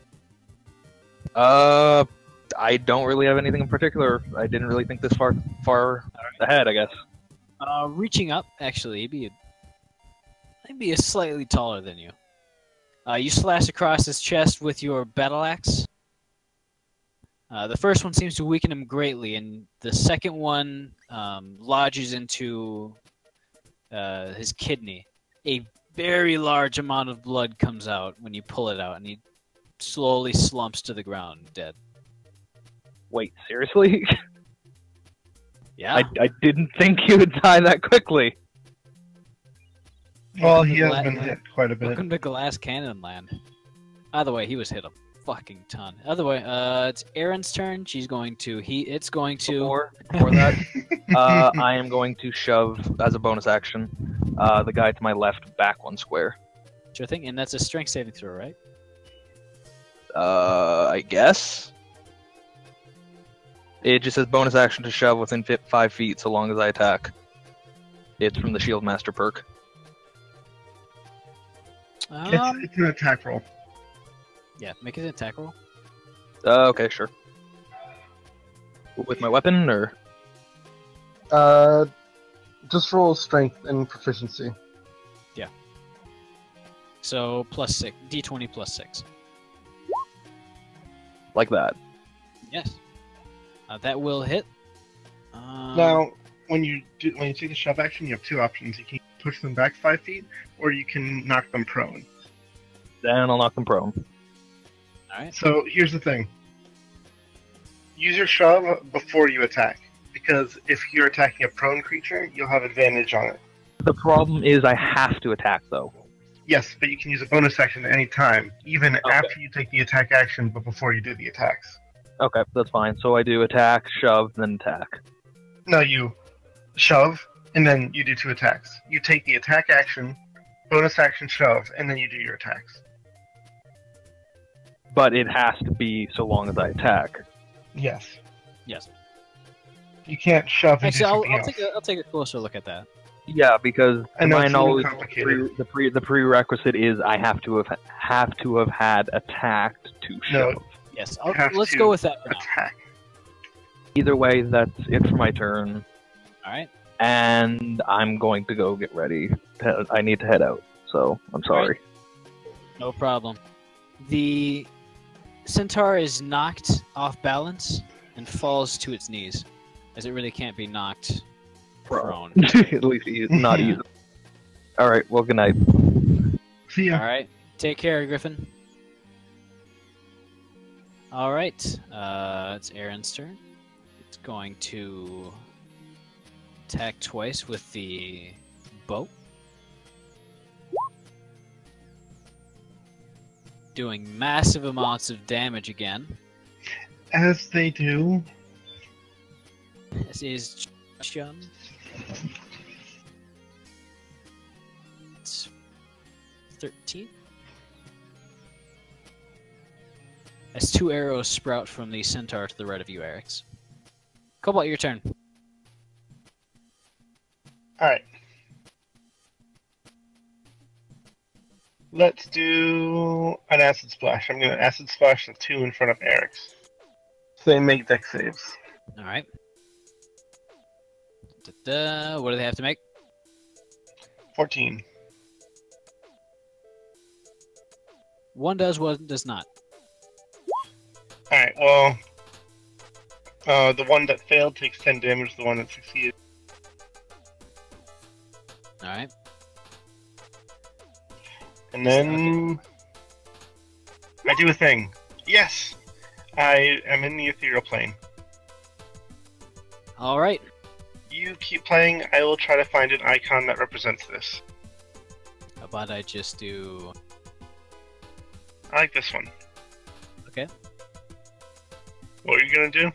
I don't really have anything in particular. I didn't really think this far ahead, I guess. Reaching up, actually, I'd be slightly taller than you. You slash across his chest with your battle axe. The first one seems to weaken him greatly, and the second one lodges into his kidney. A very large amount of blood comes out when you pull it out, and he slowly slumps to the ground, dead. Wait, seriously? Yeah. I didn't think he would die that quickly. Well, he has been hit quite a bit. Welcome to Glass Cannon Land. Either way, he was hit a fucking ton. Other way, it's Erin's turn. She's going to. Before that, I am going to shove as a bonus action the guy to my left back 1 square. Sure thing, and that's a strength saving throw, right? I guess. It just says bonus action to shove within 5 feet so long as I attack. It's from the Shield Master perk. It's an attack roll. Yeah, make it an attack roll. Okay, sure. With my weapon, or? Just roll strength and proficiency. Yeah. So plus 6, d20 plus 6. Like that. Yes. That will hit. Now, when you take the shove action, you have 2 options. You can push them back 5 feet, or you can knock them prone. Then I'll knock them prone. Alright. So here's the thing. Use your shove before you attack, because if you're attacking a prone creature, you'll have advantage on it. The problem is I have to attack, though. Yes, but you can use a bonus action at any time, even after you take the attack action, but before you do the attacks. Okay, that's fine. So I do attack, shove, then attack. No, you shove, and then you do 2 attacks. You take the attack action, bonus action shove, and then you do your attacks. But it has to be so long as I attack. Yes. Yes. You can't shove and do Actually, something else. I'll take a closer look at that. Yeah, because I to know my it's a little knowledge, complicated. the prerequisite is I have to have had attacked to No. shove. Yes, You have let's to go with that for now. Attack. Either way, that's it for my turn, Alright. and I'm going to go get ready. I need to head out, so I'm sorry. No problem. The centaur is knocked off balance and falls to its knees, as it really can't be knocked prone. At least not easy. Alright, well, good night. See ya. Alright, take care, Griffin. Alright, it's Erin's turn. It's going to attack twice with the bow. Doing massive amounts of damage again. As they do. This is Chun. It's 13. As 2 arrows sprout from the centaur to the right of you, Eric's. Cobalt, your turn. Alright. Let's do an acid splash. I'm going to acid splash the 2 in front of Eric's. So they make deck saves. All right. What do they have to make? 14. One does, one does not. Alright, well, the one that failed takes 10 damage, the one that succeeded. All right. And then I do a thing. Yes! I am in the ethereal plane. All right. You keep playing, I will try to find an icon that represents this. How about I just do... I like this one. Okay. What are you gonna do?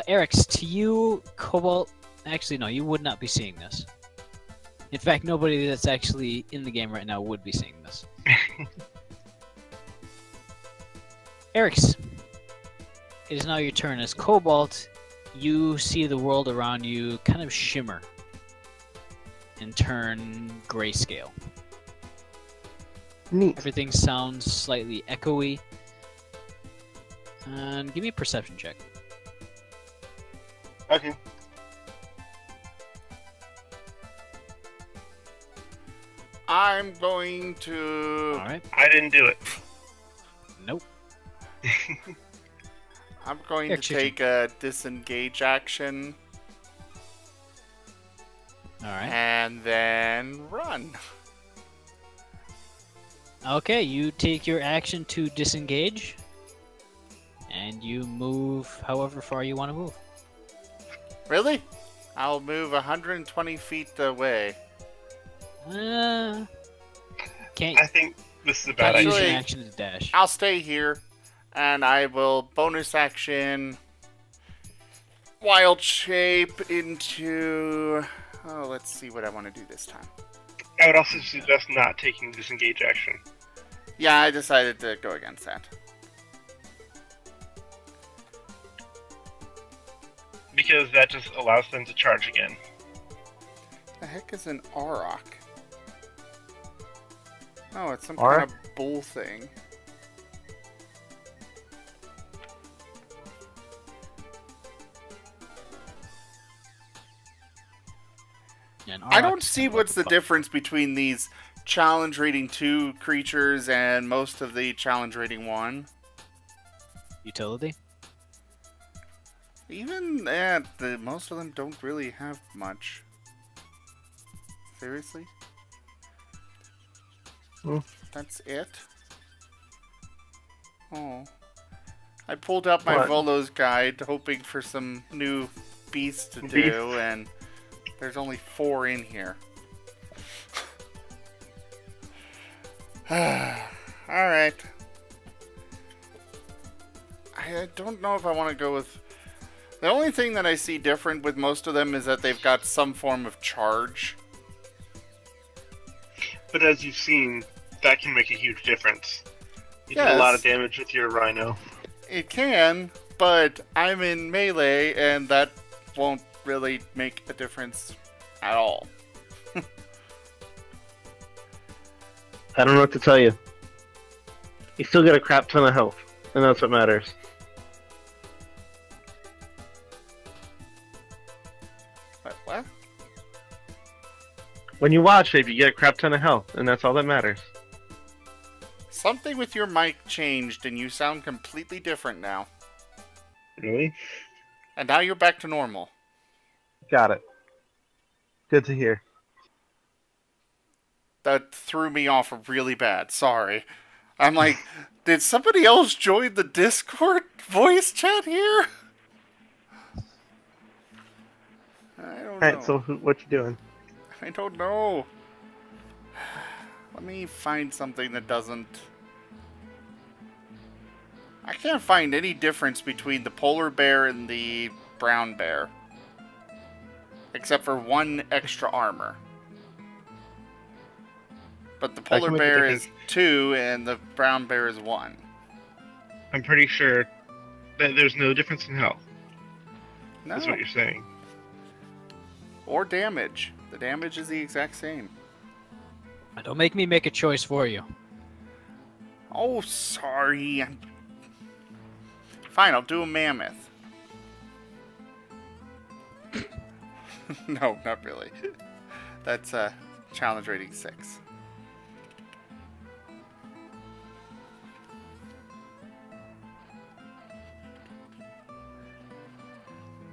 Eric's, to you, Cobalt... Actually, no, you would not be seeing this. In fact, nobody that's actually in the game right now would be seeing this. Eric's, it is now your turn. As Cobalt, you see the world around you kind of shimmer and turn grayscale. Neat. Everything sounds slightly echoey. And give me a perception check. Okay. I'm going to. Alright. I didn't do it. Nope. I'm going Here, to Chichi. take a disengage action Alright. and then run. Okay, you take your action to disengage. And you move however far you want to move. Really? I'll move 120 feet away. Can't I think this is a bad use idea. your Actually- action to dash. I'll stay here, and I will bonus action wild shape into. Oh, let's see what I want to do this time. I would also suggest not taking disengage action. Yeah, I decided to go against that. Because that just allows them to charge again. The heck is an Auroch? Oh, it's some Auroch? kind of bull thing. And I Aurochs don't see kind of what's the like a difference between these challenge rating 2 creatures and most of the challenge rating 1. utility. Even that, most of them don't really have much. Seriously? Hmm. That's it? Oh. I pulled out my What? Volo's guide hoping for some new beasts to do, Beasts? and there's only 4 in here. Alright. I don't know if I want to go with... The only thing that I see different with most of them is that they've got some form of charge. But as you've seen, that can make a huge difference. You did a lot of Yes. damage with your Rhino. It can, but I'm in melee, and that won't really make a difference at all. I don't know what to tell you. You still get a crap ton of health, and that's what matters. What? When you watch it, you get a crap ton of health, and that's all that matters. Something with your mic changed, and you sound completely different now. Really? And now you're back to normal. Got it. Good to hear. That threw me off really bad. Sorry. I'm like, did somebody else join the Discord voice chat here? I don't know. Alright, so what you doing? I don't know. Let me find something that doesn't... I can't find any difference between the polar bear and the brown bear. Except for 1 extra armor. But the polar can make a bear is difference. 2 and the brown bear is 1. I'm pretty sure that there's no difference in health. No. That's what you're saying. Or damage. The damage is the exact same. Don't make me make a choice for you. Oh, sorry. Fine, I'll do a mammoth. No, not really. That's challenge rating 6.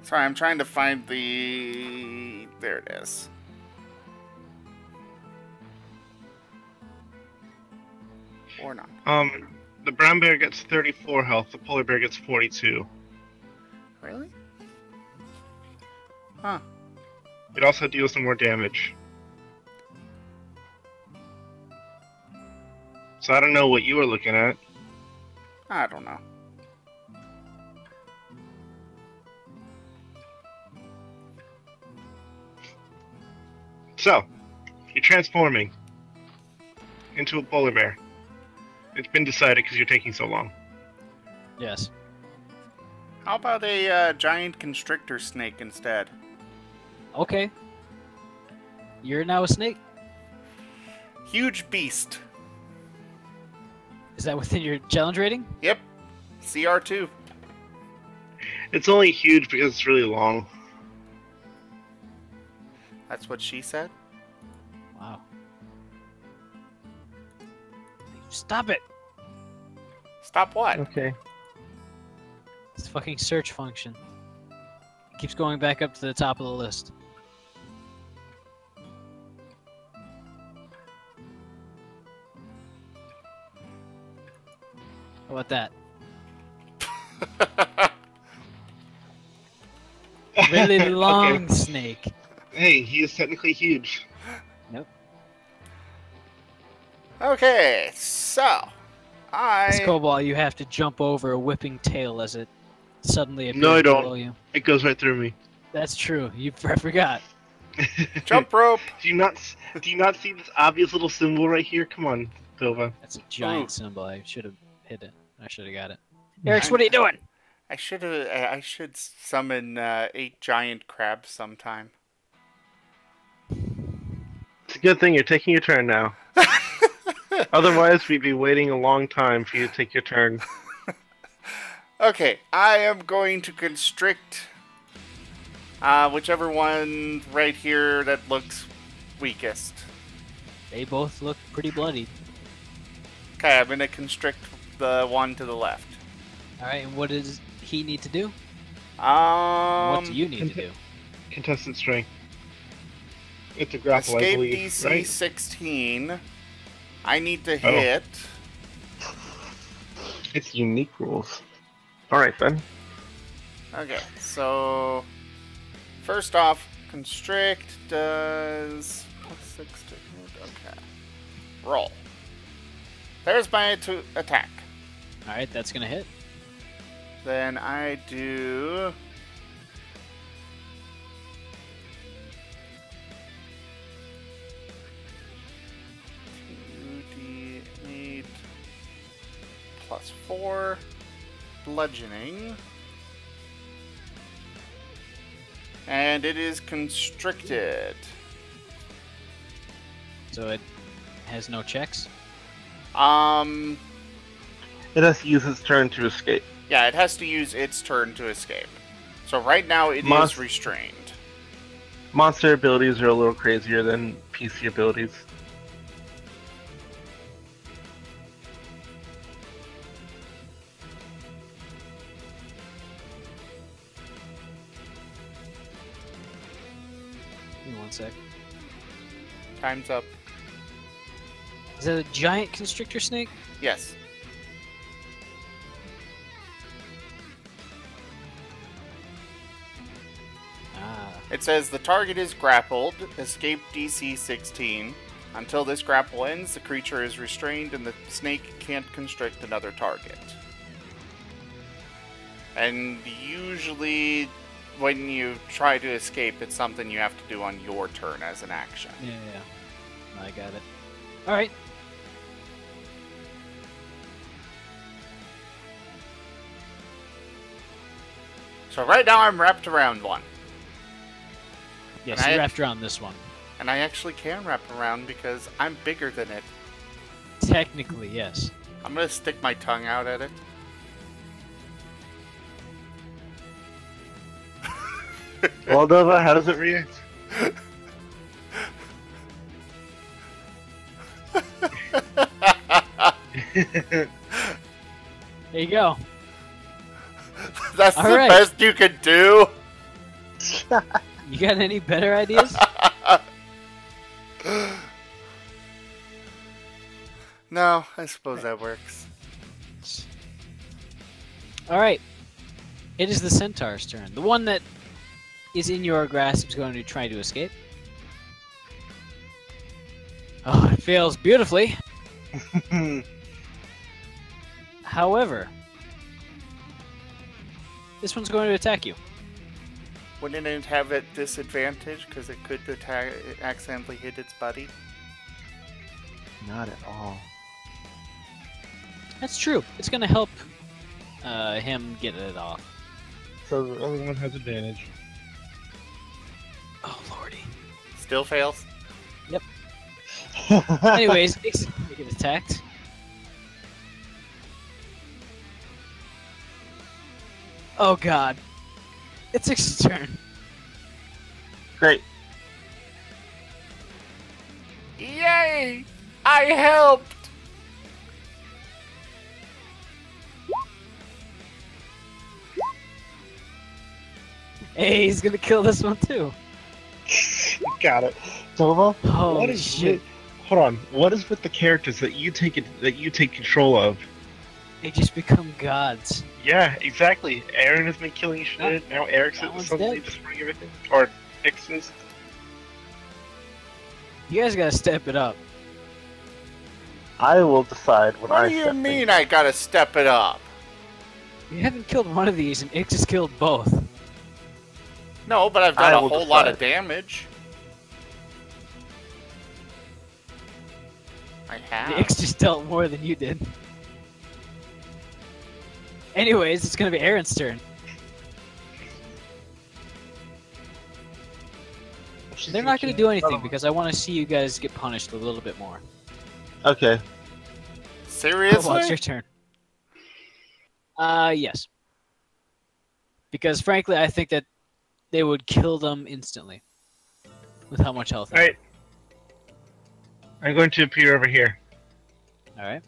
Sorry, I'm trying to find the... There it is. Or not. The brown bear gets 34 health. The polar bear gets 42. Really? Huh. It also deals some more damage. So I don't know what you were looking at. I don't know. So, you're transforming into a polar bear. It's been decided because you're taking so long. Yes. How about a giant constrictor snake instead? Okay. You're now a snake? Huge beast. Is that within your challenge rating? Yep. CR2. It's only huge because it's really long. That's what she said? Wow. Stop it! Stop what? Okay. It's fucking search function. Keeps going back up to the top of the list. How about that? Really long Okay. snake. Hey, he is technically huge. Nope. Okay, so... This cobalt, you have to jump over a whipping tail as it suddenly appears No, I don't. below you. It goes right through me. That's true. I forgot. Jump rope! Do you not see this obvious little symbol right here? Come on, Tova. That's a giant Ooh. symbol. I should have hit it. I should have got it. Eric's, what are you doing? I should summon 8 giant crabs sometime. It's a good thing you're taking your turn now. Otherwise, we'd be waiting a long time for you to take your turn. Okay, I am going to constrict whichever one right here that looks weakest. They both look pretty bloodied. Okay, I'm going to constrict the one to the left. Alright, and what does he need to do? Um, What do you need to do? Contestant strength. It's a grapple, I escape believe, DC right? 16. I need to hit. It's unique rules. Alright, then. Okay, so first off, constrict does +6 to hit. Okay, roll. There's my attack. Alright, that's gonna hit. Then I do. D8 +4 bludgeoning. And it is constricted. So it has no checks? It has to use its turn to escape. Yeah, it has to use its turn to escape. So right now it is restrained. Monster abilities are a little crazier than PC abilities. Give me one sec. Time's up. Is that a giant constrictor snake? Yes. Ah. It says the target is grappled, escape DC 16. Until this grapple ends, the creature is restrained and the snake can't constrict another target. And usually, when you try to escape, it's something you have to do on your turn as an action. Yeah. I got it. Alright. So right now I'm wrapped around one. Yes, And you I- wrapped around this one. And I actually can wrap around because I'm bigger than it. Technically, yes. I'm gonna stick my tongue out at it. Well, Nova, how does it react? There you go. That's All the right. best you can do. You got any better ideas? No, I suppose that works. All right. It is the centaur's turn. The one that is in your grasp is going to try to escape. Oh, it fails beautifully. However, this one's going to attack you. Wouldn't it have a disadvantage because it could accidentally hit its buddy? Not at all. That's true. It's going to help him get it off. So the other one has advantage. Oh, lordy. Still fails? Anyways, it's going to get attacked. Oh, God. It's Ix's turn. Great. Yay! I helped! Hey, he's going to kill this one, too. Got it. Nova, Holy what is shit. with, hold on. What is with the characters that you take control of? They just become gods. Yeah, exactly. Aaron has been killing shit. Now Eric's that one's suddenly dead. destroying everything. Or fixes. You guys got to step it up. I will decide when What do you mean I gotta step it up? You haven't killed one of these, and Ix has killed both. No, but I've done I a will whole lot decide. of damage. I have. Ix just dealt more than you did. Anyways, it's going to be Aaron's turn. They're not going to do anything because I want to see you guys get punished a little bit more. Okay. Seriously? Well, it's your turn. Yes. Because frankly, I think that they would kill them instantly. With how much health they have. Alright. I'm going to appear over here. Alright.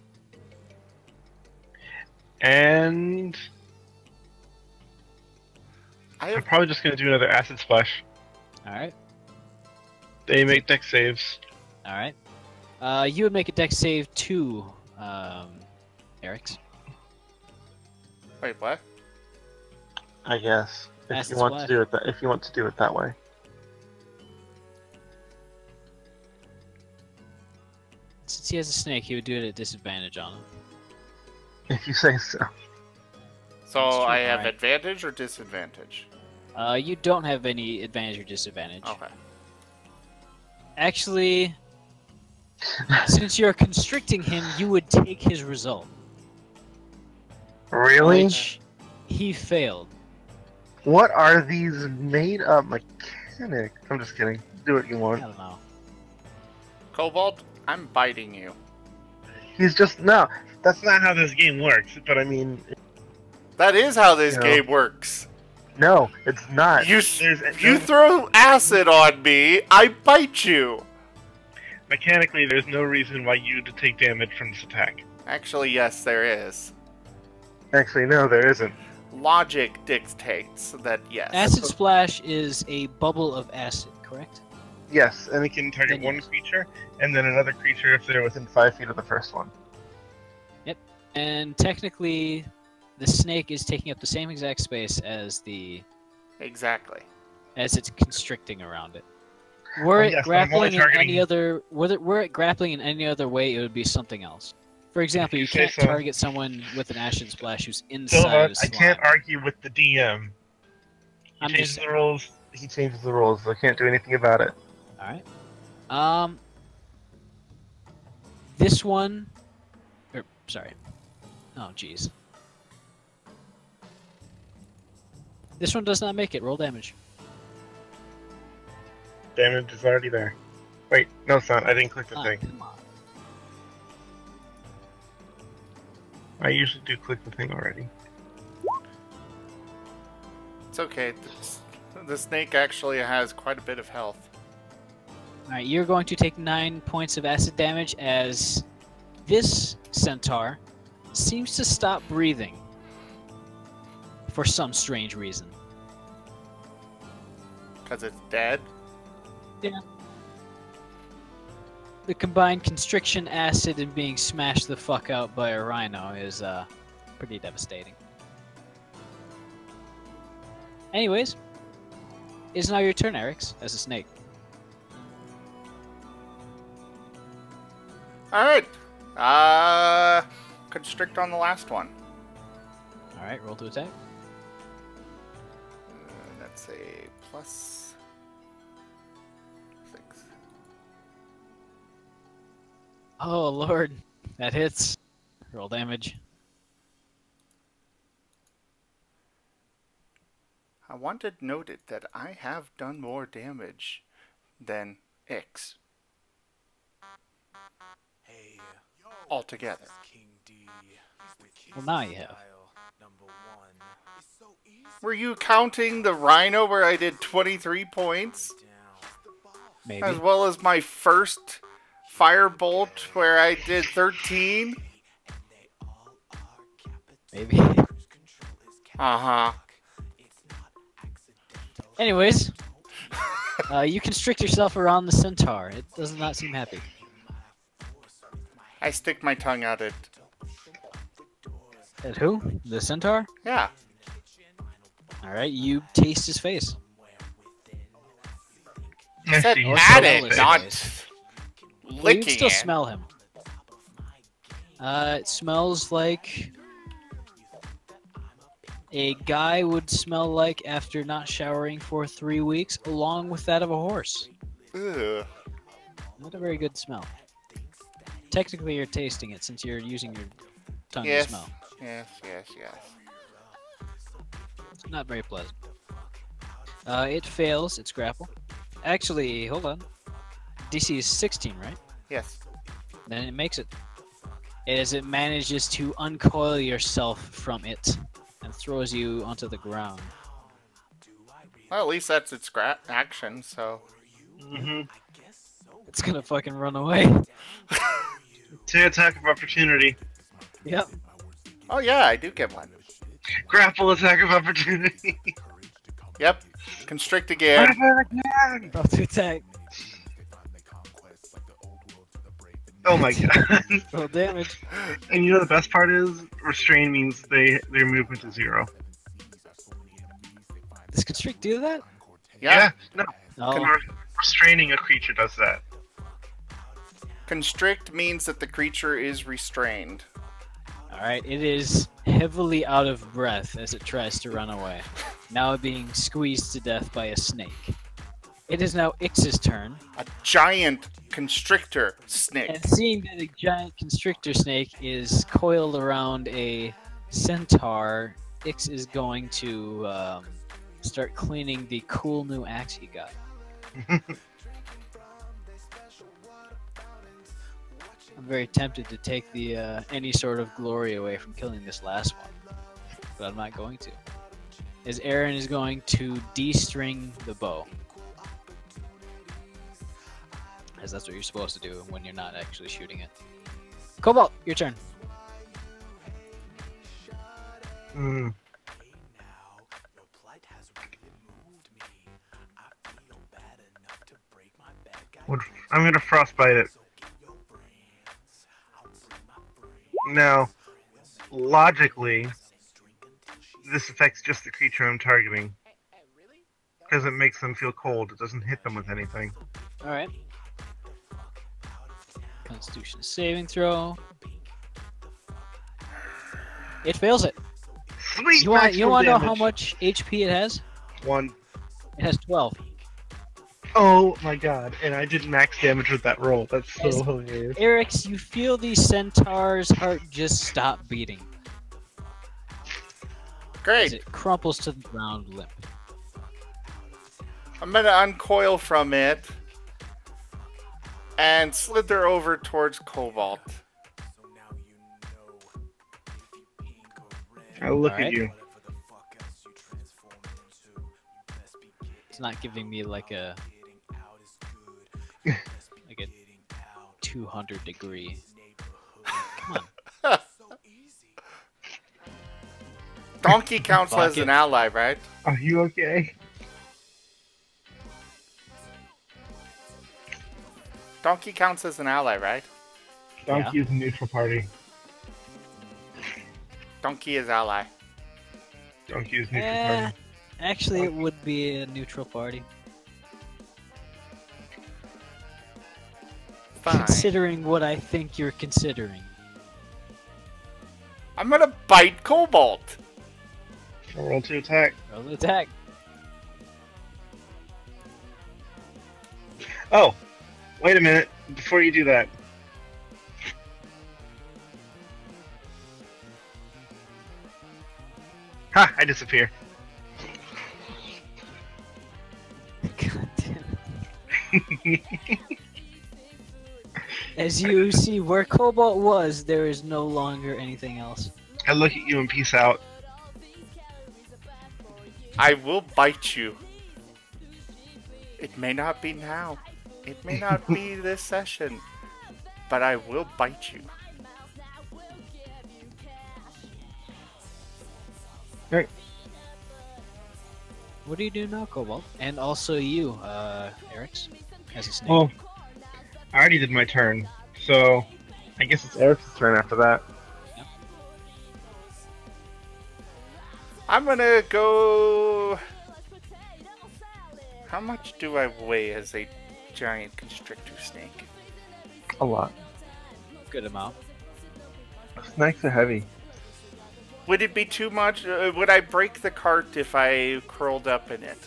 And I I'm have, probably just going to do another acid splash. Alright. They make deck saves. Alright. You would make a dex save to Eric's. wait, what? I guess. If Acid you want splash. to do it that if you want to do it that way. Since he has a snake, he would do it at disadvantage on him. If you say so. So That's true, I have alright. advantage or disadvantage? You don't have any advantage or disadvantage. Okay. Actually, since you're constricting him, you would take his result. Really? Which he failed. What are these made up mechanics? I'm just kidding. Do what you I want. don't know. Cobalt, I'm biting you. He's just no. That's not how this game works. But I mean, That is how this You know. game works. no, it's not. You There's- you throw acid on me, I bite you. Mechanically, there's no reason why you to take damage from this attack. Actually, yes, there is. Actually, no, there isn't. Logic dictates that yes. Acid Splash is a bubble of acid, correct? Yes, and it can target Then one yes. creature, and then another creature if they're within 5 feet of the first one. And technically, the snake is taking up the same exact space as Exactly. as it's constricting around it. Were it yes, but I'm only grappling in targeting- any other were it grappling in any other way, it would be something else. For example, you you say can't so. target someone with an Acid Splash who's inside Silva, a I slime. can't argue with the DM. He I'm just changes saying. the rules. He changes the rules. I can't do anything about it. All right. This one, sorry. Oh, jeez. This one does not make it. Roll damage. Damage is already there. Wait, no, it's not. I didn't click the Ah, thing. come on. I usually do click the thing already. It's okay. The snake actually has quite a bit of health. Alright, you're going to take 9 points of acid damage as this centaur seems to stop breathing for some strange reason. Because it's dead? Yeah. The combined constriction, acid, and being smashed the fuck out by a rhino is pretty devastating. Anyways, it's now your turn, Eric's, as a snake. Alright. Constrict on the last one. Alright, roll to attack. That's a plus 6. Oh lord, that hits. Roll damage. I wanted noted that I have done more damage than X altogether. Well, now you have. Were you counting the rhino where I did 23 points? Maybe. As well as my first firebolt where I did 13? Maybe. Uh-huh. Anyways, you constrict yourself around the centaur. It does not seem happy. I stick my tongue out it. At who? The centaur? Yeah. Alright, you taste his face. I said see. at Smell it, his not face. Well, you licking can still it. smell him. It smells like a guy would smell like after not showering for 3 weeks, along with that of a horse. Ugh. Not a very good smell. Technically, you're tasting it since you're using your tongue Yes. to smell. Yes, yes, yes. It's not very pleasant. It fails its grapple. Actually, hold on. DC is 16, right? Yes. Then it makes it. As it manages to uncoil yourself from it and throws you onto the ground. Well, at least that's its action, so... Mm-hmm. It's gonna fucking run away. Say attack of opportunity. Yep. Oh yeah, I do get one. Grapple attack of opportunity. Yep. Constrict again. Roll to attack. Oh my god. Roll damage. And you know the best part is, restrain means their movement is 0. Does constrict do that? Yeah. No. Oh, Restraining a creature does that. Constrict means that the creature is restrained. alright. It is heavily out of breath as it tries to run away. Now being squeezed to death by a snake. It is now Ix's turn. A giant constrictor snake. And seeing that a giant constrictor snake is coiled around a centaur, Ix is going to start cleaning the cool new axe he got. I'm very tempted to take the any sort of glory away from killing this last one, but I'm not going to. As Aaron is going to de-string the bow. As that's what you're supposed to do when you're not actually shooting it. Cobalt, your turn. Mm. I'm gonna frostbite it. Now, logically, this affects just the creature I'm targeting. Because it makes them feel cold. It doesn't hit them with anything. Alright. Constitution saving throw. It fails it. Sweet! You want maximum to know damage. how much HP it has? 1. It has 12. Oh my god, and I did max damage with that roll. That's so Yes. hilarious. Eric's, you feel the centaur's heart just stop beating as Great. it crumples to the ground limp. I'm gonna uncoil from it and slither over towards Cobalt. I'll look Alright. at you. It's not giving me like a 200 degree. Come on. Donkey counts as Bucket. an ally, right? Are you okay? Donkey counts as an ally, right? Donkey is a neutral party. Donkey is ally. Donkey is neutral party. Actually, it would be a neutral party. Fine. Considering what I think you're considering. I'm gonna bite Cobalt. Roll to attack. Roll the attack. Oh, wait a minute. Before you do that. Ha! I disappear. God damn it. As you see, where Cobalt was, there is no longer anything else. I look at you and peace out. I will bite you. It may not be now. It may not be this session. But I will bite you. Right. What do you do now, Cobalt? And also you, Eric's, as a snake. Well, I already did my turn, so I guess it's Eric's turn after that. I'm gonna go... How much do I weigh as a giant constrictor snake? A lot. Good amount. Snakes are heavy. Would it be too much? Would I break the cart if I curled up in it?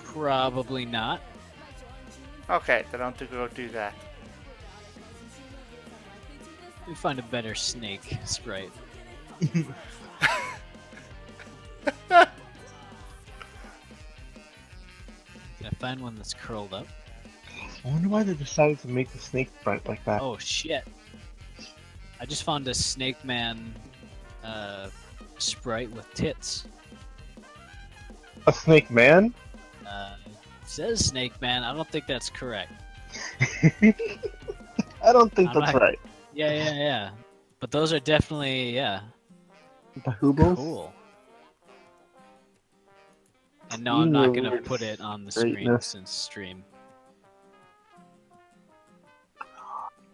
Probably not. Okay, then I'll go do that. We find a better snake sprite. Can I find one that's curled up? I wonder why they decided to make the snake front like that. Oh shit. I just found a Snake Man sprite with tits. A snake man? It says Snake Man. I don't think that's correct. I don't think I'm that's not- right. Yeah. But those are definitely, The hoobles? cool. And no, I'm not gonna put it on the screen Greatness. since stream.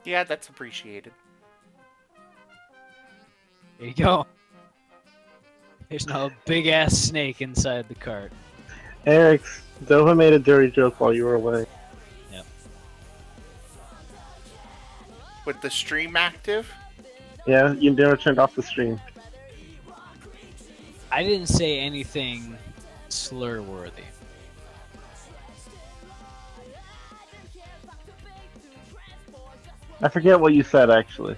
Yeah, that's appreciated. There you go. There's no big ass snake inside the cart. Eric, Dova made a dirty joke while you were away. With the stream active? Yeah, you never turned off the stream. I didn't say anything slur worthy. I forget what you said, actually.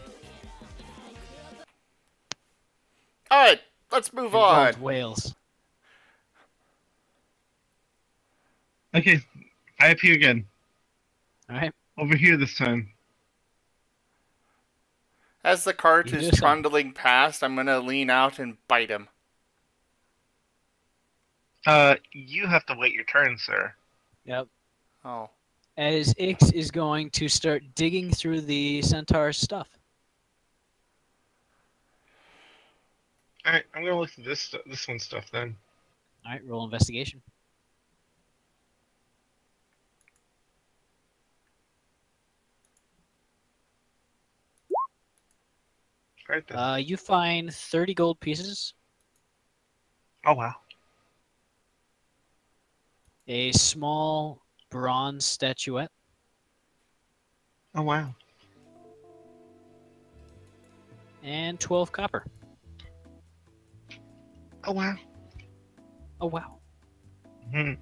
Alright, let's move on. Whales. Okay, I appear again. Alright. Over here this time. As the cart You is do so. trundling past, I'm gonna lean out and bite him. You have to wait your turn, sir. Yep. Oh. As Ix is going to start digging through the centaur's stuff. Alright, I'm gonna look at this one's stuff then. Alright, roll investigation. Right then. You find 30 gold pieces, Oh wow. a small bronze statuette, Oh wow. and 12 copper. Oh wow. Oh wow. Hmm.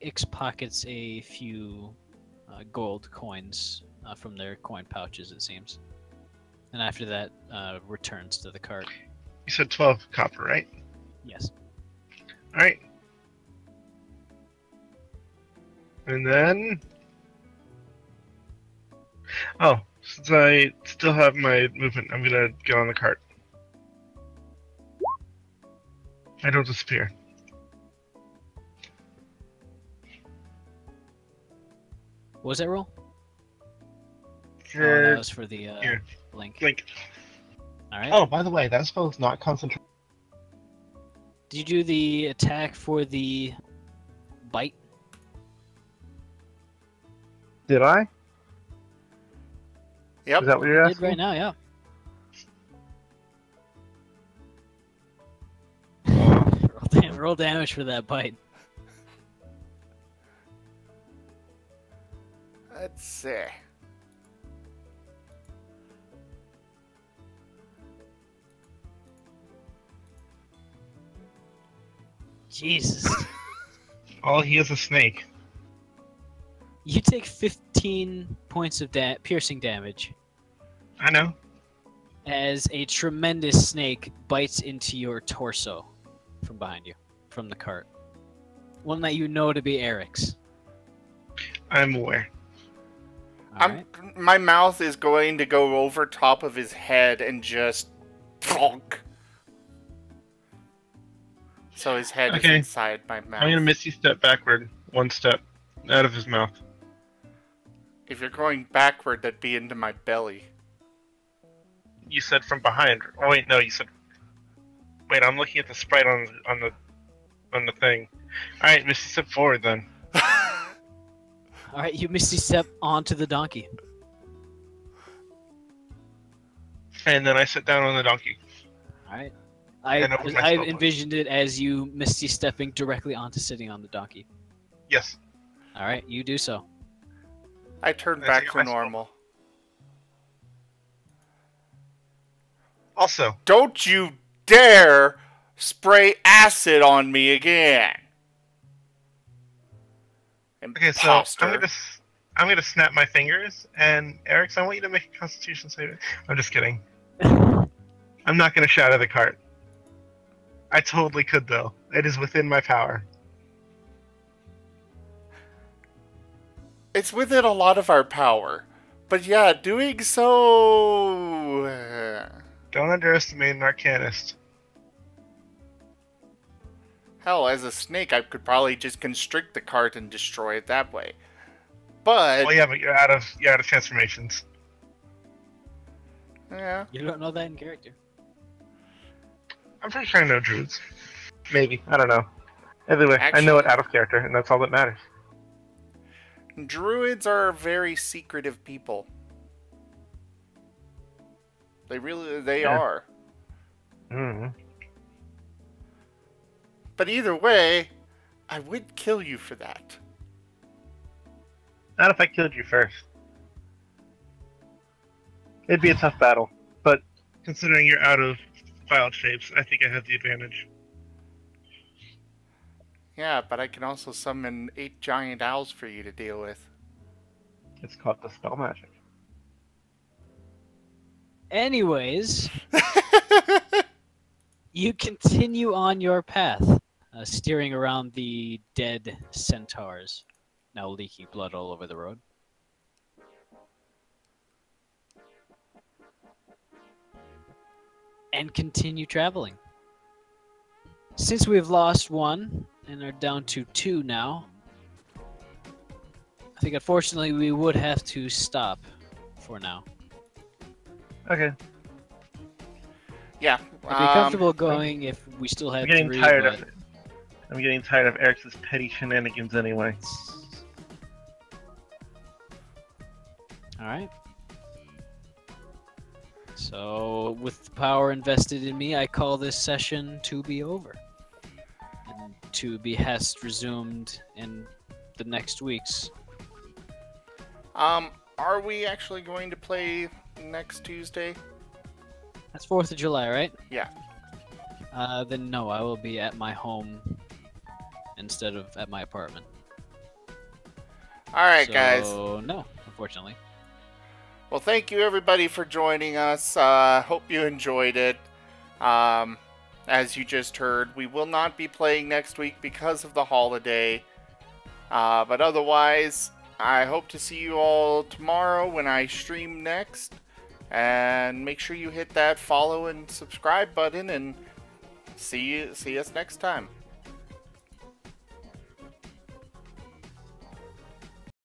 Ix pockets a few gold coins from their coin pouches, it seems. And after that, returns to the cart. You said 12 copper, right? Yes. Alright. And then... Oh, since I still have my movement, I'm gonna get on the cart. I don't disappear. What was that roll? Oh, For that was for the here. blink. Blink. All right. Oh, by the way, that spell is not concentrate. Did you do the attack for the bite? Did I? Yep. Is that what you're You did asking? right now, yeah. roll damage for that bite. Let's see. Jesus. Oh, he is a snake. You take 15 points of piercing damage I know. as a tremendous snake bites into your torso from behind you, from the cart. One that you know to be Eric's. I'm aware. All right. My mouth is going to go over top of his head and just bonk. So his head is Okay. inside my mouth. I'm gonna Misty step backward, one step, out of his mouth. If you're going backward, that'd be into my belly. You said from behind. Oh wait, no, you said. Wait, I'm looking at the sprite on the thing. All right, Misty step forward then. All right, you misty step onto the donkey. And then I sit down on the donkey. All right. And open my I spell book. envisioned it as you misty stepping directly onto sitting on the donkey. Yes. All right, you do so. I turn I back take to my spell. normal. Also, Don't you dare spray acid on me again. okay, so Imposter. I'm gonna snap my fingers, and Eric, I want you to make a Constitution save. I'm just kidding. I'm not gonna shout at the cart. I totally could though. It is within my power. It's within a lot of our power. But yeah, doing so... Don't underestimate an arcanist. Hell, as a snake, I could probably just constrict the cart and destroy it that way. But... Well, yeah, but you're out of transformations. Yeah. You don't know that in character. I'm pretty sure I know druids. Maybe. I don't know. Either way, I know it out of character, and that's all that matters. Druids are very secretive people. They Yeah. are. Mm. But either way, I would kill you for that. Not if I killed you first. It'd be a tough battle, but considering you're out of wild shapes, I think I have the advantage. Yeah, but I can also summon 8 giant owls for you to deal with. It's called the spell magic. Anyways, you continue on your path, steering around the dead centaurs, now leaking blood all over the road. And continue traveling. Since we've lost one and are down to 2 now, I think unfortunately we would have to stop for now. Okay. Yeah. I'd be comfortable going if we still had I'm getting 3, tired but... of it. I'm getting tired of Eric's petty shenanigans anyway. Alright. So, with the power invested in me, I call this session to be over. And to be hest resumed in the next weeks. Are we actually going to play next Tuesday? That's 4th of July, right? Yeah. Then no, I will be at my home instead of at my apartment. Alright, So, guys. no, unfortunately. Well, thank you everybody for joining us. Hope you enjoyed it. As you just heard, we will not be playing next week because of the holiday. But otherwise, I hope to see you all tomorrow when I stream next. And make sure you hit that follow and subscribe button, and see us next time.